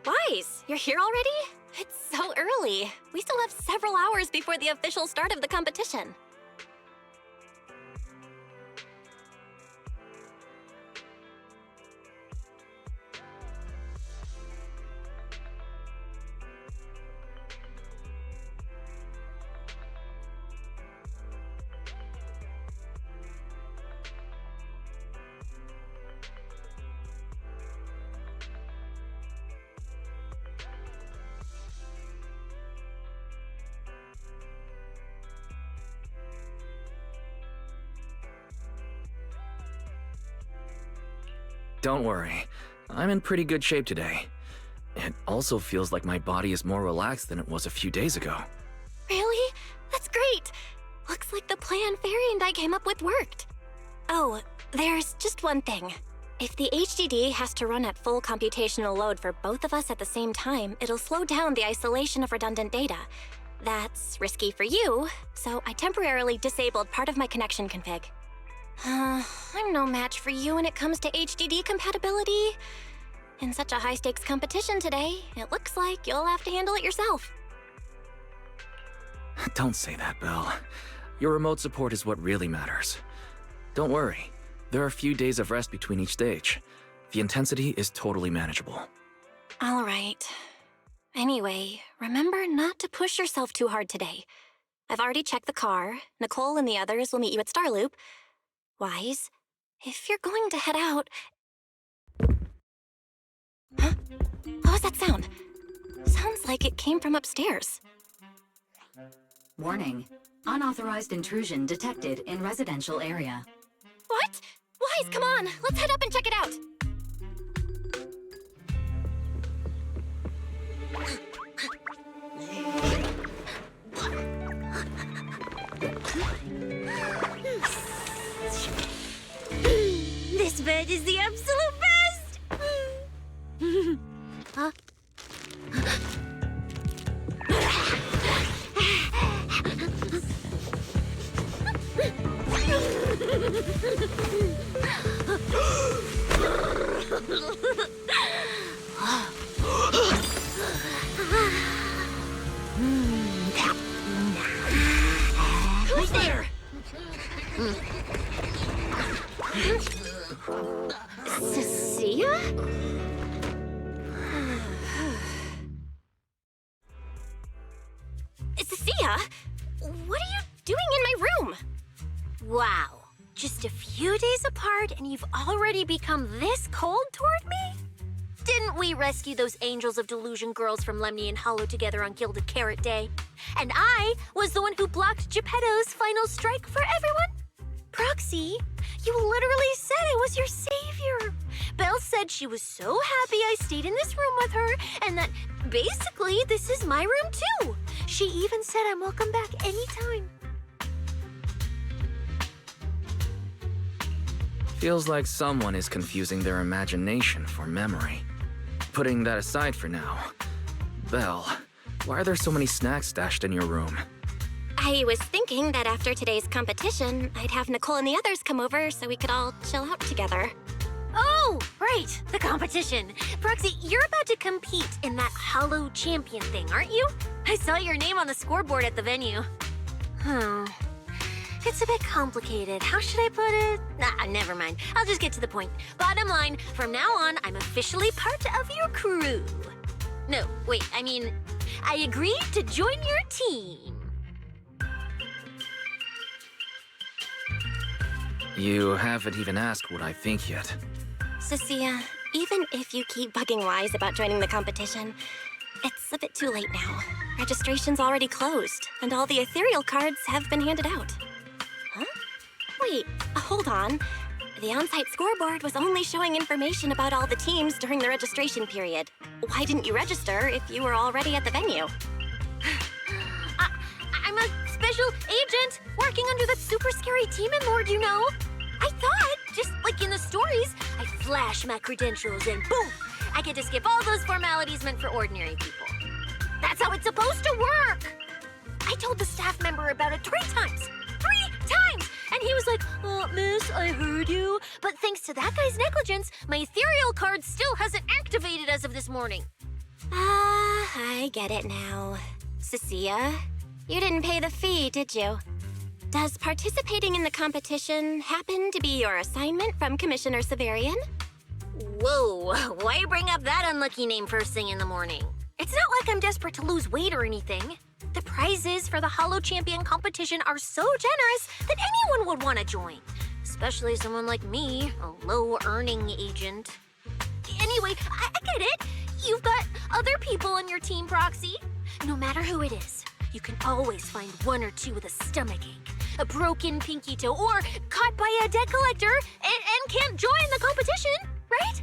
Wise, you're here already? It's so early. We still have several hours before the official start of the competition. Don't worry, I'm in pretty good shape today. It also feels like my body is more relaxed than it was a few days ago. Really? That's great! Looks like the plan Fairy and I came up with worked. Oh, there's just one thing. If the HDD has to run at full computational load for both of us at the same time, it'll slow down the isolation of redundant data. That's risky for you, so I temporarily disabled part of my connection config. I'm no match for you when it comes to HDD compatibility. In such a high-stakes competition today, it looks like you'll have to handle it yourself. Don't say that, Belle. Your remote support is what really matters. Don't worry, there are a few days of rest between each stage. The intensity is totally manageable. All right. Anyway, remember not to push yourself too hard today. I've already checked the car. Nicole and the others will meet you at Starloop. Wise, if you're going to head out... Huh? What was that sound? Sounds like it came from upstairs. Warning. Unauthorized intrusion detected in residential area. What? Wise, come on! Let's head up and check it out! Huh? Who's there? Cecilia? Cecilia, what are you doing in my room? Wow. Just a few days apart and you've already become this cold toward me? Didn't we rescue those Angels of Delusion girls from Lemnian Hollow together on Gilded Carrot Day? And I was the one who blocked Geppetto's final strike for everyone? Proxy, you literally said I was your savior. Belle said she was so happy I stayed in this room with her, and that basically this is my room too. She even said I'm welcome back anytime. Feels like someone is confusing their imagination for memory. Putting that aside for now, Belle, why are there so many snacks stashed in your room? I was thinking that after today's competition, I'd have Nicole and the others come over so we could all chill out together. Oh, right, the competition. Proxy, you're about to compete in that Hollow Champion thing, aren't you? I saw your name on the scoreboard at the venue. It's a bit complicated. How should I put it? Nah, never mind. I'll just get to the point. Bottom line, from now on, I'm officially part of your crew. No, wait, I mean, I agreed to join your team. You haven't even asked what I think yet. Cecilia, even if you keep bugging Wise about joining the competition, it's a bit too late now. Registration's already closed, and all the ethereal cards have been handed out. Huh? Wait, hold on. The on-site scoreboard was only showing information about all the teams during the registration period. Why didn't you register if you were already at the venue? I'm a special agent working under that super scary demon lord, you know. I thought, just like in the stories, I flash my credentials and boom, I get to skip all those formalities meant for ordinary people. That's how it's supposed to work. I told the staff member about it 3 times. 3 times! And he was like, miss, I heard you. But thanks to that guy's negligence, my ethereal card still hasn't activated as of this morning. I get it now. Cecilia, you didn't pay the fee, did you? Does participating in the competition happen to be your assignment from Commissioner Severian? Whoa, why bring up that unlucky name first thing in the morning? It's not like I'm desperate to lose weight or anything. The prizes for the Hollow Champion competition are so generous that anyone would want to join. Especially someone like me, a low-earning agent. Anyway, I get it. You've got other people on your team, Proxy. No matter who it is, you can always find 1 or 2 with a stomachache, a broken pinky toe, or caught by a debt collector and can't join the competition, right?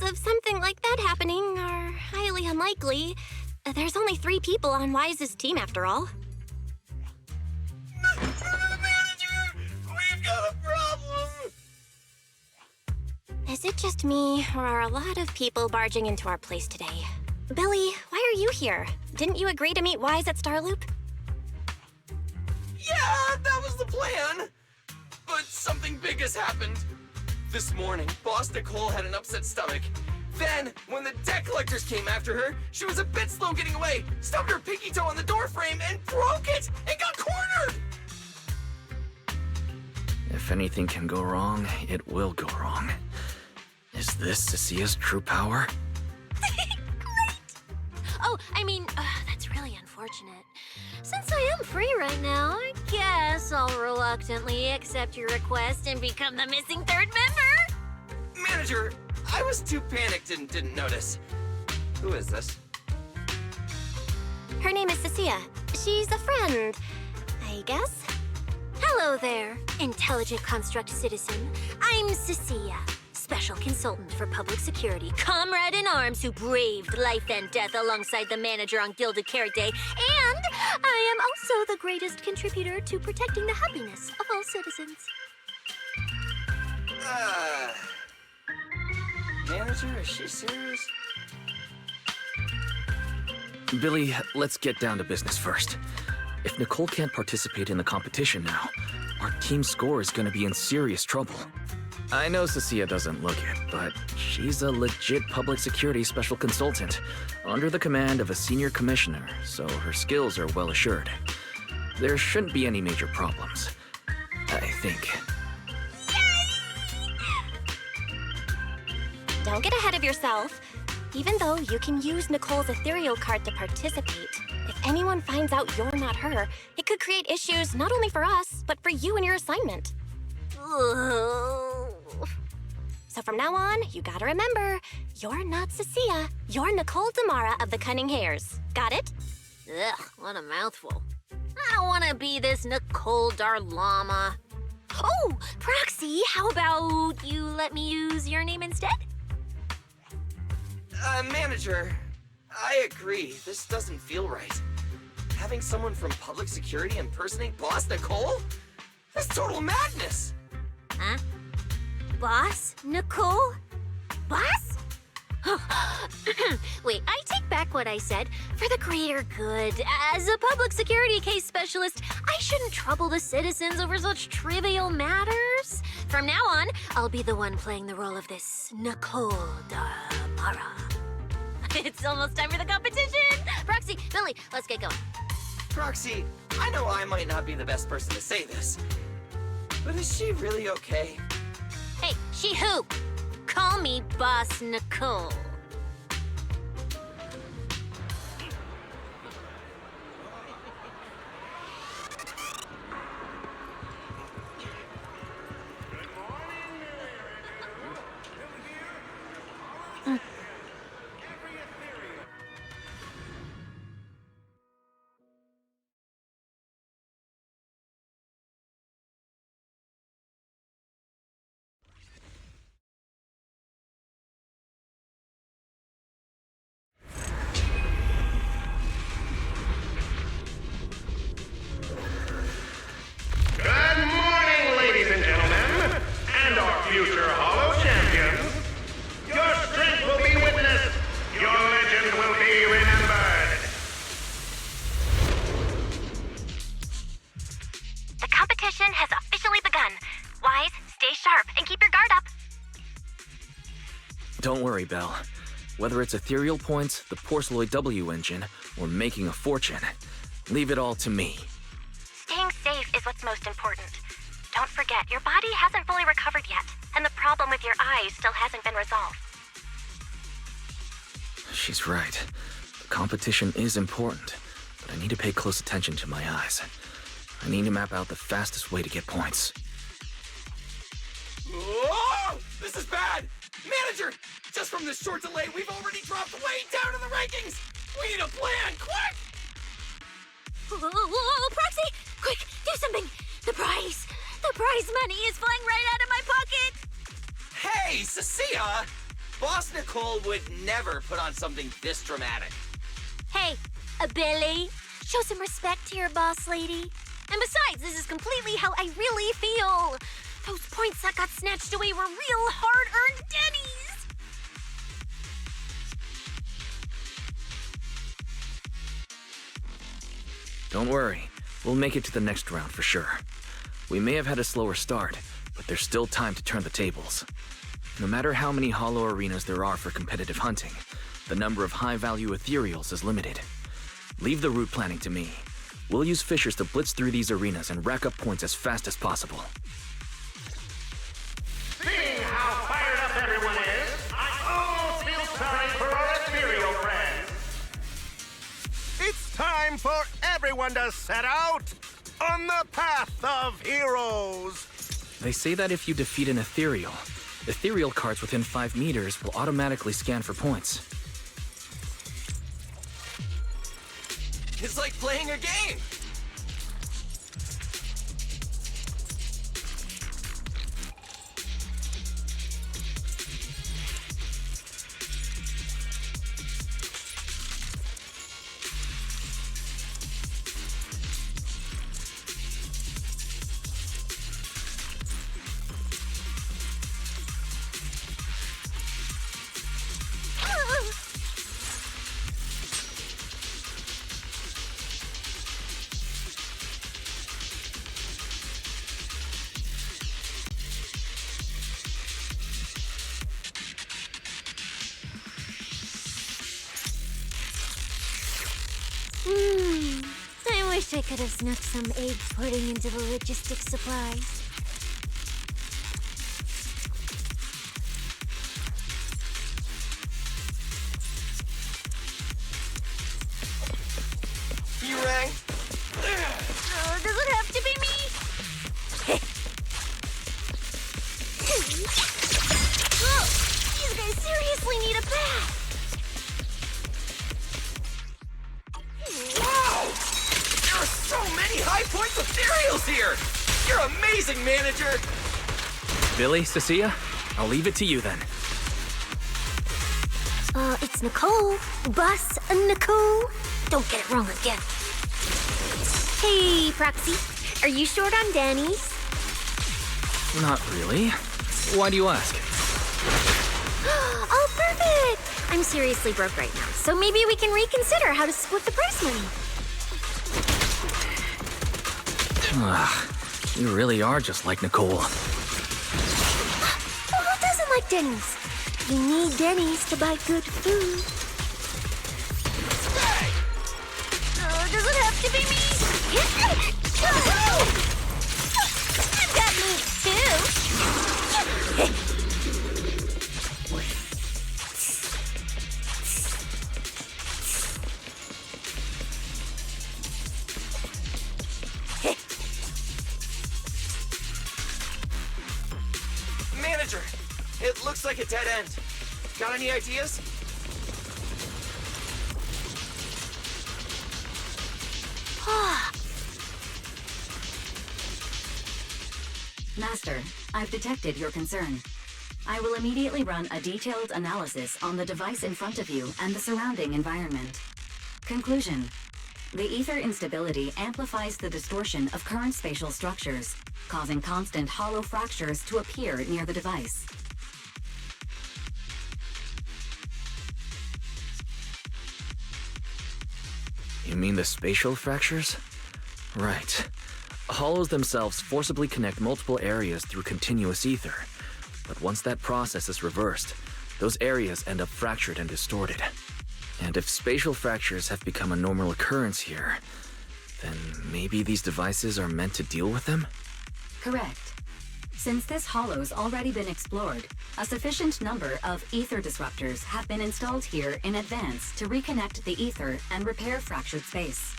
of something like that happening are highly unlikely. There's only 3 people on Wise's team after all. Manager, we've got a problem. Is it just me, or are a lot of people barging into our place today? Billy, why are you here? Didn't you agree to meet Wise at Starloop? Yeah, that was the plan. But something big has happened. This morning, Boss Nicole had an upset stomach. Then, when the debt collectors came after her, she was a bit slow getting away, stubbed her pinky toe on the door frame, and broke it, and got cornered! If anything can go wrong, it will go wrong. Is this Cecia's true power? Oh, I mean, that's really unfortunate. Since I am free right now, I guess I'll reluctantly accept your request and become the missing 3rd member. Manager, I was too panicked and didn't notice. Who is this? Her name is Cecilia. She's a friend, I guess. Hello there, intelligent construct citizen. I'm Cecilia, special consultant for public security, comrade in arms who braved life and death alongside the manager on Gilded Carrot Day, and I am also the greatest contributor to protecting the happiness of all citizens. Manager, is she serious? Billy, let's get down to business first. If Nicole can't participate in the competition now, our team's score is gonna be in serious trouble. I know Cecilia doesn't look it, but she's a legit public security special consultant, under the command of a senior commissioner, so her skills are well assured. There shouldn't be any major problems, I think. Don't get ahead of yourself. Even though you can use Nicole's ethereal card to participate, if anyone finds out you're not her, it could create issues not only for us, but for you and your assignment. So from now on, you gotta remember, you're not Cecilia. You're Nicole Damara of the Cunning Hairs. Got it? Ugh, what a mouthful. I don't want to be this Nicole Darlama. Oh, Proxy, how about you let me use your name instead? Manager, I agree. This doesn't feel right. Having someone from public security impersonate Boss Nicole? That's total madness! Huh? Boss? Nicole? Boss? Wait, I take back what I said. For the greater good, as a public security case specialist, I shouldn't trouble the citizens over such trivial matters. From now on, I'll be the one playing the role of this Nicole Damara. It's almost time for the competition! Proxy, Billy, let's get going. Proxy, I know I might not be the best person to say this, but is she really okay? Hey, she who? Call me Boss Nicole. Good morning, ladies and gentlemen, and our future Hollow champions. Your strength will be witnessed. Your legend will be remembered. The competition has officially begun. Wise, stay sharp and keep your guard up. Don't worry, Belle. Whether it's ethereal points, the Porceloid W engine, or making a fortune, leave it all to me. Staying safe is what's most important. Don't forget, your body hasn't fully recovered yet, and the problem with your eyes still hasn't been resolved. She's right. The competition is important, but I need to pay close attention to my eyes. I need to map out the fastest way to get points. Oh, this is bad! Manager, just from this short delay, we've already dropped way down in the rankings! We need a plan, quick! Whoa, Proxy! Quick, do something! The prize money is flying right out of my pocket! Hey, Cecilia! Boss Nicole would never put on something this dramatic. Hey, Billy, show some respect to your boss lady. And besides, this is completely how I really feel. Those points that got snatched away were real hard-earned Denny's. Don't worry, we'll make it to the next round for sure. We may have had a slower start, but there's still time to turn the tables. No matter how many hollow arenas there are for competitive hunting, the number of high-value ethereals is limited. Leave the route planning to me. We'll use fishers to blitz through these arenas and rack up points as fast as possible. Seeing how fired up everyone is, I almost feel sorry for our ethereal friends. It's time for everyone to set out on the path of heroes. They say that if you defeat an ethereal cards within 5 meters will automatically scan for points. It's like playing a game. I wish I could have snuck some egg pudding into the logistics supplies. You rang? Does it have to be me? These guys seriously need a bath. Wow! There are so many high points ethereals here! You're amazing, manager! Billy, Cecilia, I'll leave it to you then. It's Nicole. Boss Nicole. Don't get it wrong again. Hey, Proxy. Are you short on Danny's? Not really. Why do you ask? Oh, perfect! I'm seriously broke right now, so maybe we can reconsider how to split the prize money. You really are just like Nicole. Well, who doesn't like Denny's? You need Denny's to buy good food. Does it have to be me? I've got needs too. Manager, it looks like a dead end. Got any ideas? Master, I've detected your concern. I will immediately run a detailed analysis on the device in front of you and the surrounding environment. Conclusion. The ether instability amplifies the distortion of current spatial structures, causing constant hollow fractures to appear near the device. You mean the spatial fractures? Right. Hollows themselves forcibly connect multiple areas through continuous ether. But once that process is reversed, those areas end up fractured and distorted. And if spatial fractures have become a normal occurrence here, then maybe these devices are meant to deal with them? Correct. Since this hollow's already been explored, a sufficient number of ether disruptors have been installed here in advance to reconnect the ether and repair fractured space.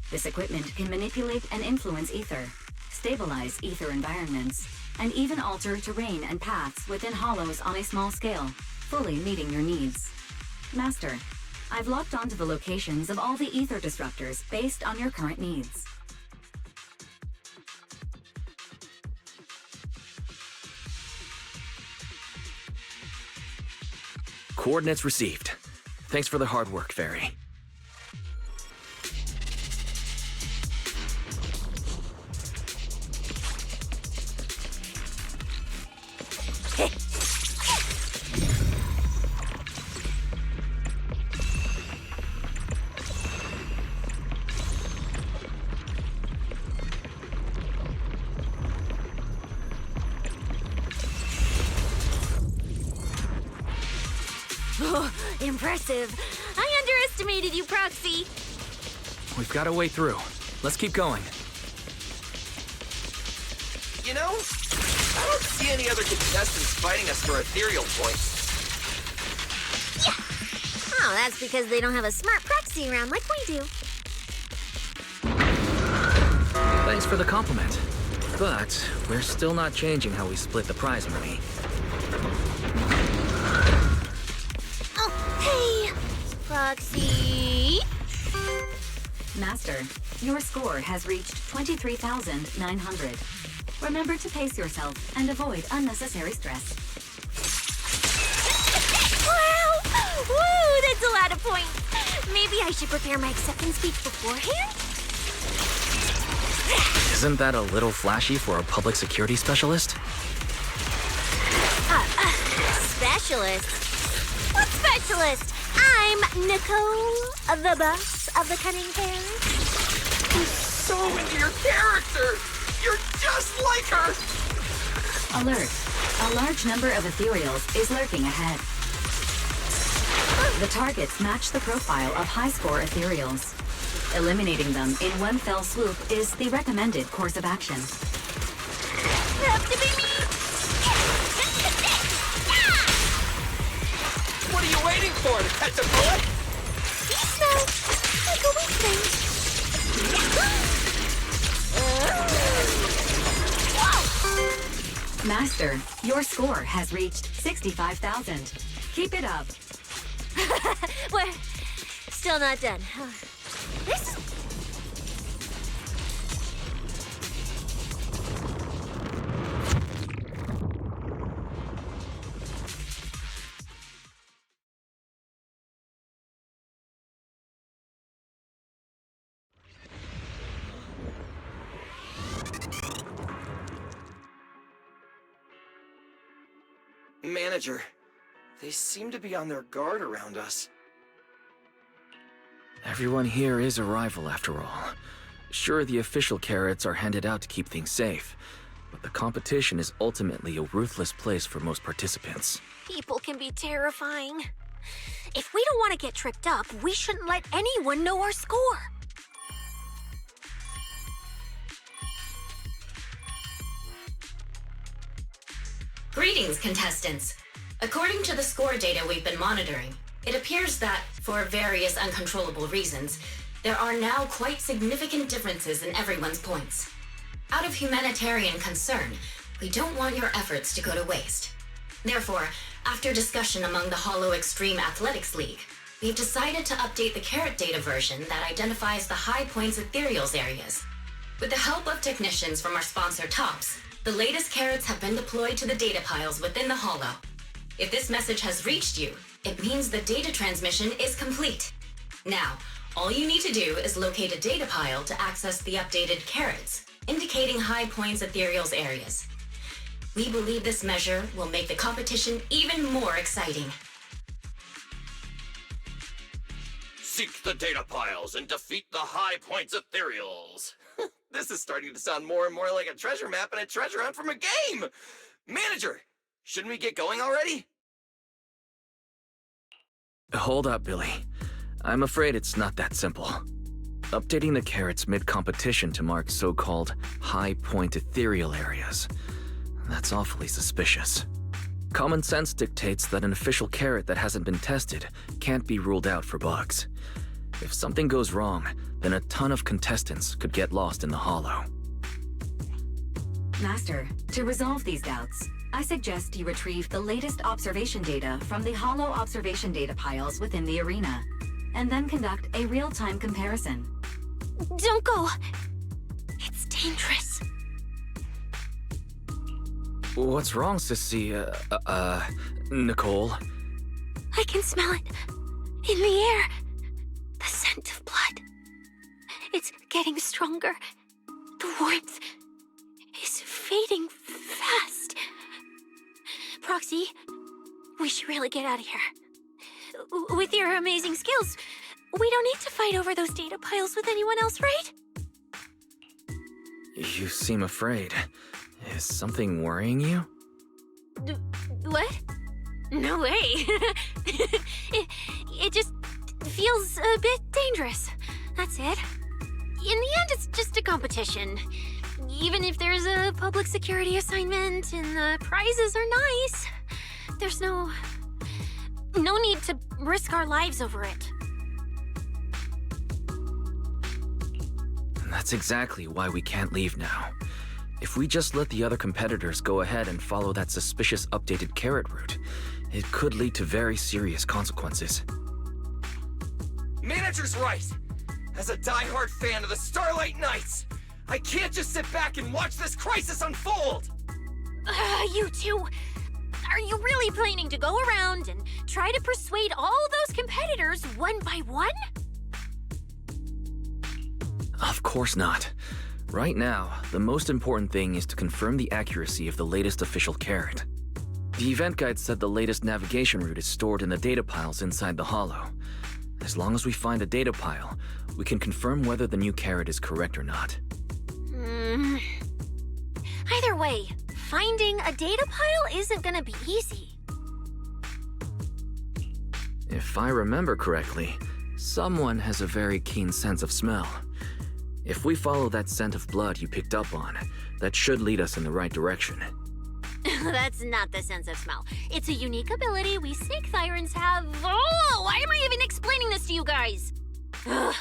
This equipment can manipulate and influence ether, stabilize ether environments, and even alter terrain and paths within hollows on a small scale, fully meeting your needs. Master, I've locked onto the locations of all the ether disruptors based on your current needs. Coordinates received. Thanks for the hard work, Fairy. Oh, impressive. I underestimated you, Proxy. We've got a way through. Let's keep going. You know, I don't see any other contestants fighting us for ethereal points. Oh, that's because they don't have a smart proxy around like we do. Thanks for the compliment. But we're still not changing how we split the prize money. Oh, hey! Proxy! Master, your score has reached 23,900. Remember to pace yourself and avoid unnecessary stress. Wow! Woo! That's a lot of points! Maybe I should prepare my acceptance speech beforehand? Isn't that a little flashy for a public security specialist? Specialist? What specialist? I'm Nicole, the boss of the Cunning Pair. You're so into your character! You're just like her! Alert. A large number of ethereals is lurking ahead. The targets match the profile of high-score ethereals. Eliminating them in one fell swoop is the recommended course of action. Have to be me! What are you waiting for, to catch a bullet? Peace now! Like a weak thing. Master, your score has reached 65,000. Keep it up. We're still not done. This... Manager, they seem to be on their guard around us. Everyone here is a rival, after all. Sure, the official carrots are handed out to keep things safe, but the competition is ultimately a ruthless place for most participants. People can be terrifying. If we don't want to get tripped up, we shouldn't let anyone know our score. Greetings, contestants. According to the score data we've been monitoring, it appears that, for various uncontrollable reasons, there are now quite significant differences in everyone's points. Out of humanitarian concern, we don't want your efforts to go to waste. Therefore, after discussion among the Hollow Extreme Athletics League, we've decided to update the carrot data version that identifies the high points ethereals areas. With the help of technicians from our sponsor Tops, the latest carrots have been deployed to the data piles within the Hollow. If this message has reached you, it means the data transmission is complete. Now, all you need to do is locate a data pile to access the updated carrots, indicating high points ethereals areas. We believe this measure will make the competition even more exciting. Seek the data piles and defeat the high points ethereals. This is starting to sound more and more like a treasure map and a treasure hunt from a game! Manager, shouldn't we get going already? Hold up, Billy. I'm afraid it's not that simple. Updating the carrots mid-competition to mark so-called high-point ethereal areas. That's awfully suspicious. Common sense dictates that an official carrot that hasn't been tested can't be ruled out for bugs. If something goes wrong, then a ton of contestants could get lost in the Hollow. Master, to resolve these doubts, I suggest you retrieve the latest observation data from the Hollow observation data piles within the arena, and then conduct a real-time comparison. Don't go! It's dangerous. What's wrong, Sissy? Nicole? I can smell it. In the air. The scent of blood. It's getting stronger. The warmth is fading fast. Proxy, we should really get out of here. With your amazing skills, we don't need to fight over those data piles with anyone else, right? You seem afraid. Is something worrying you? What? No way. it just feels a bit dangerous. That's it. In the end, it's just a competition. Even if there's a public security assignment and the prizes are nice, there's no need to risk our lives over it. And that's exactly why we can't leave now. If we just let the other competitors go ahead and follow that suspicious updated carrot route, it could lead to very serious consequences. Manager's right. As a die-hard fan of the Starlight Knights, I can't just sit back and watch this crisis unfold! You two, are you really planning to go around and try to persuade all those competitors one by one? Of course not. Right now, the most important thing is to confirm the accuracy of the latest official carrot. The event guide said the latest navigation route is stored in the data piles inside the hollow. As long as we find a data pile, we can confirm whether the new carrot is correct or not. Either way, finding a data pile isn't gonna be easy. If I remember correctly, someone has a very keen sense of smell. If we follow that scent of blood you picked up on, that should lead us in the right direction. That's not the sense of smell. It's a unique ability we snake thyrans have. Oh, why am I even explaining this to you guys? Ugh.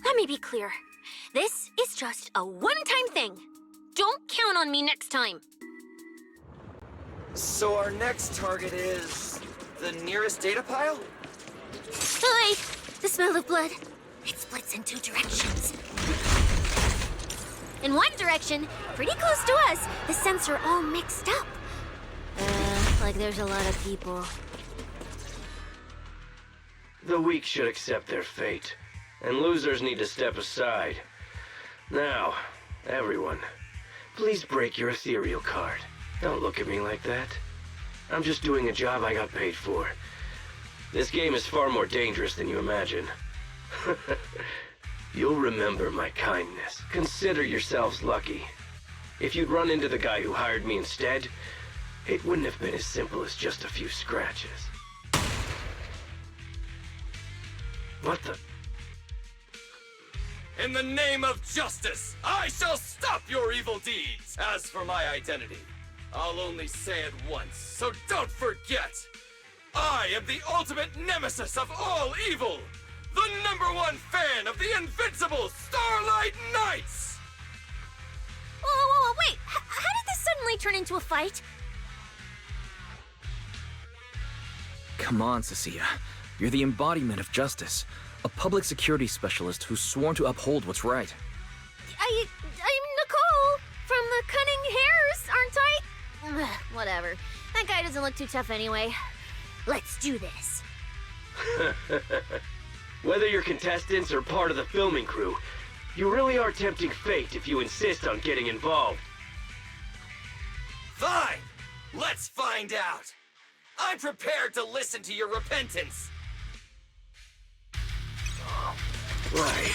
Let me be clear. This is just a one-time thing. Don't count on me next time. So our next target is the nearest data pile? Hi! The smell of blood. It splits in two directions. In one direction, pretty close to us, the scents are all mixed up. Like there's a lot of people. The weak should accept their fate, and losers need to step aside. Now, everyone, please break your ethereal card. Don't look at me like that. I'm just doing a job I got paid for. This game is far more dangerous than you imagine. You'll remember my kindness. Consider yourselves lucky. If you'd run into the guy who hired me instead, it wouldn't have been as simple as just a few scratches. What the? In the name of justice, I shall stop your evil deeds. As for my identity, I'll only say it once, so don't forget. I am the ultimate nemesis of all evil. The #1 fan of the invincible Starlight Knights! Whoa, wait! How did this suddenly turn into a fight? Come on, Cecilia. You're the embodiment of justice. A public security specialist who's sworn to uphold what's right. I'm Nicole from the Cunning Hairs, aren't I? Whatever. That guy doesn't look too tough anyway. Let's do this. Whether you're contestants or part of the filming crew, you really are tempting fate if you insist on getting involved. Fine! Let's find out! I'm prepared to listen to your repentance! Why?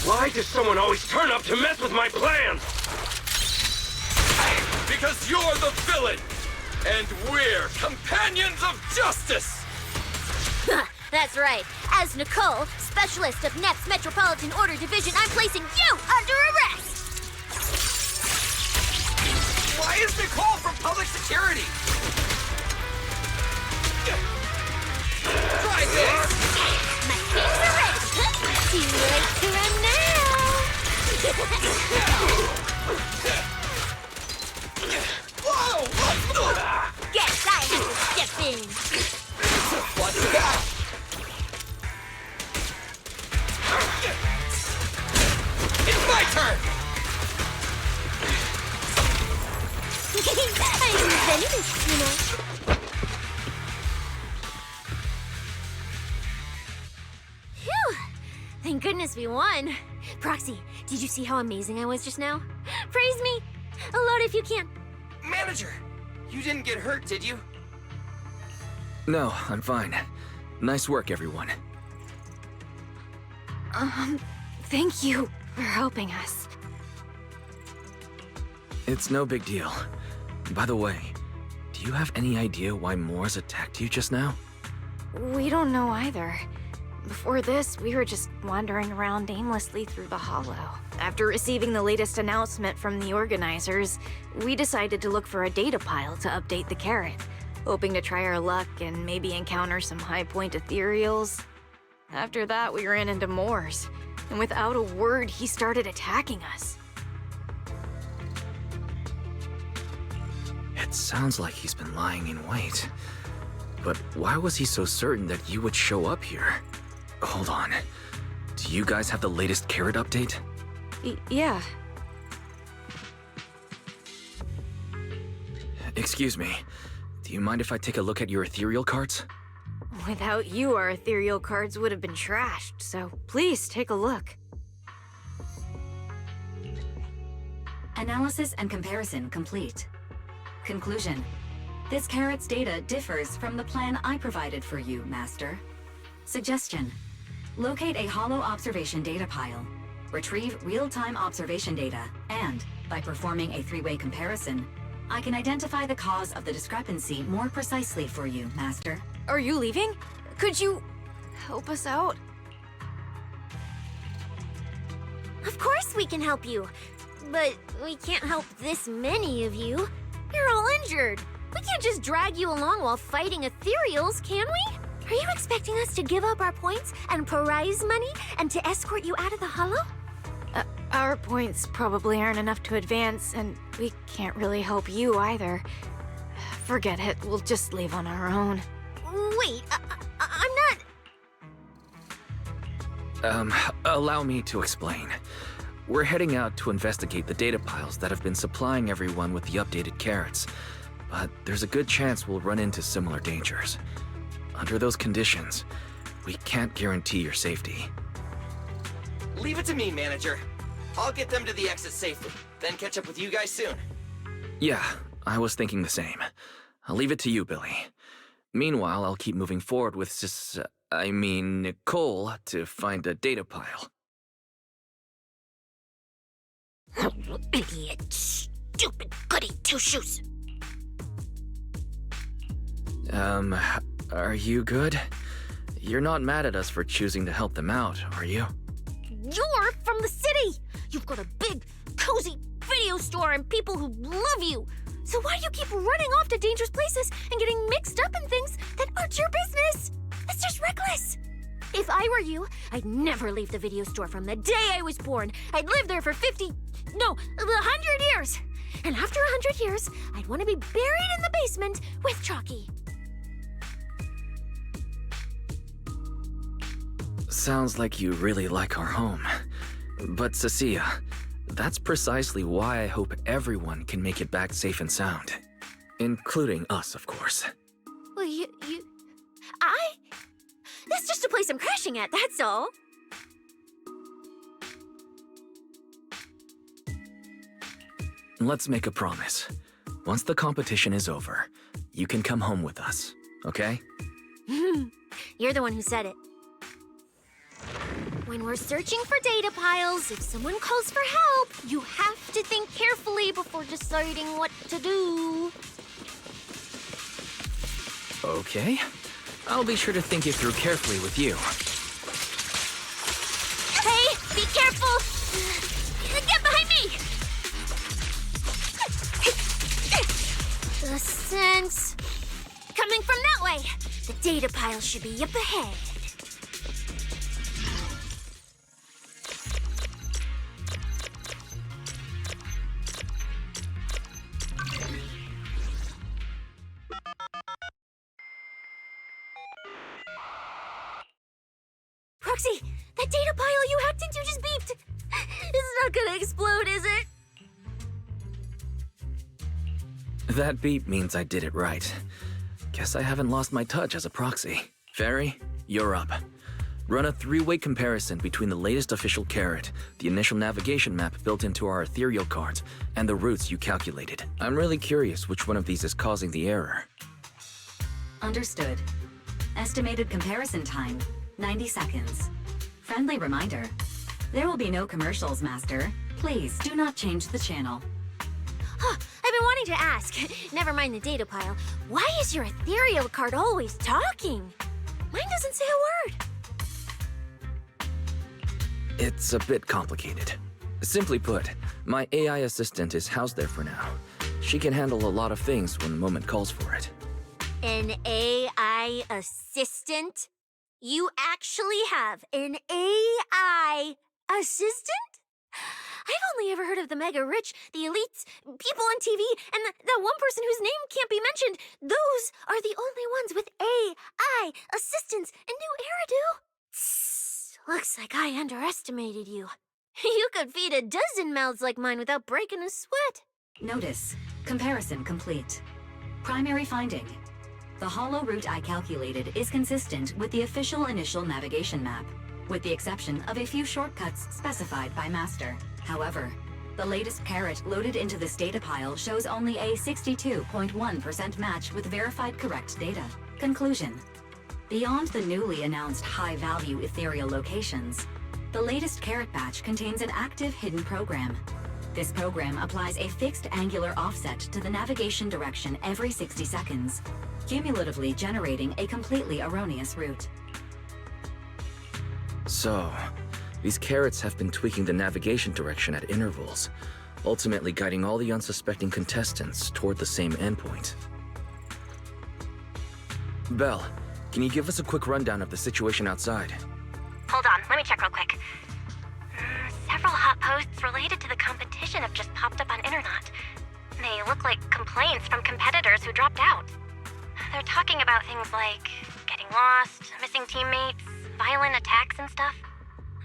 Why does someone always turn up to mess with my plans? Because you're the villain! And we're companions of justice! That's right. As Nicole, specialist of NEP's Metropolitan Order Division, I'm placing you under arrest! Why is Nicole from public security? Try this! My teams are ready! Too late to run now! Whoa! Guess I have to step in! What's that? It's my turn! I'm venomous, you know. goodness we won. Proxy, did you see how amazing I was just now? Praise me! Aloud if you can. Manager, you didn't get hurt, did you? No, I'm fine. Nice work, everyone. Thank you for helping us. It's no big deal. By the way, do you have any idea why Moors attacked you just now? We don't know either. Before this, we were just wandering around aimlessly through the hollow. After receiving the latest announcement from the organizers, we decided to look for a data pile to update the carrot, hoping to try our luck and maybe encounter some high-point ethereals. After that, we ran into Moors, and without a word, he started attacking us. It sounds like he's been lying in wait. But why was he so certain that you would show up here? Hold on. Do you guys have the latest carrot update? Yeah. Excuse me. Do you mind if I take a look at your ethereal cards? Without you, our ethereal cards would have been trashed, so please take a look. Analysis and comparison complete. Conclusion. This carrot's data differs from the plan I provided for you, Master. Suggestion. Locate a hollow observation data pile. Retrieve real-time observation data, and, by performing a three-way comparison, I can identify the cause of the discrepancy more precisely for you, Master. Are you leaving? Could you help us out? Of course we can help you, but we can't help this many of you. You're all injured. We can't just drag you along while fighting ethereals, can we? Are you expecting us to give up our points and prize money and to escort you out of the hollow? Our points probably aren't enough to advance, and we can't really help you either. Forget it, we'll just leave on our own. Wait, I'm not... Allow me to explain. We're heading out to investigate the data piles that have been supplying everyone with the updated carrots, but there's a good chance we'll run into similar dangers. Under those conditions, we can't guarantee your safety. Leave it to me, Manager. I'll get them to the exit safely, then catch up with you guys soon. Yeah, I was thinking the same. I'll leave it to you, Billy. Meanwhile, I'll keep moving forward with Nicole to find a data pile. Idiot, stupid goody two-shoes. Are you good? You're not mad at us for choosing to help them out, are you? You're from the city! You've got a big, cozy video store and people who love you! So why do you keep running off to dangerous places and getting mixed up in things that aren't your business? It's just reckless! If I were you, I'd never leave the video store from the day I was born. I'd live there for 100 years! And after 100 years, I'd want to be buried in the basement with Chalky. Sounds like you really like our home. But Cecilia, that's precisely why I hope everyone can make it back safe and sound. Including us, of course. Well, That's just a place I'm crashing at, that's all. Let's make a promise. Once the competition is over, you can come home with us, okay? You're the one who said it. When we're searching for data piles, if someone calls for help, you have to think carefully before deciding what to do. Okay. I'll be sure to think it through carefully with you. Hey, be careful! Get behind me! The scent... coming from that way. The data pile should be up ahead. Proxy, that data pile you hacked into just beeped. It's not gonna explode, is it? That beep means I did it right. Guess I haven't lost my touch as a proxy. Fairy, you're up. Run a three-way comparison between the latest official carrot, the initial navigation map built into our ethereal cards, and the routes you calculated. I'm really curious which one of these is causing the error. Understood. Estimated comparison time, 90 seconds. Friendly reminder, there will be no commercials, Master. Please do not change the channel. I've been wanting to ask, never mind the data pile, why is your ethereal card always talking? Mine doesn't say a word. It's a bit complicated. Simply put, my AI assistant is housed there for now. She can handle a lot of things when the moment calls for it. An AI assistant? You actually have an AI assistant? I've only ever heard of the mega rich, the elites, people on TV, and that one person whose name can't be mentioned. Those are the only ones with AI assistants and new Eridu. Tss, looks like I underestimated you. You could feed a dozen mouths like mine without breaking a sweat. Notice, comparison complete. Primary finding. The hollow route I calculated is consistent with the official initial navigation map, with the exception of a few shortcuts specified by Master. However, the latest carrot loaded into this data pile shows only a 62.1% match with verified correct data. Conclusion. Beyond the newly announced high-value ethereal locations, the latest carrot batch contains an active hidden program. This program applies a fixed angular offset to the navigation direction every 60 seconds, cumulatively generating a completely erroneous route. So, these carrots have been tweaking the navigation direction at intervals, ultimately guiding all the unsuspecting contestants toward the same endpoint. Belle, can you give us a quick rundown of the situation outside? Hold on, let me check real quick. Several hot posts related to the competition have just popped up on Internet. They look like complaints from competitors who dropped out. They're talking about things like getting lost, missing teammates, violent attacks and stuff.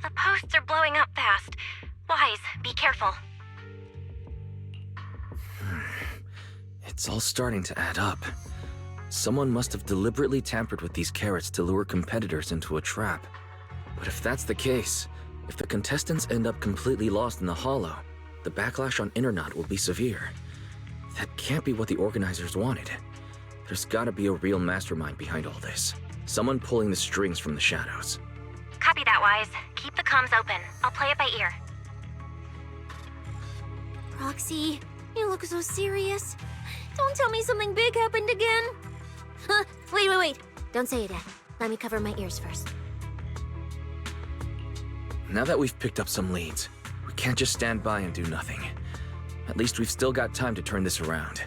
The posts are blowing up fast. Wise, be careful. It's all starting to add up. Someone must have deliberately tampered with these carrots to lure competitors into a trap. But if that's the case, if the contestants end up completely lost in the hollow, the backlash on Internet will be severe. That can't be what the organizers wanted. There's gotta be a real mastermind behind all this. Someone pulling the strings from the shadows. Copy that, Wise. Keep the comms open. I'll play it by ear. Roxy, you look so serious. Don't tell me something big happened again. Huh? Wait. Don't say it yet. Let me cover my ears first. Now that we've picked up some leads, we can't just stand by and do nothing. At least we've still got time to turn this around.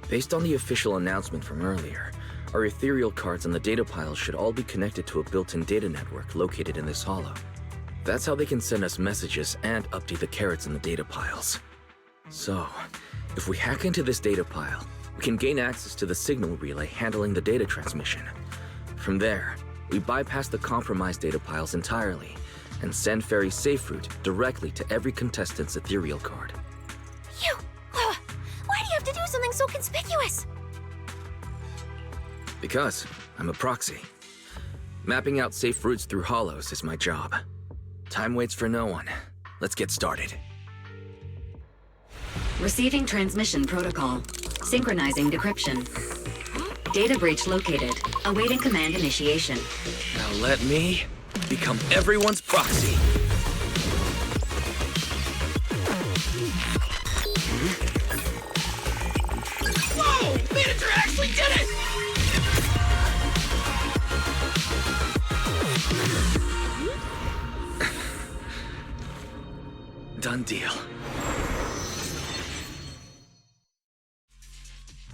Based on the official announcement from earlier, our ethereal cards and the data piles should all be connected to a built-in data network located in this hollow. That's how they can send us messages and update the carrots in the data piles. So, if we hack into this data pile, we can gain access to the signal relay handling the data transmission. From there, we bypass the compromised data piles entirely and send Fairy's safe route directly to every contestant's ethereal card. Why do you have to do something so conspicuous? Because I'm a proxy. Mapping out safe routes through hollows is my job. Time waits for no one. Let's get started. Receiving transmission protocol. Synchronizing decryption. Data breach located. Awaiting command initiation. Now let me become everyone's proxy. Whoa! Manager actually did it! Done deal.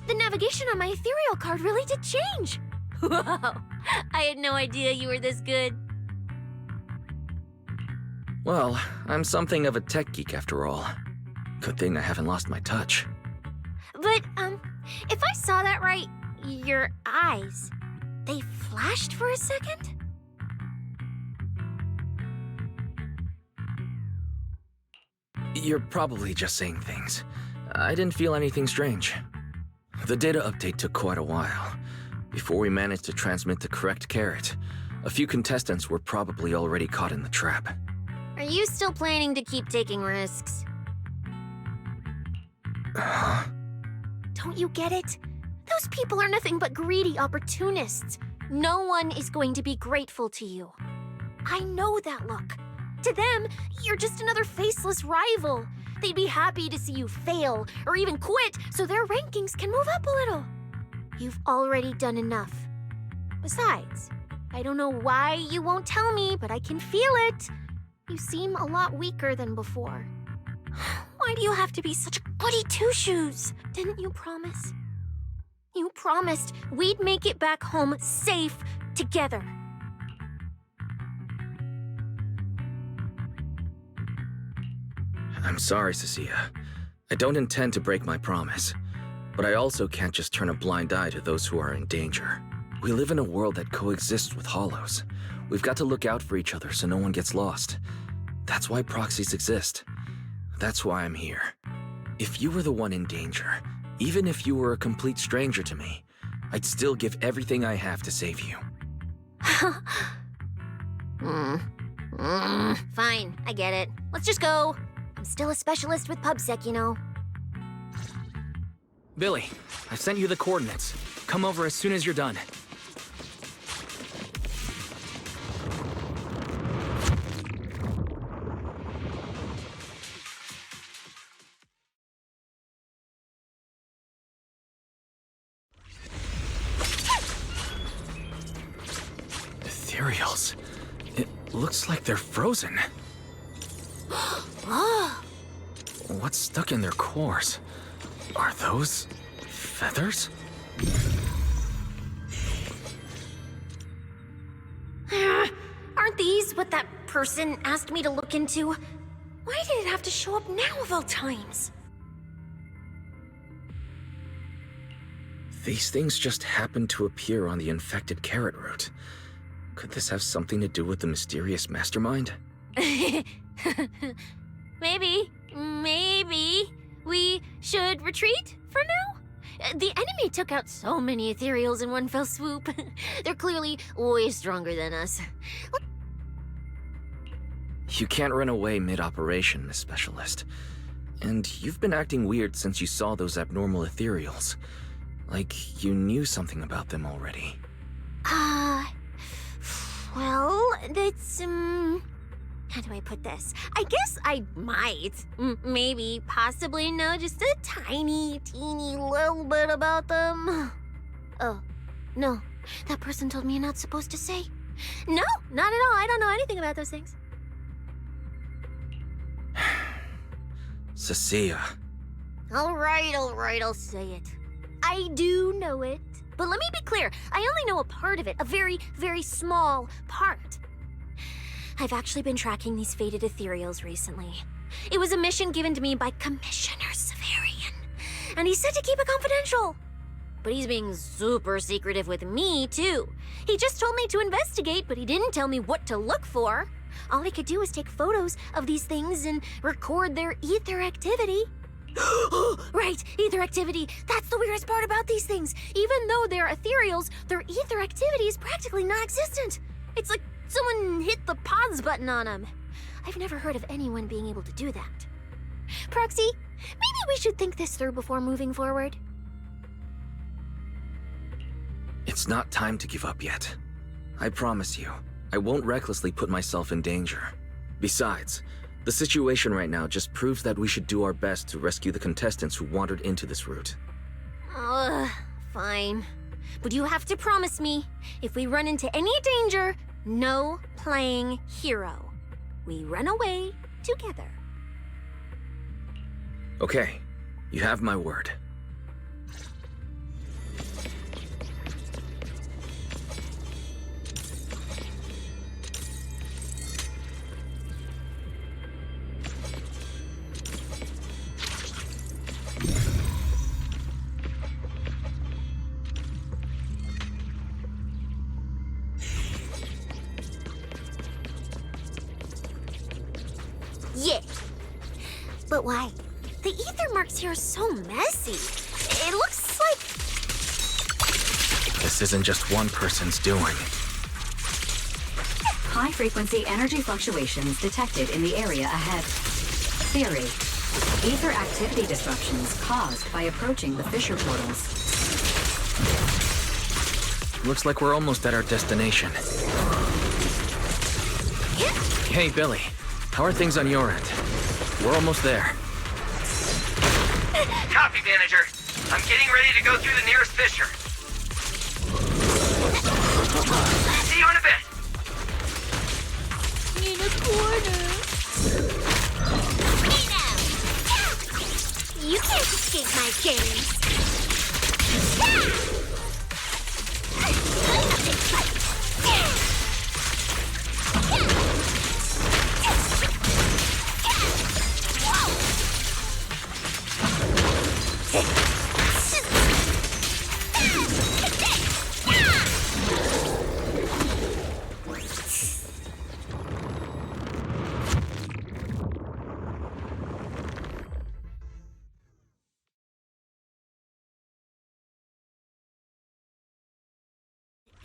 The navigation on my ethereal card really did change. Wow, I had no idea you were this good. Well, I'm something of a tech geek after all. Good thing I haven't lost my touch. But, if I saw that right, your eyes, they flashed for a second? You're probably just saying things. I didn't feel anything strange. The data update took quite a while. Before we managed to transmit the correct carrot, A few contestants were probably already caught in the trap. Are you still planning to keep taking risks? Huh? Don't you get it? Those people are nothing but greedy opportunists. No one is going to be grateful to you. I know that look. To them, you're just another faceless rival. They'd be happy to see you fail or even quit so their rankings can move up a little. You've already done enough. Besides, I don't know why you won't tell me, but I can feel it. You seem a lot weaker than before. Why do you have to be such goody two-shoes? Didn't you promise? You promised we'd make it back home safe together. I'm sorry, Cecilia. I don't intend to break my promise. But I also can't just turn a blind eye to those who are in danger. We live in a world that coexists with hollows. We've got to look out for each other so no one gets lost. That's why proxies exist. That's why I'm here. If you were the one in danger, even if you were a complete stranger to me, I'd still give everything I have to save you. Fine, I get it. Let's just go. I'm still a specialist with PubSec, you know. Billy, I've sent you the coordinates. Come over as soon as you're done. Ethereals. It looks like they're frozen. What's stuck in their cores? Are those feathers? Aren't these what that person asked me to look into? Why did it have to show up now of all times? These things just happened to appear on the infected carrot root. Could this have something to do with the mysterious mastermind? Maybe. We should retreat for now? The enemy took out so many ethereals in one fell swoop. They're clearly way stronger than us. You can't run away mid-operation, Miss Specialist. And you've been acting weird since you saw those abnormal ethereals. Like you knew something about them already. Well, that's, how do I put this? I guess I might, maybe, possibly know just a tiny, teeny little bit about them. Oh, no. That person told me you're not supposed to say. No, not at all. I don't know anything about those things. Cecilia. All right, I'll say it. I do know it. But let me be clear, I only know a part of it, a very, very small part. I've actually been tracking these fated ethereals recently. It was a mission given to me by Commissioner Severian, and he said to keep it confidential. But he's being super secretive with me, too. He just told me to investigate, but he didn't tell me what to look for. All he could do was take photos of these things and record their ether activity. Right, ether activity. That's the weirdest part about these things. Even though they're ethereals, their ether activity is practically non-existent. It's like someone hit the pause button on them. I've never heard of anyone being able to do that. Proxy, maybe we should think this through before moving forward. It's not time to give up yet. I promise you, I won't recklessly put myself in danger. Besides, the situation right now just proves that we should do our best to rescue the contestants who wandered into this route. Fine. But you have to promise me, if we run into any danger, no playing hero. We run away together. Okay, you have my word. Yeah. But why? The ether marks here are so messy. It looks like... This isn't just one person's doing. High-frequency energy fluctuations detected in the area ahead. Theory: ether activity disruptions caused by approaching the fissure portals. Looks like we're almost at our destination. Hey, Billy. How are things on your end? We're almost there. Copy, Manager. I'm getting ready to go through the nearest fissure. See you in a bit. In a corner. Hey now! You can't escape my gaze.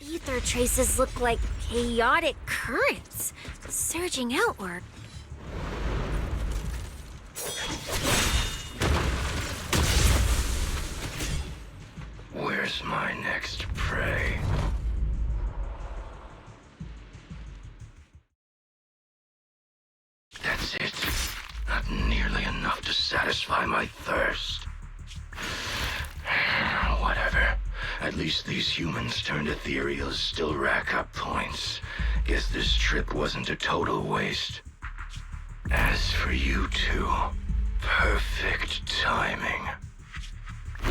Ether traces look like chaotic currents, surging outward. Where's my next prey? That's it. Not nearly enough to satisfy my thirst. Whatever. At least these humans turned ethereals still rack up points. Guess this trip wasn't a total waste. As for you two, perfect timing.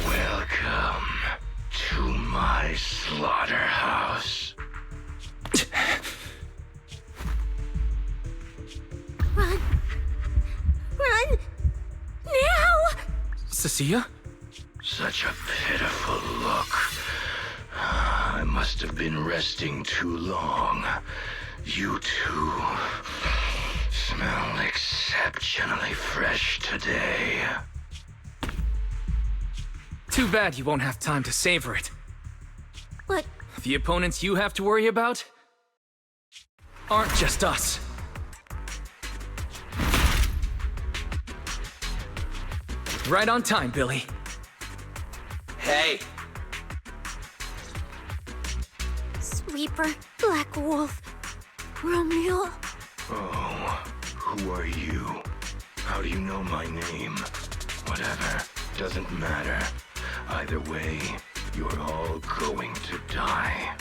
Welcome to my slaughterhouse. Run! Run! Now! Cecilia? Such a pitiful look. I must have been resting too long. You two smell exceptionally fresh today. Too bad you won't have time to savor it. What? The opponents you have to worry about aren't just us. Right on time, Billy. Hey. Sweeper, Black Wolf, Romeo. Oh, who are you? How do you know my name? Whatever, doesn't matter. Either way, you're all going to die.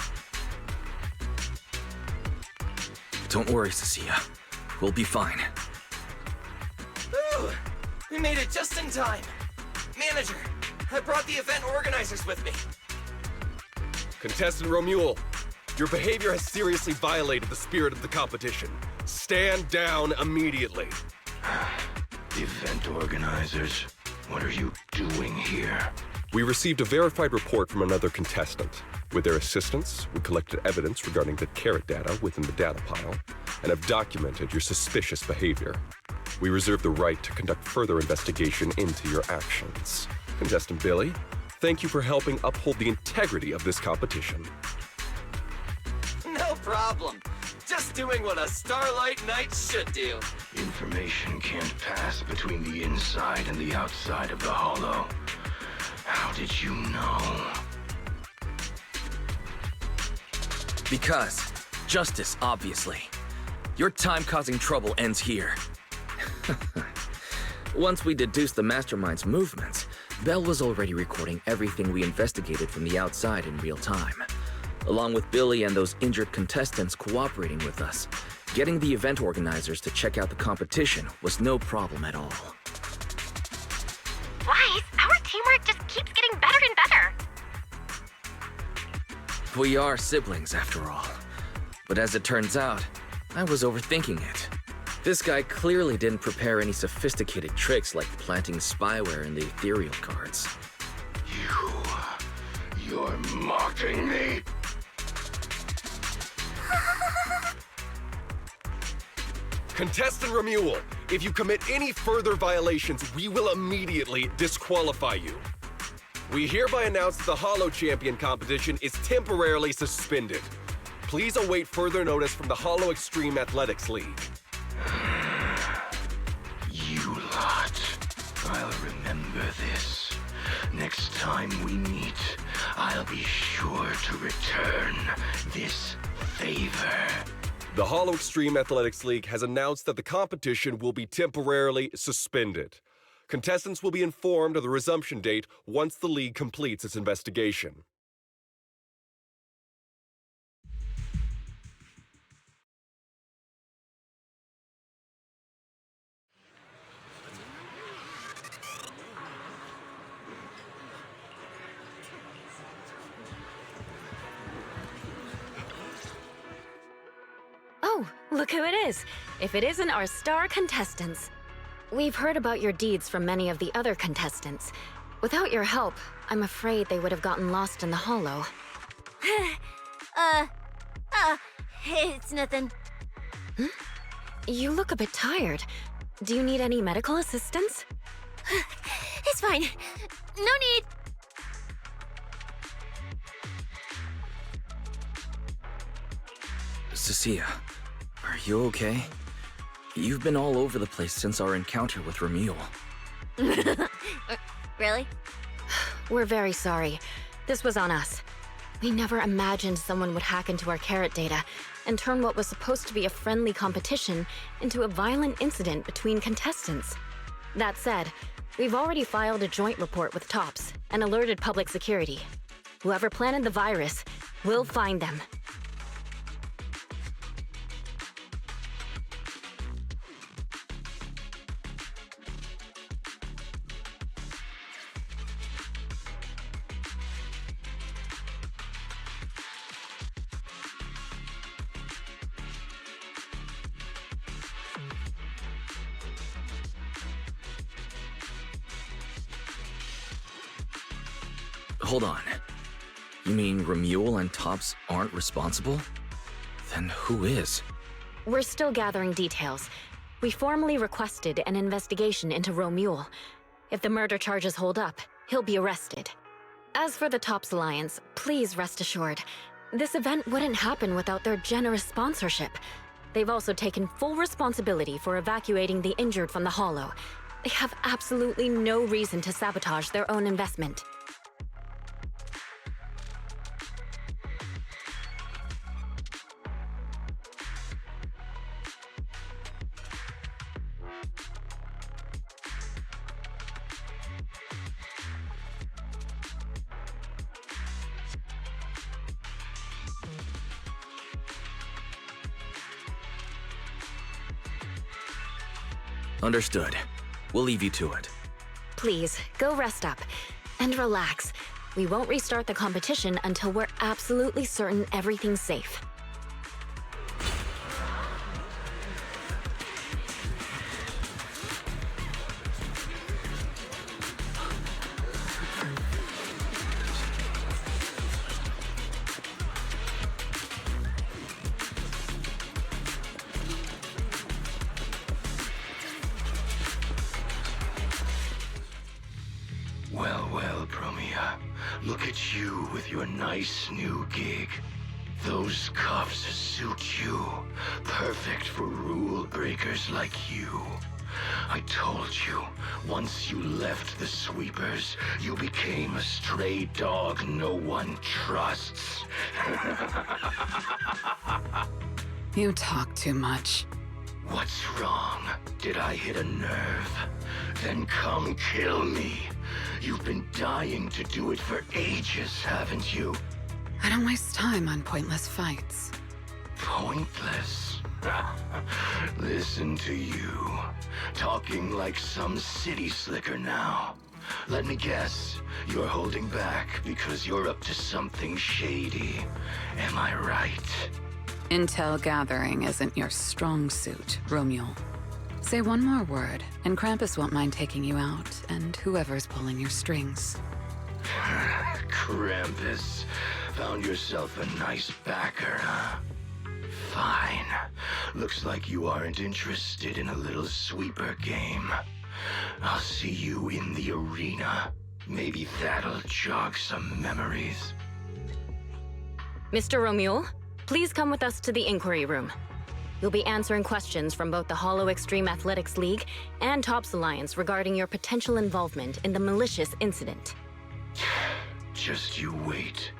Don't worry, Cecilia. We'll be fine. Ooh, we made it just in time. Manager, I brought the event organizers with me. Contestant Romuald, your behavior has seriously violated the spirit of the competition. Stand down immediately. Event organizers, what are you doing here? We received a verified report from another contestant. With their assistance, we collected evidence regarding the carrot data within the data pile and have documented your suspicious behavior. We reserve the right to conduct further investigation into your actions. Contestant Billy, thank you for helping uphold the integrity of this competition. No problem. Just doing what a Starlight Knight should do. Information can't pass between the inside and the outside of the Hollow. How did you know? Because justice, obviously. Your time causing trouble ends here. Once we deduced the mastermind's movements, Belle was already recording everything we investigated from the outside in real time. Along with Billy and those injured contestants cooperating with us, getting the event organizers to check out the competition was no problem at all. Wise, our teamwork just keeps getting better and better. We are siblings, after all. But as it turns out, I was overthinking it. This guy clearly didn't prepare any sophisticated tricks like planting spyware in the ethereal cards. You're mocking me? Contestant Romuald, if you commit any further violations, we will immediately disqualify you. We hereby announce that the Hollow Champion competition is temporarily suspended. Please await further notice from the Hollow Extreme Athletics League. You lot. I'll remember this. Next time we meet, I'll be sure to return this favor. The Hollow Extreme Athletics League has announced that the competition will be temporarily suspended. Contestants will be informed of the resumption date once the league completes its investigation. Oh, look who it is. If it isn't our star contestants. We've heard about your deeds from many of the other contestants. Without your help, I'm afraid they would have gotten lost in the hollow. It's nothing. You look a bit tired. Do you need any medical assistance? It's fine. No need. Cecilia, are you okay? You've been all over the place since our encounter with Ramil. Really? We're very sorry. This was on us. We never imagined someone would hack into our carrot data and turn what was supposed to be a friendly competition into a violent incident between contestants. That said, we've already filed a joint report with TOPS and alerted public security. Whoever planted the virus, we'll find them. Hold on. You mean Ramil and Tops aren't responsible? Then who is? We're still gathering details. We formally requested an investigation into Ramil. If the murder charges hold up, he'll be arrested. As for the Tops Alliance, please rest assured, this event wouldn't happen without their generous sponsorship. They've also taken full responsibility for evacuating the injured from the Hollow. They have absolutely no reason to sabotage their own investment. Understood. We'll leave you to it. Please, go rest up. And relax. We won't restart the competition until we're absolutely certain everything's safe. Well, Promia. Look at you with your nice new gig. Those cuffs suit you. Perfect for rule breakers like you. I told you, once you left the sweepers, you became a stray dog no one trusts. You talk too much. What's wrong? Did I hit a nerve? Then come kill me. You've been dying to do it for ages, haven't you? I don't waste time on pointless fights. Pointless? Listen to you. Talking like some city slicker now. Let me guess, you're holding back because you're up to something shady. Am I right? Intel gathering isn't your strong suit, Romeo. Say one more word, and Krampus won't mind taking you out, and whoever's pulling your strings. Krampus. Found yourself a nice backer, huh? Fine. Looks like you aren't interested in a little sweeper game. I'll see you in the arena. Maybe that'll jog some memories. Mr. Romeo, Please come with us to the inquiry room. You'll be answering questions from both the Hollow Extreme Athletics League and Tops Alliance regarding your potential involvement in the malicious incident. Just you wait.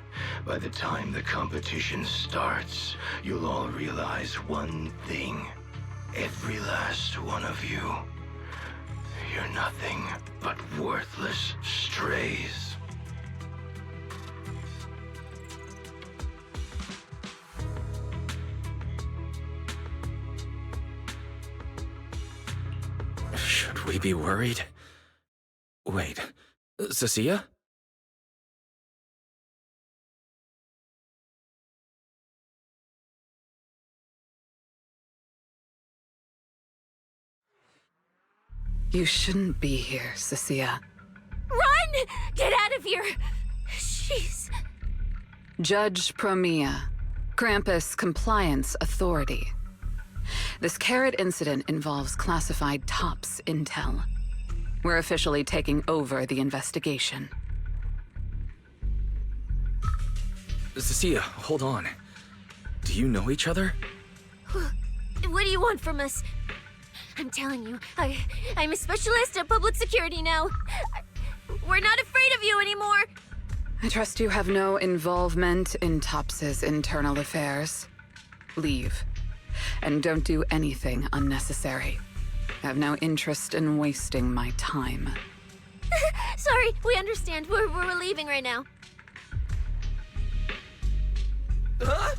By the time the competition starts, you'll all realize one thing. Every last one of you. You're nothing but worthless strays. Should we be worried? Wait, Cecilia? You shouldn't be here, Cecilia. Run! Get out of here! She's... Judge Promia, Krampus Compliance Authority. This carrot incident involves classified Tops intel. We're officially taking over the investigation. Cecilia, hold on. Do you know each other? What do you want from us? I'm telling you, I'm a specialist at public security now. We're not afraid of you anymore. I trust you have no involvement in Tops's internal affairs. Leave. And don't do anything unnecessary. I have no interest in wasting my time. Sorry, we understand. We're leaving right now. Huh?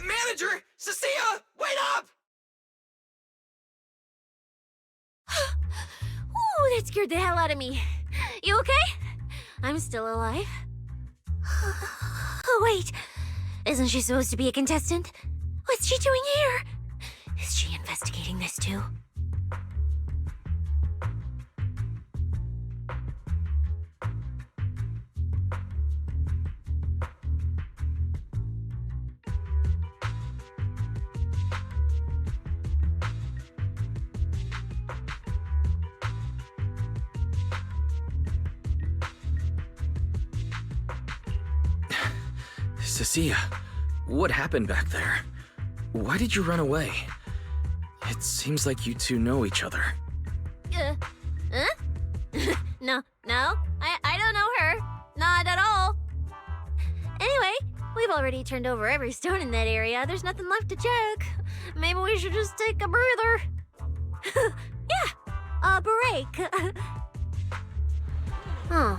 Manager! Cecilia! Wait up! Ooh, that scared the hell out of me. You okay? I'm still alive. Oh, wait. Isn't she supposed to be a contestant? What's she doing here? Is she investigating this too? Cecilia, what happened back there? Why did you run away? It seems like you two know each other. Huh? No, I don't know her. Not at all. Anyway, we've already turned over every stone in that area. There's nothing left to check. Maybe we should just take a breather. Yeah, a break. Huh.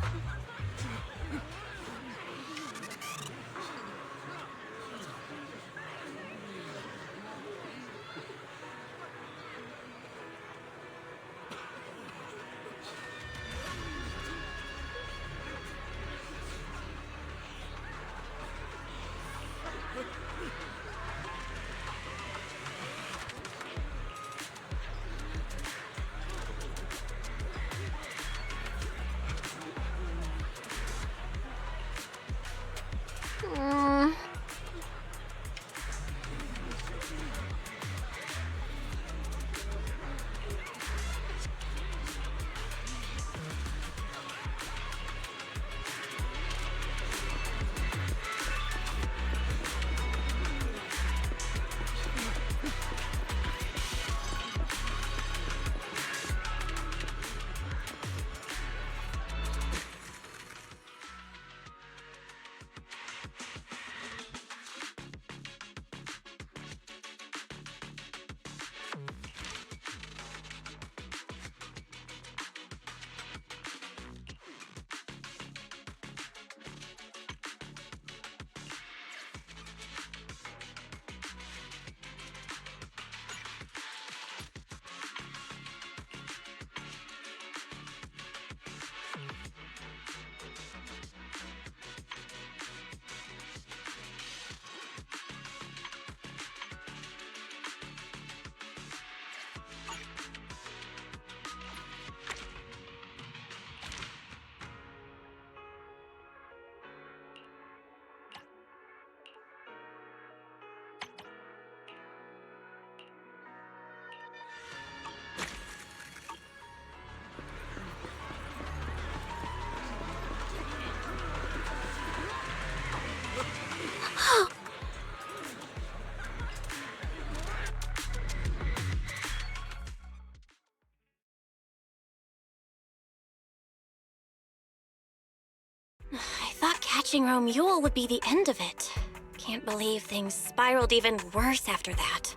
watching Romule would be the end of it. Can't believe things spiraled even worse after that.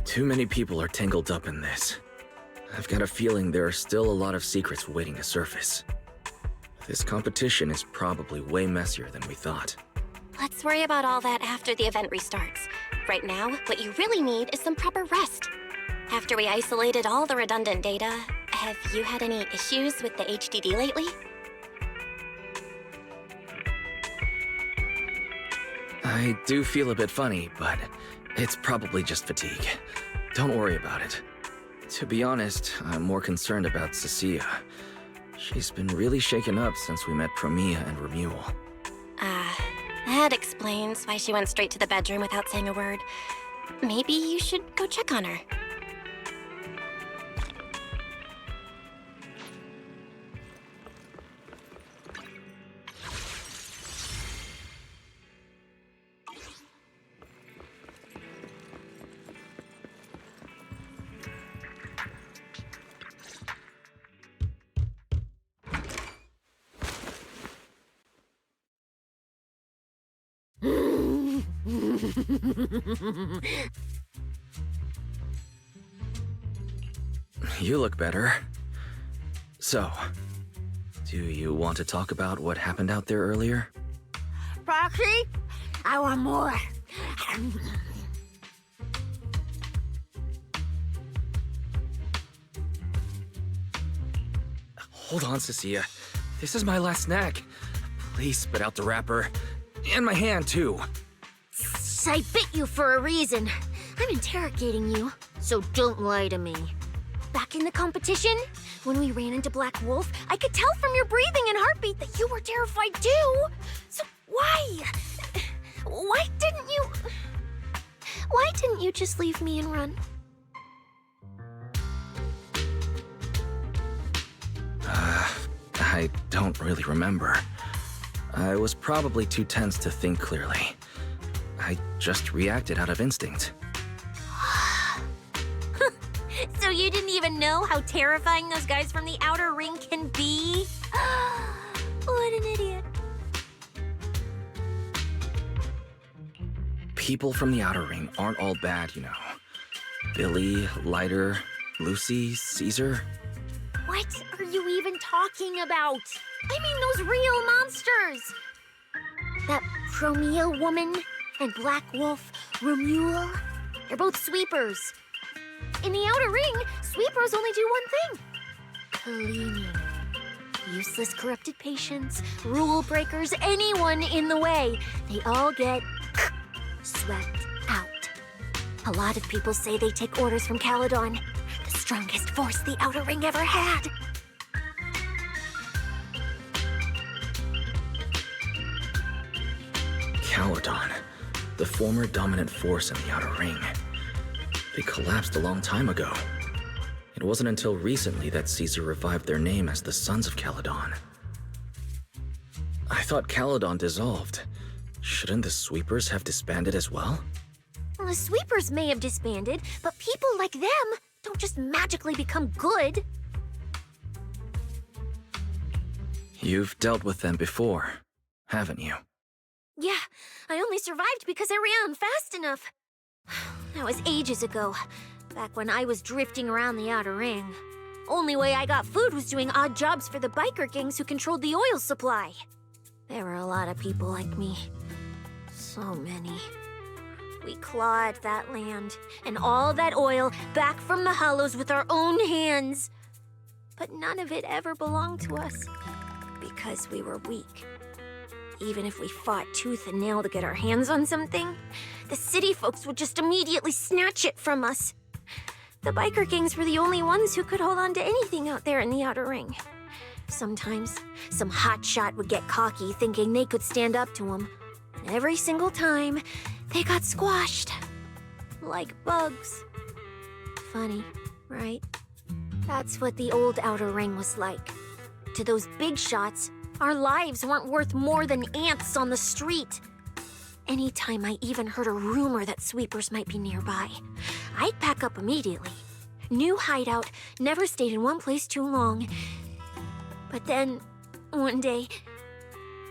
Too many people are tangled up in this. I've got a feeling there are still a lot of secrets waiting to surface. This competition is probably way messier than we thought. Let's worry about all that after the event restarts. Right now, what you really need is some proper rest. After we isolated all the redundant data, have you had any issues with the HDD lately? I do feel a bit funny, but it's probably just fatigue. Don't worry about it. To be honest, I'm more concerned about Cecilia. She's been really shaken up since we met Promia and Romule. That explains why she went straight to the bedroom without saying a word. Maybe you should go check on her. You look better. So, do you want to talk about what happened out there earlier? Proxy, I want more. Hold on, Cecilia. This is my last snack. Please spit out the wrapper. And my hand, too. I bit you for a reason. I'm interrogating you, so don't lie to me. Back in the competition, when we ran into Black Wolf, I could tell from your breathing and heartbeat that you were terrified too. So why? Why didn't you just leave me and run? I don't really remember. I was probably too tense to think clearly. I just reacted out of instinct. So you didn't even know how terrifying those guys from the outer ring can be? What an idiot. People from the outer ring aren't all bad, you know. Billy, Lighter, Lucy, Caesar. What are you even talking about? I mean those real monsters! That Promia woman and Black Wolf, Romule, they're both sweepers. In the outer ring, sweepers only do one thing. Cleaning. Useless corrupted patients, rule breakers, anyone in the way. They all get swept out. A lot of people say they take orders from Caledon, the strongest force the outer ring ever had. Caledon, the former dominant force in the outer ring. They collapsed a long time ago. It wasn't until recently that Caesar revived their name as the Sons of Caledon. I thought Caledon dissolved. Shouldn't the Sweepers have disbanded as well? Well, the sweepers may have disbanded, but people like them don't just magically become good. You've dealt with them before, haven't you? Yeah, I only survived because I ran fast enough. That was ages ago, back when I was drifting around the outer ring. Only way I got food was doing odd jobs for the biker gangs who controlled the oil supply. There were a lot of people like me. So many. We clawed that land and all that oil back from the hollows with our own hands. But none of it ever belonged to us because we were weak. Even if we fought tooth and nail to get our hands on something, the city folks would just immediately snatch it from us. The biker gangs were the only ones who could hold on to anything out there in the outer ring. Sometimes, some hotshot would get cocky thinking they could stand up to them. And every single time, they got squashed. Like bugs. Funny, right? That's what the old outer ring was like. To those big shots, our lives weren't worth more than ants on the street. Anytime I even heard a rumor that sweepers might be nearby, I'd pack up immediately. New hideout, never stayed in one place too long. But then, one day,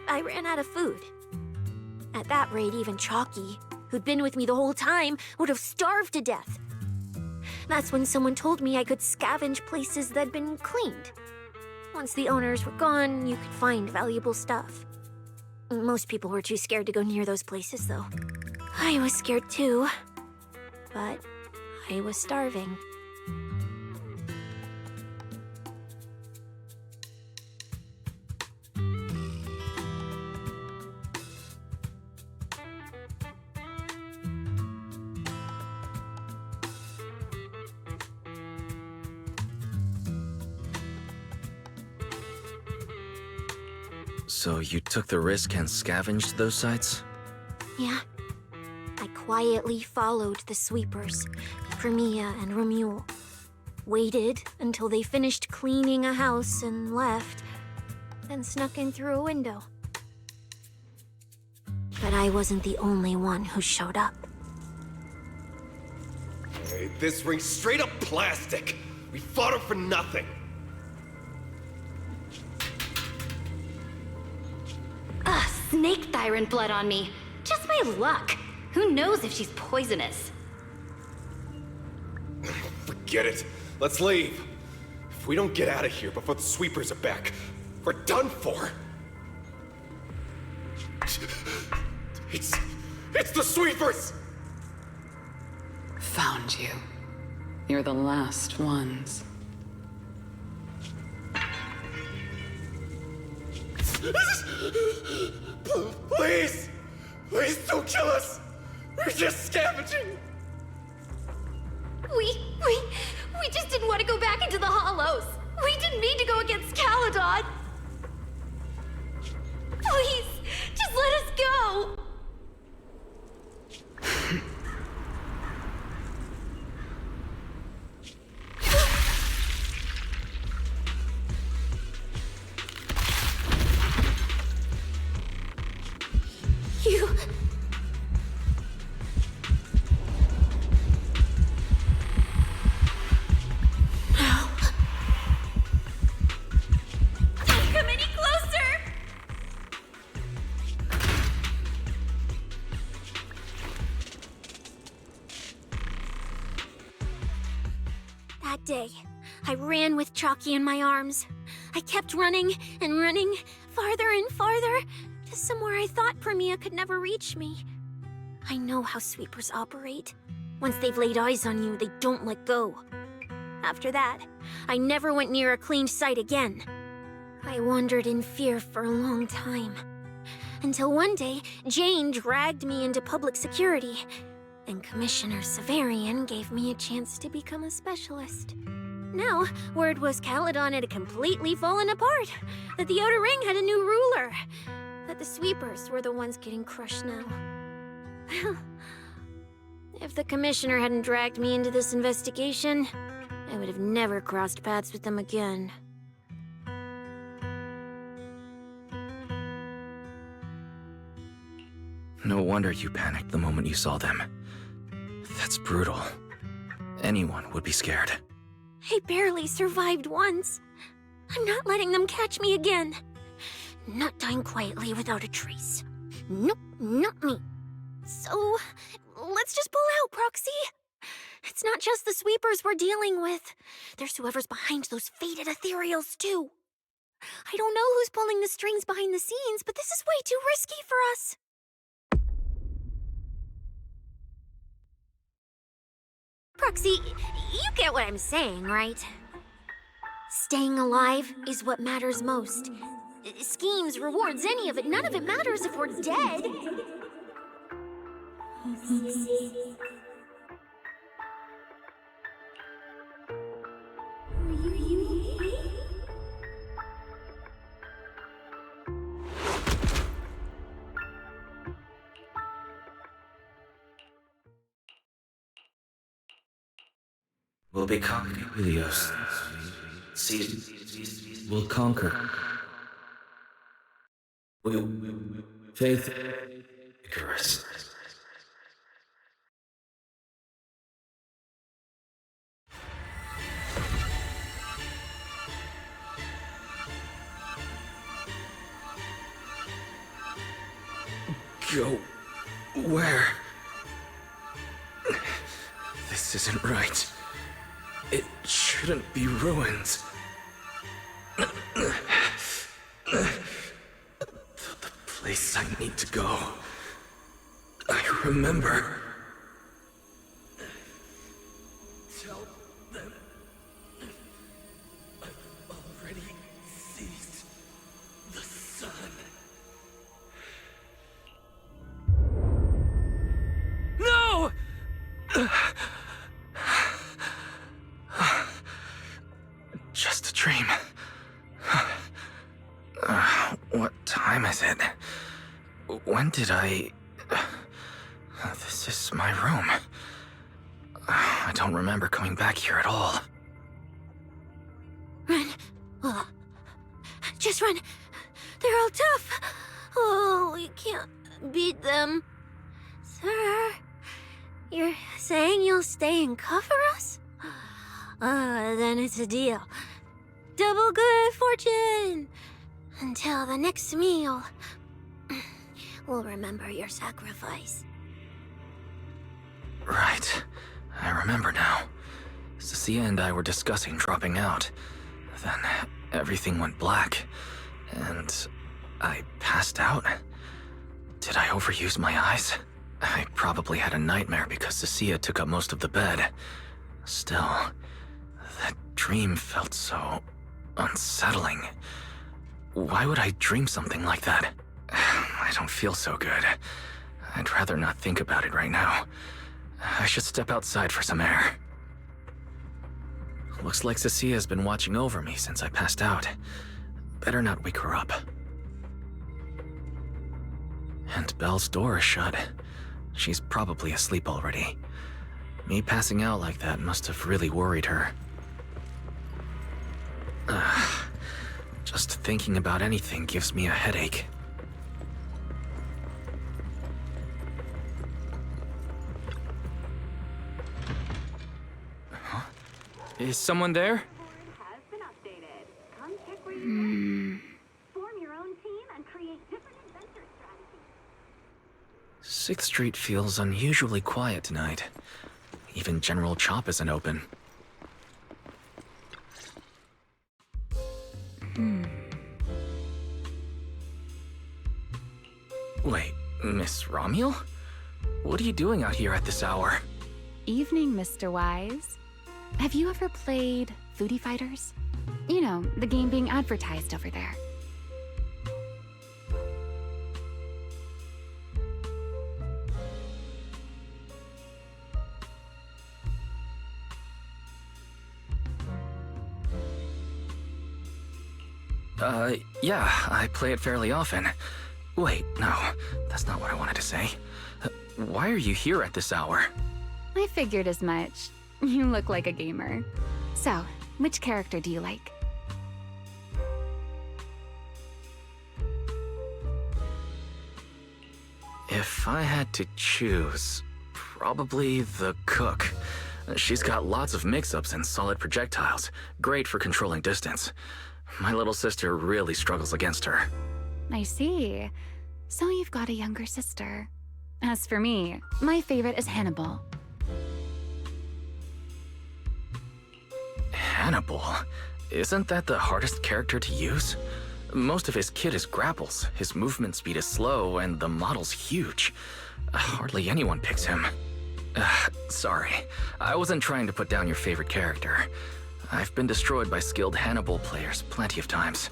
I ran out of food. At that rate, even Chalky, who'd been with me the whole time, would have starved to death. That's when someone told me I could scavenge places that'd been cleaned. Once the owners were gone, you could find valuable stuff. Most people were too scared to go near those places, though. I was scared too. But I was starving. So you took the risk and scavenged those sites? Yeah. I quietly followed the sweepers, Premia and Romuald. Waited until they finished cleaning a house and left, then snuck in through a window. But I wasn't the only one who showed up. Hey, this ring's straight up plastic. We fought her for nothing. Snake thyron blood on me. Just my luck. Who knows if she's poisonous? Forget it. Let's leave. If we don't get out of here before the sweepers are back, we're done for. It's the sweepers! Found you. You're the last ones. Please! Please don't kill us! We're just scavenging! We just didn't want to go back into the hollows. We didn't mean to go against Caledon. Please, just let us go. You... No. Don't come any closer! That day, I ran with Chalky in my arms. I kept running and running, farther and farther, to somewhere I thought Premia could never reach me. I know how sweepers operate. Once they've laid eyes on you, they don't let go. After that, I never went near a cleaned site again. I wandered in fear for a long time. Until one day, Jane dragged me into public security, and Commissioner Severian gave me a chance to become a specialist. Now, word was Caledon had completely fallen apart, that the Outer Ring had a new ruler, that the sweepers were the ones getting crushed now. If the Commissioner hadn't dragged me into this investigation, I would have never crossed paths with them again. No wonder you panicked the moment you saw them. That's brutal. Anyone would be scared. I barely survived once. I'm not letting them catch me again. Not dying quietly without a trace. Nope, not me. So, let's just pull out, Proxy. It's not just the sweepers we're dealing with. There's whoever's behind those faded ethereals, too. I don't know who's pulling the strings behind the scenes, but this is way too risky for us. Proxy, you get what I'm saying, right? Staying alive is what matters most. Schemes, rewards, any of it, none of it matters if we're dead. We'll be conquering Helios. Season will conquer. Faith, Icarus. Go where? This isn't right. It shouldn't be ruins. The place I need to go. I remember. Tell them I've already seized the sun. No! Just a dream. What time is it? When did I... This is my room. I don't remember coming back here at all. Run. Just run. They're all tough. Oh, you can't beat them. Sir, you're saying you'll stay and cover us? Then it's a deal. Double good fortune. Until the next meal. We'll remember your sacrifice. Right. I remember now. Cecilia and I were discussing dropping out. Then everything went black, and I passed out. Did I overuse my eyes? I probably had a nightmare because Cecilia took up most of the bed. Still, that dream felt so unsettling. Why would I dream something like that? I don't feel so good. I'd rather not think about it right now. I should step outside for some air. Looks like Cecilia's been watching over me since I passed out. Better not wake her up. And Belle's door is shut. She's probably asleep already. Me passing out like that must have really worried her. Just thinking about anything gives me a headache. Huh? Is someone there? Sixth Street feels unusually quiet tonight. Even General Chop isn't open. Wait, Miss Romuel? What are you doing out here at this hour? Evening, Mr. Wise. Have you ever played Foodie Fighters? You know, the game being advertised over there. Yeah, I play it fairly often. Wait, no, that's not what I wanted to say. Why are you here at this hour? I figured as much. You look like a gamer. So, which character do you like? If I had to choose, probably the cook. She's got lots of mix-ups and solid projectiles, great for controlling distance. My little sister really struggles against her. I see. So you've got a younger sister. As for me, my favorite is Hannibal. Hannibal? Isn't that the hardest character to use? Most of his kit is grapples, his movement speed is slow, and the model's huge. Hardly anyone picks him. Sorry, I wasn't trying to put down your favorite character. I've been destroyed by skilled Hannibal players plenty of times.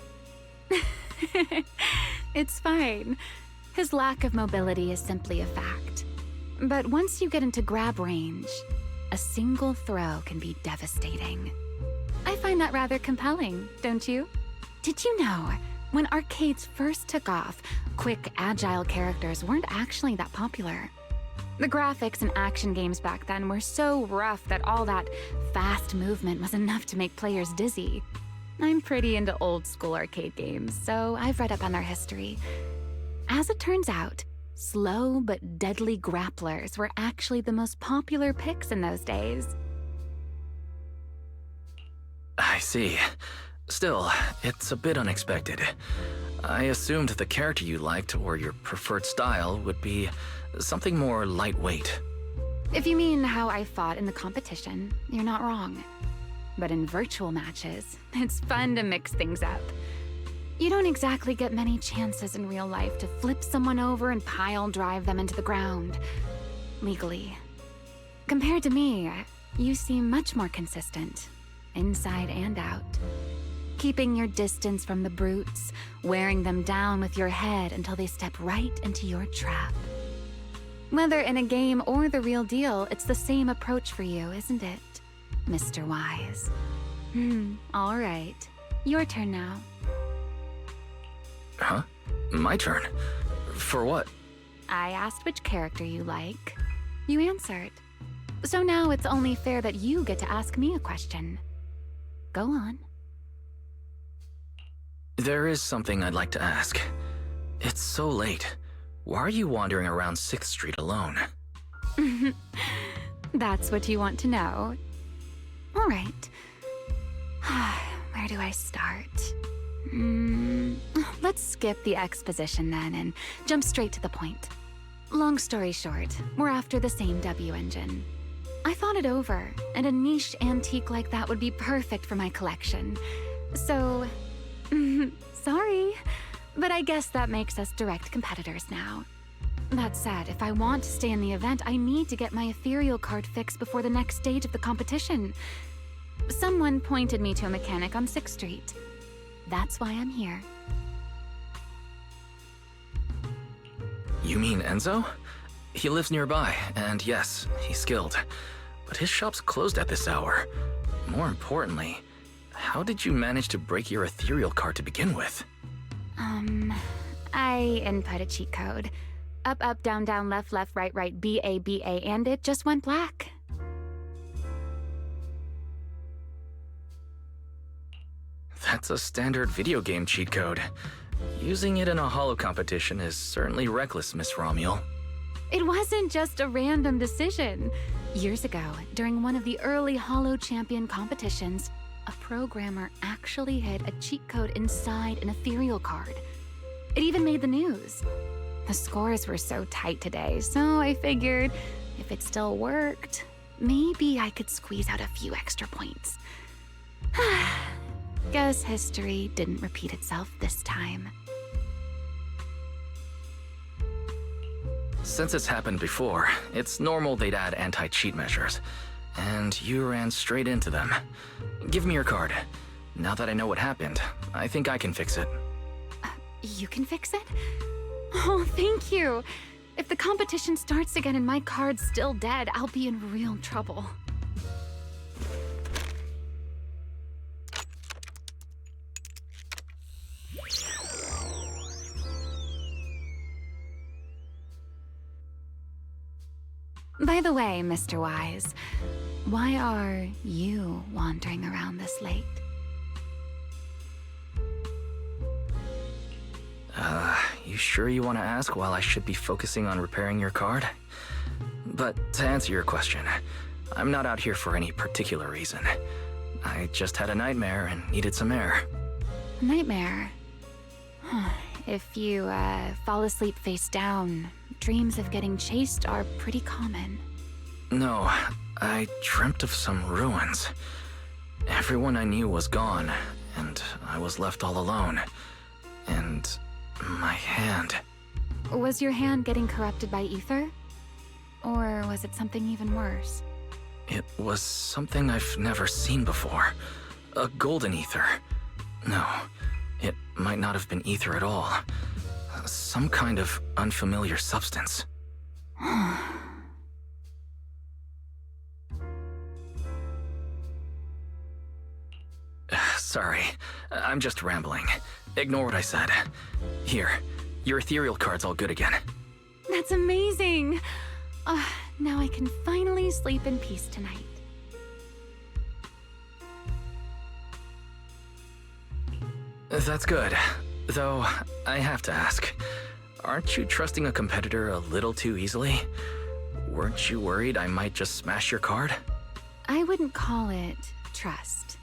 It's fine. His lack of mobility is simply a fact. But once you get into grab range, a single throw can be devastating. I find that rather compelling, don't you? Did you know, when arcades first took off, quick, agile characters weren't actually that popular. The graphics in action games back then were so rough that all that fast movement was enough to make players dizzy. I'm pretty into old school arcade games, so I've read up on their history. As it turns out, slow but deadly grapplers were actually the most popular picks in those days. I see. Still, it's a bit unexpected. I assumed the character you liked or your preferred style would be something more lightweight. If you mean how I fought in the competition, you're not wrong. But in virtual matches, it's fun to mix things up. You don't exactly get many chances in real life to flip someone over and pile drive them into the ground. Legally. Compared to me, you seem much more consistent, inside and out. Keeping your distance from the brutes, wearing them down with your head until they step right into your trap. Whether in a game or the real deal, it's the same approach for you, isn't it, Mr. Wise? All right. Your turn now. Huh? My turn? For what? I asked which character you like. You answered. So now it's only fair that you get to ask me a question. Go on. There is something I'd like to ask. It's so late. Why are you wandering around 6th Street alone? That's what you want to know. All right. Where do I start? Let's skip the exposition then and jump straight to the point. Long story short, we're after the same W engine. I thought it over, and a niche antique like that would be perfect for my collection. So, sorry, but I guess that makes us direct competitors now. That said, if I want to stay in the event, I need to get my ethereal card fixed before the next stage of the competition. Someone pointed me to a mechanic on 6th Street. That's why I'm here. You mean Enzo? He lives nearby, and yes, he's skilled. But his shop's closed at this hour. More importantly, how did you manage to break your ethereal card to begin with? I input a cheat code. Up, up, down, down, left, left, right, right, B, A, and it just went black. That's a standard video game cheat code. Using it in a holo competition is certainly reckless, Miss Romuel. It wasn't just a random decision. Years ago, during one of the early Holo Champion competitions, a programmer actually hid a cheat code inside an ethereal card. It even made the news. The scores were so tight today, so I figured if it still worked, maybe I could squeeze out a few extra points. Guess history didn't repeat itself this time. Since it's happened before, it's normal they'd add anti-cheat measures. And you ran straight into them. Give me your card. Now that I know what happened, I think I can fix it. You can fix it? Oh, thank you. If the competition starts again and my card's still dead, I'll be in real trouble. By the way, Mr. Wise, why are you wandering around this late? You sure you want to ask while I should be focusing on repairing your card? But to answer your question, I'm not out here for any particular reason. I just had a nightmare and needed some air. Nightmare? If you fall asleep face down, dreams of getting chased are pretty common. No, I dreamt of some ruins. Everyone I knew was gone, and I was left all alone. And my hand. Was your hand getting corrupted by ether? Or was it something even worse? It was something I've never seen before. A golden ether. No, it might not have been ether at all. Some kind of unfamiliar substance. Sorry, I'm just rambling. Ignore what I said. Here, your ethereal card's all good again. That's amazing! Now I can finally sleep in peace tonight. That's good. Though, I have to ask, aren't you trusting a competitor a little too easily? Weren't you worried I might just smash your card? I wouldn't call it trust.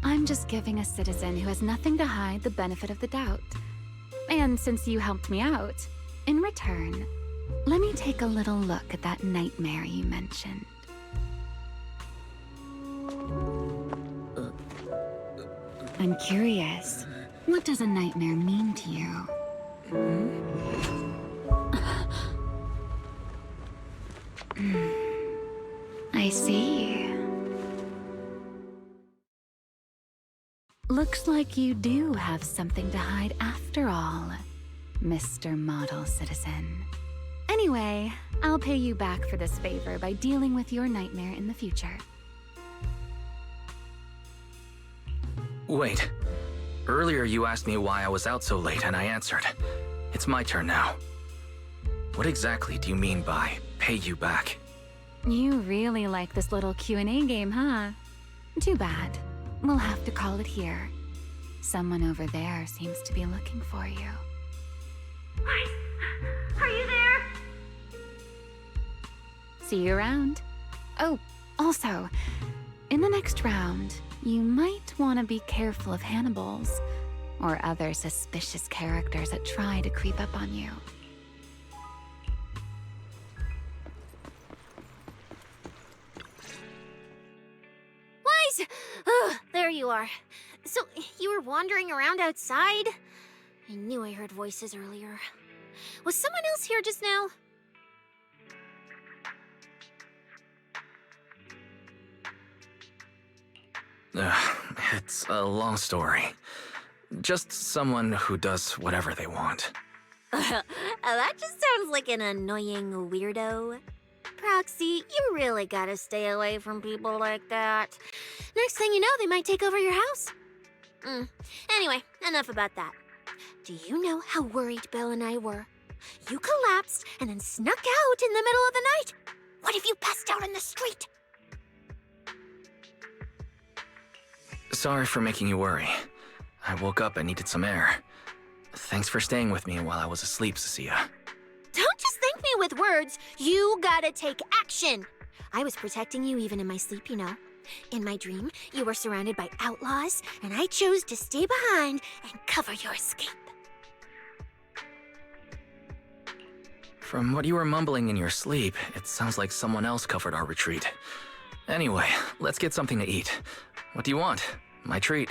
I'm just giving a citizen who has nothing to hide the benefit of the doubt. And since you helped me out, in return, let me take a little look at that nightmare you mentioned. I'm curious, what does a nightmare mean to you? I see. Looks like you do have something to hide after all, Mr. Model Citizen. Anyway, I'll pay you back for this favor by dealing with your nightmare in the future. Wait. Earlier you asked me why I was out so late, and I answered. It's my turn now. What exactly do you mean by pay you back? You really like this little Q&A game, huh? Too bad. We'll have to call it here. Someone over there seems to be looking for you. Are you there? See you around. Oh, also, in the next round, you might want to be careful of Hannibals or other suspicious characters that try to creep up on you. Wise! Oh, there you are. So, you were wandering around outside? I knew I heard voices earlier. Was someone else here just now? It's a long story. Just someone who does whatever they want. That just sounds like an annoying weirdo. Proxy, you really gotta stay away from people like that. Next thing you know, they might take over your house. Anyway, enough about that. Do you know how worried Belle and I were? You collapsed and then snuck out in the middle of the night. What if you passed out in the street? Sorry for making you worry. I woke up and needed some air. Thanks for staying with me while I was asleep, Cecilia. Don't just thank me with words. You gotta take action. I was protecting you even in my sleep, you know. In my dream, you were surrounded by outlaws, and I chose to stay behind and cover your escape. From what you were mumbling in your sleep, it sounds like someone else covered our retreat. Anyway, let's get something to eat. What do you want? My treat.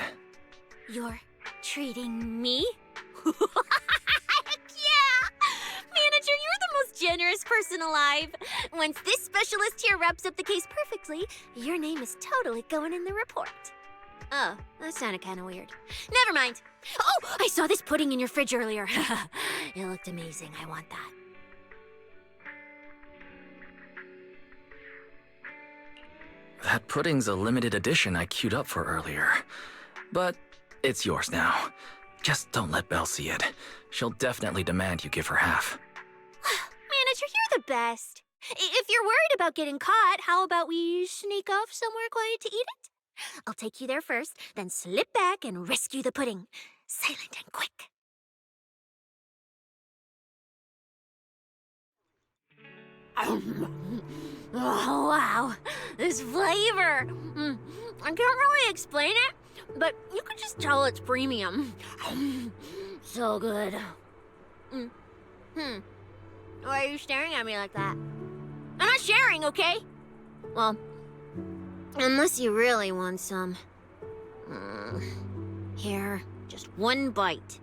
You're treating me? Heck yeah! Manager, you're the most generous person alive. Once this specialist here wraps up the case perfectly, your name is totally going in the report. Oh, that sounded kind of weird. Never mind. Oh, I saw this pudding in your fridge earlier. It looked amazing. I want that. That pudding's a limited edition I queued up for earlier. But it's yours now. Just don't let Belle see it. She'll definitely demand you give her half. Manager, you're the best. If you're worried about getting caught, how about we sneak off somewhere quiet to eat it? I'll take you there first, then slip back and rescue the pudding. Silent and quick. Oh, wow. This flavor. I can't really explain it, but you can just tell it's premium. So good. Why are you staring at me like that? I'm not sharing, okay? Well, unless you really want some. Here, just one bite.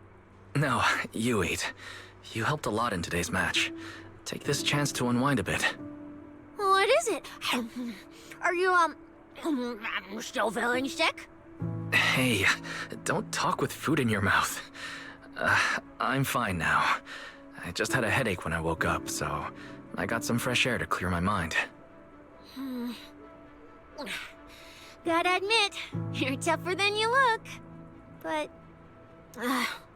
No, you eat. You helped a lot in today's match. Take this chance to unwind a bit. What is it? Are you, still feeling sick? Hey, don't talk with food in your mouth. I'm fine now. I just had a headache when I woke up, so I got some fresh air to clear my mind. Gotta admit, you're tougher than you look. But,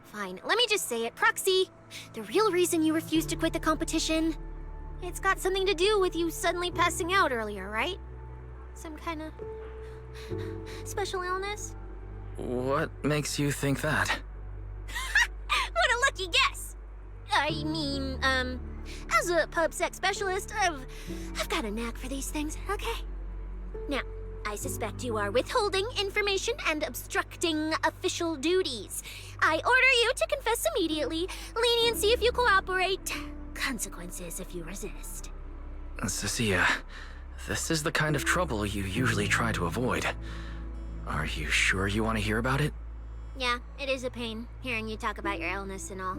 fine. Let me just say it. Proxy, the real reason you refused to quit the competition, it's got something to do with you suddenly passing out earlier, right? Some kind of special illness? What makes you think that? What a lucky guess! I mean, as a pub sex specialist, I've got a knack for these things, okay? Now, I suspect you are withholding information and obstructing official duties. I order you to confess immediately. Leniency if you cooperate. Consequences if you resist. Cecilia, this is the kind of trouble you usually try to avoid. Are you sure you want to hear about it? Yeah, it is a pain, hearing you talk about your illness and all.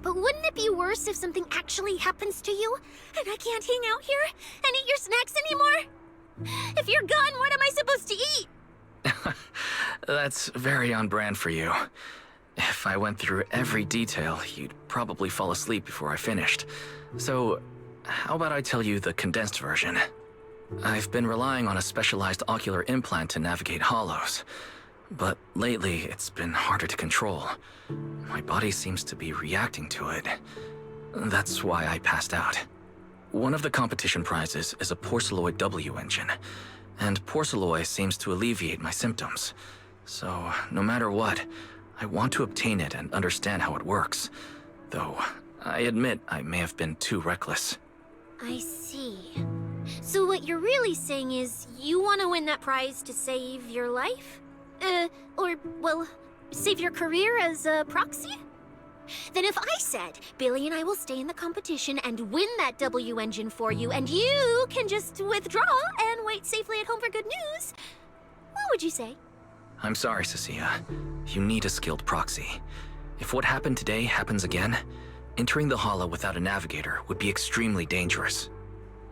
But wouldn't it be worse if something actually happens to you, and I can't hang out here and eat your snacks anymore? If you're gone, what am I supposed to eat? That's very on brand for you. If I went through every detail, you'd probably fall asleep before I finished. So, how about I tell you the condensed version? I've been relying on a specialized ocular implant to navigate hollows. But lately, it's been harder to control. My body seems to be reacting to it. That's why I passed out. One of the competition prizes is a Porceloid W engine, and Porceloid seems to alleviate my symptoms. So, no matter what, I want to obtain it and understand how it works. Though, I admit I may have been too reckless. I see. So what you're really saying is you want to win that prize to save your life? Save your career as a proxy? Then if I said, Billy and I will stay in the competition and win that W engine for you, and you can just withdraw and wait safely at home for good news, what would you say? I'm sorry, Cecilia. You need a skilled proxy. If what happened today happens again, entering the hollow without a navigator would be extremely dangerous.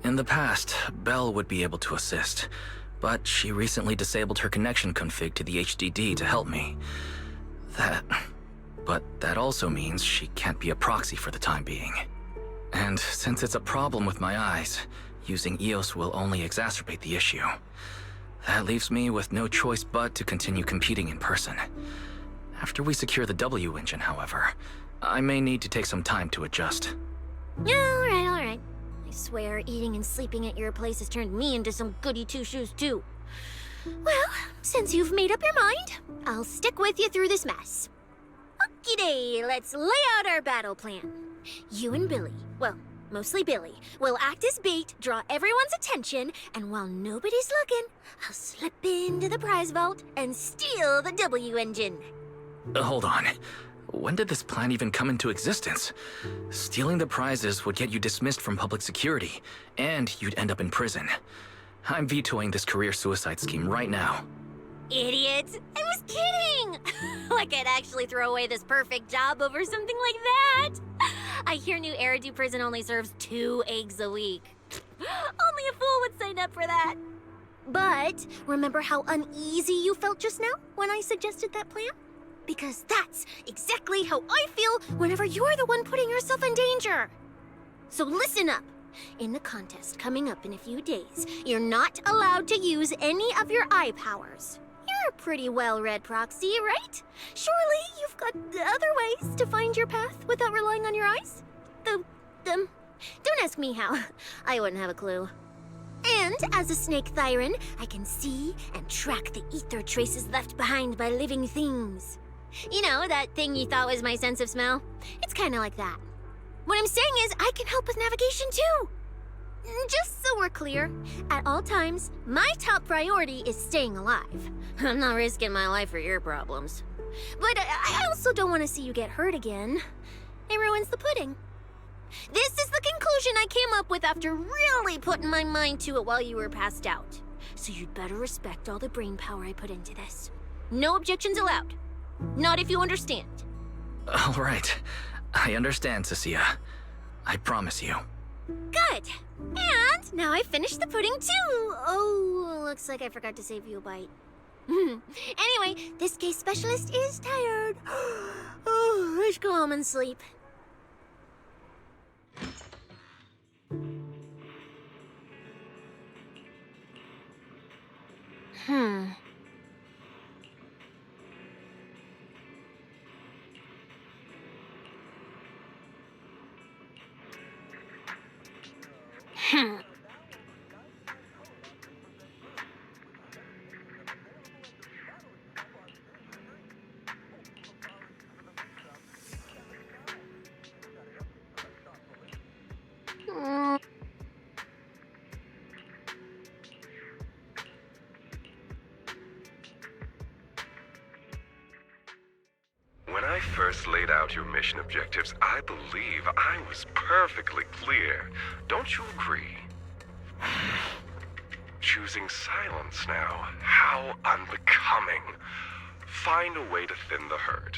In the past, Belle would be able to assist, but she recently disabled her connection config to the HDD to help me. But that also means she can't be a proxy for the time being. And since it's a problem with my eyes, using EOS will only exacerbate the issue. That leaves me with no choice but to continue competing in person. After we secure the W engine, however, I may need to take some time to adjust. Alright. I swear, eating and sleeping at your place has turned me into some goody two-shoes too. Well, since you've made up your mind, I'll stick with you through this mess. Okie-day, let's lay out our battle plan. You and Billy, well, mostly Billy, will act as bait, draw everyone's attention, and while nobody's looking, I'll slip into the prize vault and steal the W engine. Hold on. When did this plan even come into existence? Stealing the prizes would get you dismissed from public security, and you'd end up in prison. I'm vetoing this career suicide scheme right now. Idiot! I was kidding! Like I'd actually throw away this perfect job over something like that! I hear New Eridu Prison only serves 2 eggs a week. Only a fool would sign up for that. But remember how uneasy you felt just now when I suggested that plan? Because that's exactly how I feel whenever you're the one putting yourself in danger. So listen up. In the contest coming up in a few days, you're not allowed to use any of your eye powers. You're a pretty well-read proxy, right? Surely you've got other ways to find your path without relying on your eyes? Don't ask me how. I wouldn't have a clue. And as a snake Thyran, I can see and track the ether traces left behind by living things. You know, that thing you thought was my sense of smell? It's kind of like that. What I'm saying is I can help with navigation too. Just so we're clear, at all times, my top priority is staying alive. I'm not risking my life for your problems. But I also don't want to see you get hurt again. It ruins the pudding. This is the conclusion I came up with after really putting my mind to it while you were passed out. So you'd better respect all the brain power I put into this. No objections allowed. Not if you understand. All right. I understand, Cecilia. I promise you. Good. And now I've finished the pudding too. Oh, looks like I forgot to save you a bite. Anyway, this case specialist is tired. Oh, let's go home and sleep. When I first laid out your mission objectives, I believe I was perfectly clear. Don't you agree? Choosing silence now. How unbecoming. Find a way to thin the herd.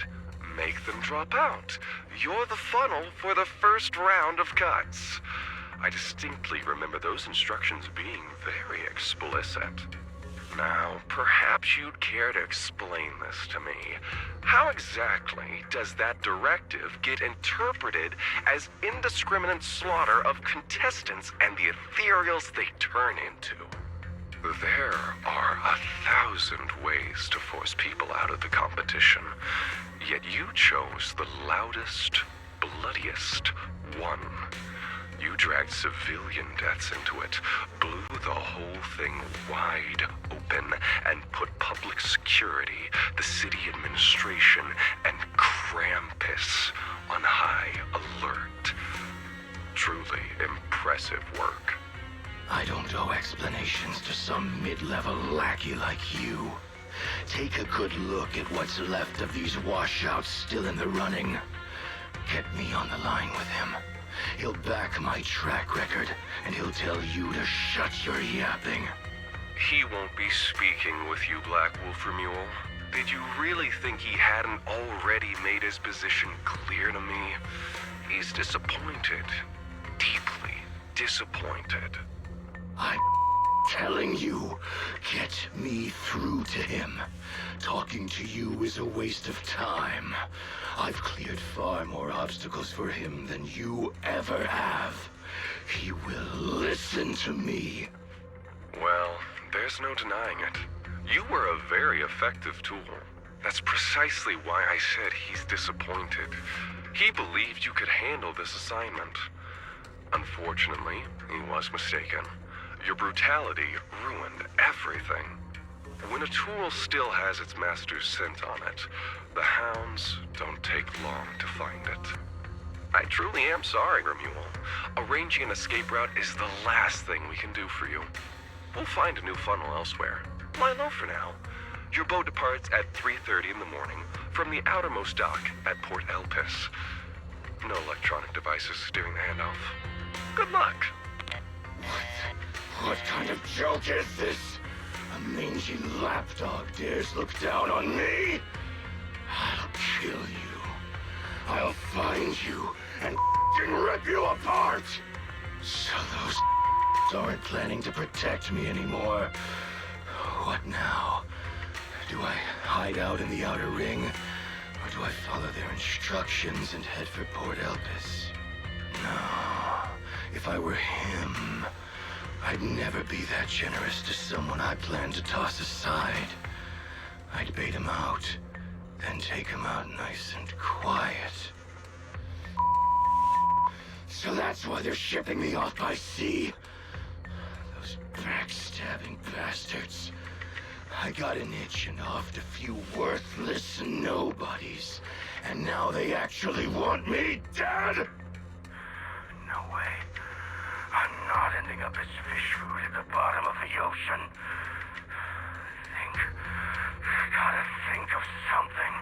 Make them drop out. You're the funnel for the first round of cuts. I distinctly remember those instructions being very explicit. Now, perhaps you'd care to explain this to me. How exactly does that directive get interpreted as indiscriminate slaughter of contestants and the ethereals they turn into? There are 1,000 ways to force people out of the competition, yet you chose the loudest, bloodiest one. You dragged civilian deaths into it, blew the whole thing wide open, and put public security, the city administration, and Krampus on high alert. Truly impressive work. I don't owe explanations to some mid-level lackey like you. Take a good look at what's left of these washouts still in the running. Get me on the line with him. He'll back my track record, and he'll tell you to shut your yapping. He won't be speaking with you, Black Wolf Mule. Did you really think he hadn't already made his position clear to me? He's disappointed. Deeply disappointed. I'm telling you, get me through to him. Talking to you is a waste of time. I've cleared far more obstacles for him than you ever have. He will listen to me. Well, there's no denying it. You were a very effective tool. That's precisely why I said he's disappointed. He believed you could handle this assignment. Unfortunately, he was mistaken. Your brutality ruined everything. When a tool still has its master's scent on it, the hounds don't take long to find it. I truly am sorry, Remuel. Arranging an escape route is the last thing we can do for you. We'll find a new funnel elsewhere. Lie low for now. Your boat departs at 3:30 in the morning from the outermost dock at Port Elpis. No electronic devices during the handoff. Good luck. What kind of joke is this? A mangy lapdog dares look down on me? I'll kill you. I'll find you and rip you apart. So those aren't planning to protect me anymore. What now? Do I hide out in the outer ring? Or do I follow their instructions and head for Port Elpis? No. If I were him, I'd never be that generous to someone I plan to toss aside. I'd bait him out, then take him out nice and quiet. So that's why they're shipping me off by sea. Those backstabbing bastards. I got an itch and offed a few worthless nobodies, and now they actually want me dead? No way. I'm not ending up as fish food at the bottom of the ocean. Gotta think of something.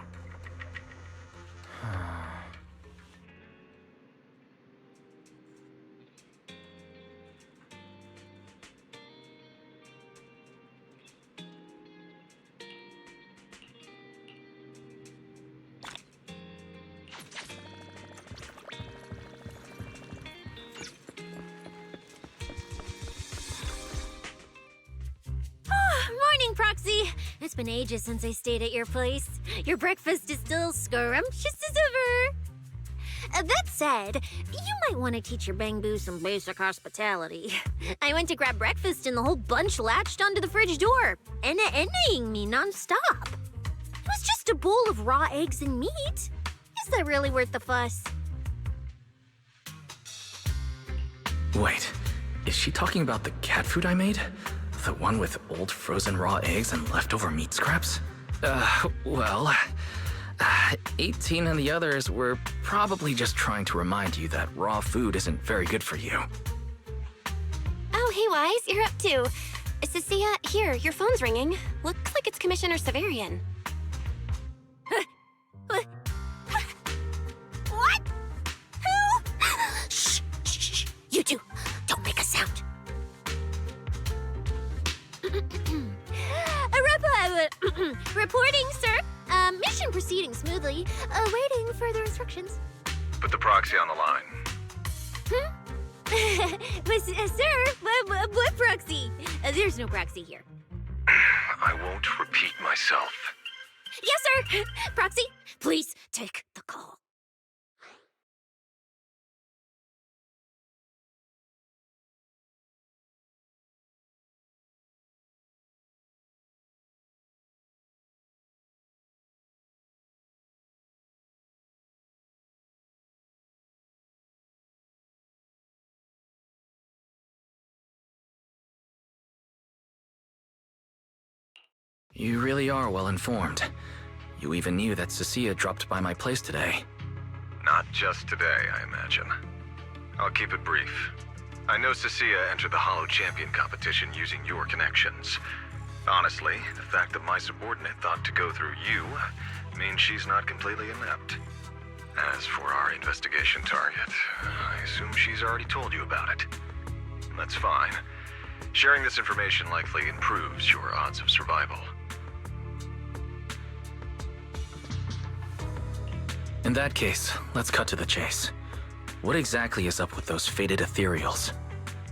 Morning, Proxy! It's been ages since I stayed at your place. Your breakfast is still scrumptious as ever. That said, you might want to teach your Bangbu some basic hospitality. I went to grab breakfast and the whole bunch latched onto the fridge door, enna-ennaing me nonstop. It was just a bowl of raw eggs and meat. Is that really worth the fuss? Wait, is she talking about the cat food I made? The one with old frozen raw eggs and leftover meat scraps? Well, 18 and the others were probably just trying to remind you that raw food isn't very good for you. Oh, hey, Wise, you're up too. Cecilia, here, your phone's ringing. Looks like it's Commissioner Severian. Reporting, sir. Mission proceeding smoothly. Awaiting further instructions. Put the proxy on the line. Sir, what proxy? There's no proxy here. I won't repeat myself. Yes, sir. Proxy, please take the call. You really are well informed. You even knew that Cecilia dropped by my place today. Not just today, I imagine. I'll keep it brief. I know Cecilia entered the Hollow Champion competition using your connections. Honestly, the fact that my subordinate thought to go through you means she's not completely inept. As for our investigation target, I assume she's already told you about it. That's fine. Sharing this information likely improves your odds of survival. In that case, let's cut to the chase. What exactly is up with those fated ethereals?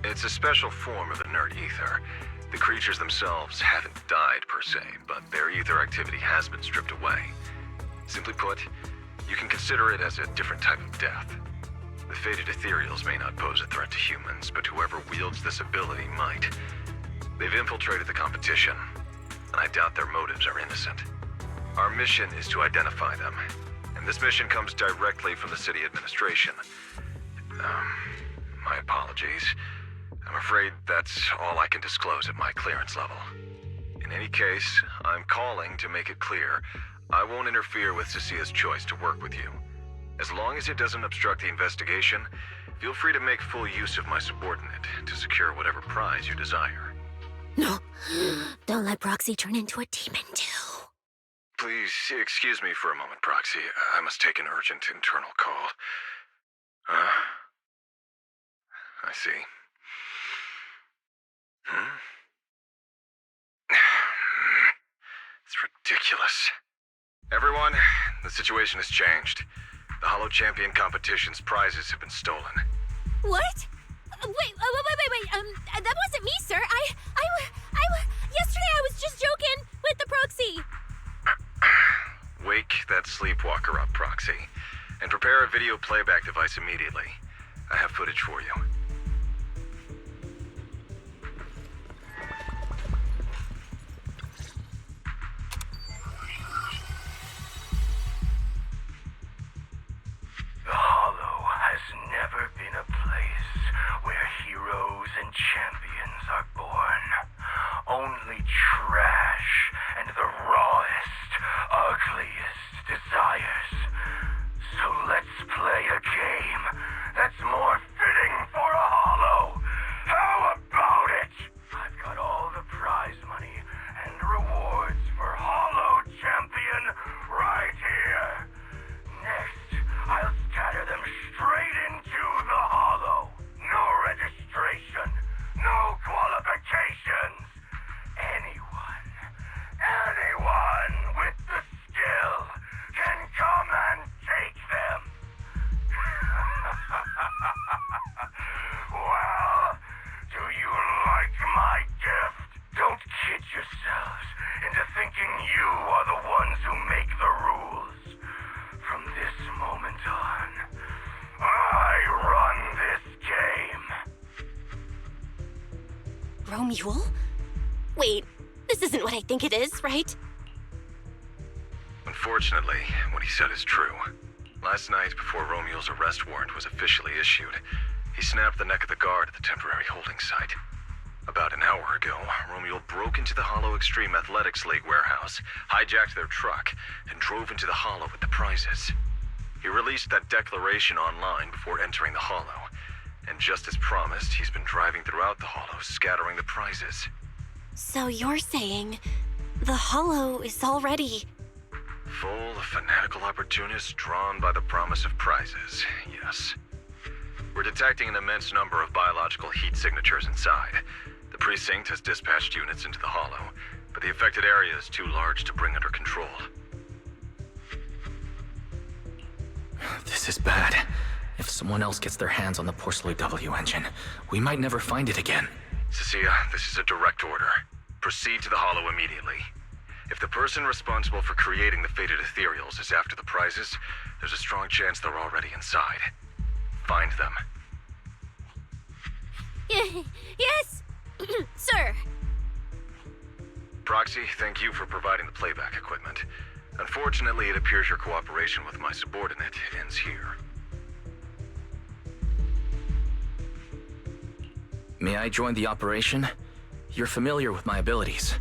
It's a special form of inert ether. The creatures themselves haven't died per se, but their ether activity has been stripped away. Simply put, you can consider it as a different type of death. The fated ethereals may not pose a threat to humans, but whoever wields this ability might. They've infiltrated the competition, and I doubt their motives are innocent. Our mission is to identify them, and this mission comes directly from the city administration. My apologies. I'm afraid that's all I can disclose at my clearance level. In any case, I'm calling to make it clear I won't interfere with Cecilia's choice to work with you. As long as it doesn't obstruct the investigation, feel free to make full use of my subordinate to secure whatever prize you desire. No, don't let Proxy turn into a demon too. Please excuse me for a moment, Proxy. I must take an urgent internal call. I see. It's ridiculous. Everyone, the situation has changed. The Hollow Champion competition's prizes have been stolen. What? Wait, that wasn't me, sir. Yesterday I was just joking with the Proxy. Wake that sleepwalker up, Proxy, and prepare a video playback device immediately. I have footage for you. The Hollow has never been a place where heroes and champions are born. Only trash and the rawest, ugliest desires. So let's play a game that's more fitting for a Hollow. How about it? I've got all the prize money and rewards for Hollow Champion right here. Next, I'll scatter them straight into the Hollow. No registration, no qualifications. Anyone with the skill can come and take them. Well, do you like my gift? Don't kid yourselves into thinking you are the ones who make the rules. From this moment on, I run this game. Romule? Wait, this isn't what I think it is, right? Unfortunately, what he said is true. Last night, before Romule's arrest warrant was officially issued, he snapped the neck of the guard at the temporary holding site. About an hour ago, Romule broke into the Hollow Extreme Athletics League warehouse, hijacked their truck, and drove into the Hollow with the prizes. He released that declaration online before entering the Hollow, and just as promised, he's been driving throughout the Hollow, scattering the prizes. So you're saying the Hollow is already... Full of fanatical opportunists drawn by the promise of prizes, yes. We're detecting an immense number of biological heat signatures inside. The precinct has dispatched units into the Hollow. but the affected area is too large to bring under control. This is bad. If someone else gets their hands on the Porceloid W engine, we might never find it again. Cecilia, this is a direct order. Proceed to the Hollow immediately. If the person responsible for creating the fated ethereals is after the prizes, there's a strong chance they're already inside. Find them. Yes, sir. Proxy, thank you for providing the playback equipment. Unfortunately, it appears your cooperation with my subordinate ends here. May I join the operation? You're familiar with my abilities.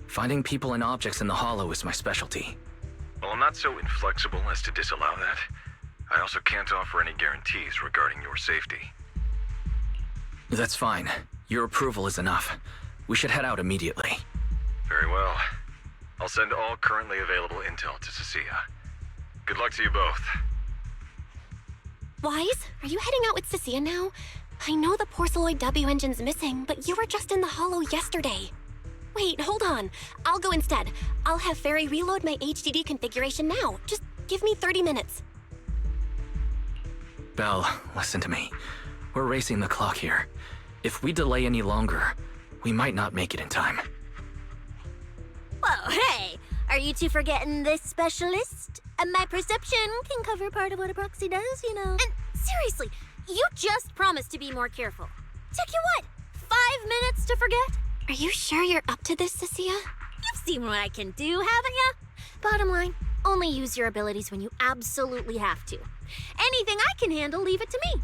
Finding people and objects in the Hollow is my specialty. Well, I'm not so inflexible as to disallow that. I also can't offer any guarantees regarding your safety. That's fine. Your approval is enough. We should head out immediately. Very well. I'll send all currently available intel to Cecilia. Good luck to you both. Wise, are you heading out with Cecilia now? I know the Porceloid W engine's missing, but you were just in the Hollow yesterday. Wait, hold on. I'll go instead. I'll have Fairy reload my HDD configuration now. Just give me 30 minutes. Belle, listen to me. We're racing the clock here. If we delay any longer, we might not make it in time. Whoa, hey! Are you two forgetting this specialist? My perception can cover part of what a proxy does, you know. And seriously, you just promised to be more careful. Took you what? 5 minutes to forget? Are you sure you're up to this, Cecilia? You've seen what I can do, haven't ya? Bottom line, only use your abilities when you absolutely have to. Anything I can handle, leave it to me.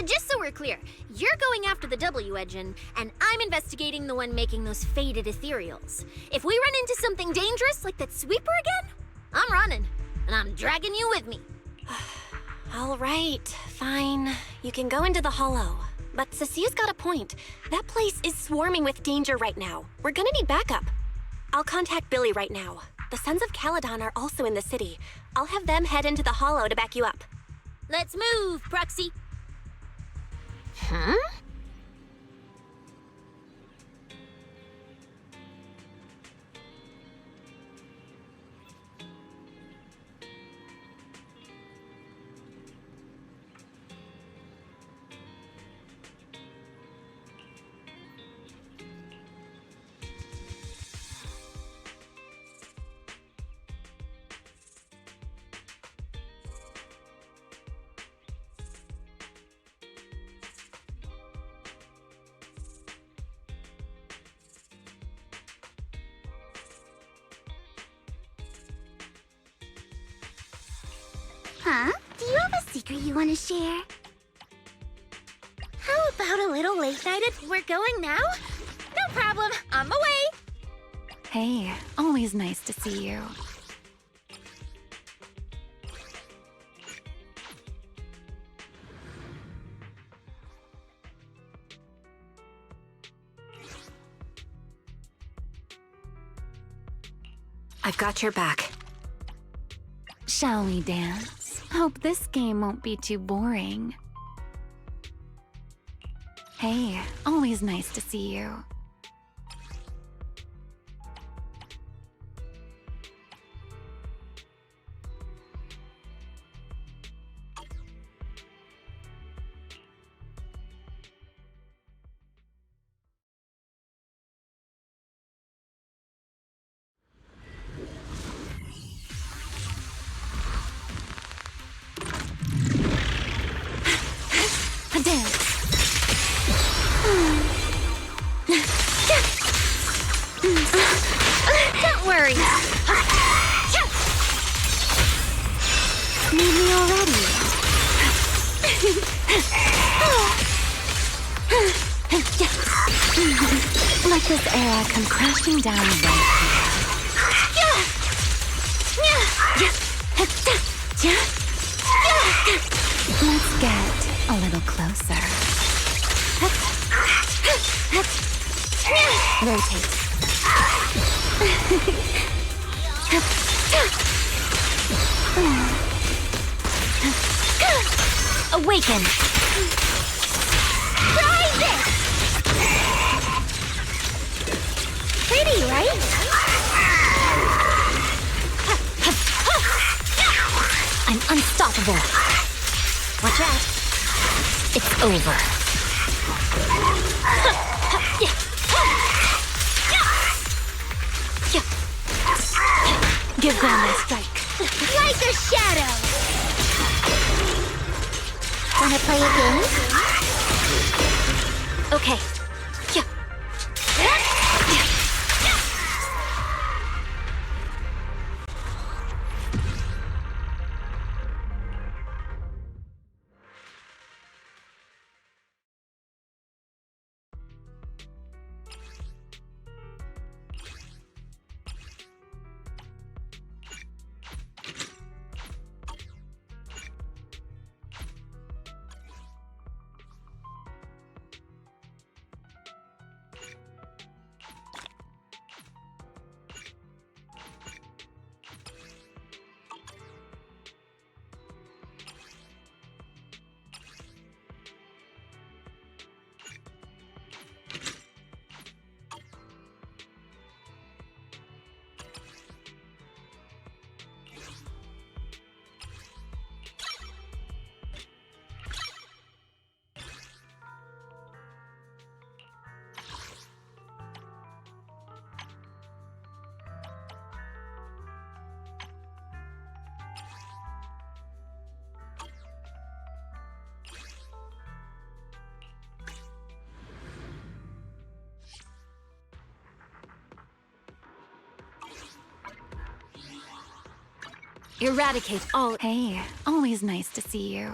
Just so we're clear, you're going after the W engine, and I'm investigating the one making those faded ethereals. If we run into something dangerous like that sweeper again, I'm running, and I'm dragging you with me. All right, fine. You can go into the Hollow. But Cecilia's got a point. That place is swarming with danger right now. We're gonna need backup. I'll contact Billy right now. The Sons of Caledon are also in the city. I'll have them head into the Hollow to back you up. Let's move, Proxy. Huh? Huh? Do you have a secret you want to share? How about a little late night if we're going now? No problem, on my way. Hey, always nice to see you. I've got your back. Shall we dance? Hope this game won't be too boring. Hey, always nice to see you. Dance. Don't worry. Need me already? Let this era come crashing down right here. Let's get a little closer. Rotate. Awaken. Try this. Pretty, right? unstoppable. Watch out. It's over. Give ground and strike. Like a shadow! Wanna play a game? Okay. Eradicate all. Hey, always nice to see you.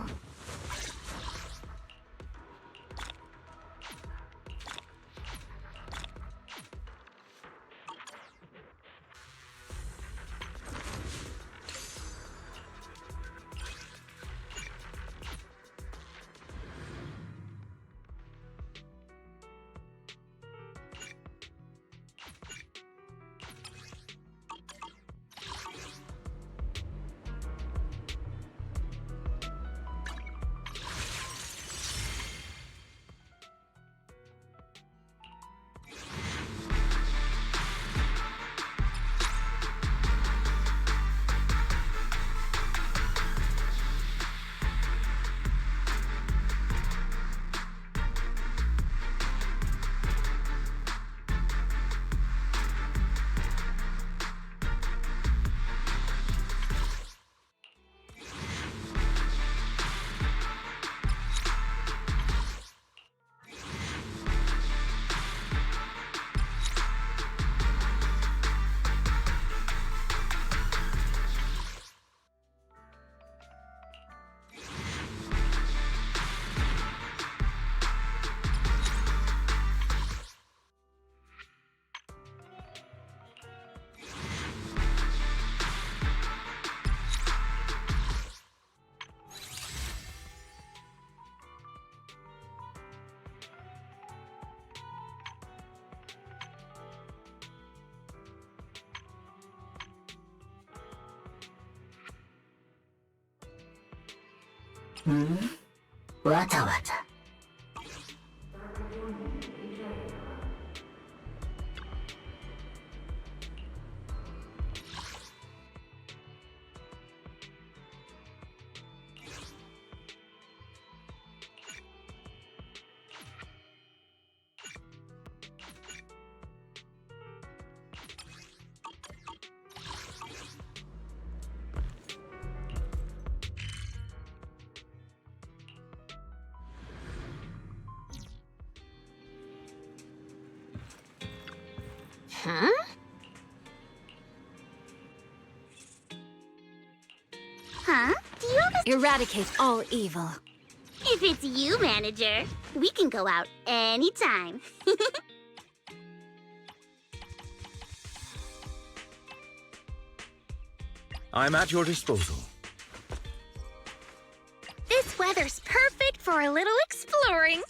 Wata wata. Huh? Huh? Do you have a... Eradicate all evil. If it's you, manager, we can go out anytime. I'm at your disposal. This weather's perfect for a little exploring.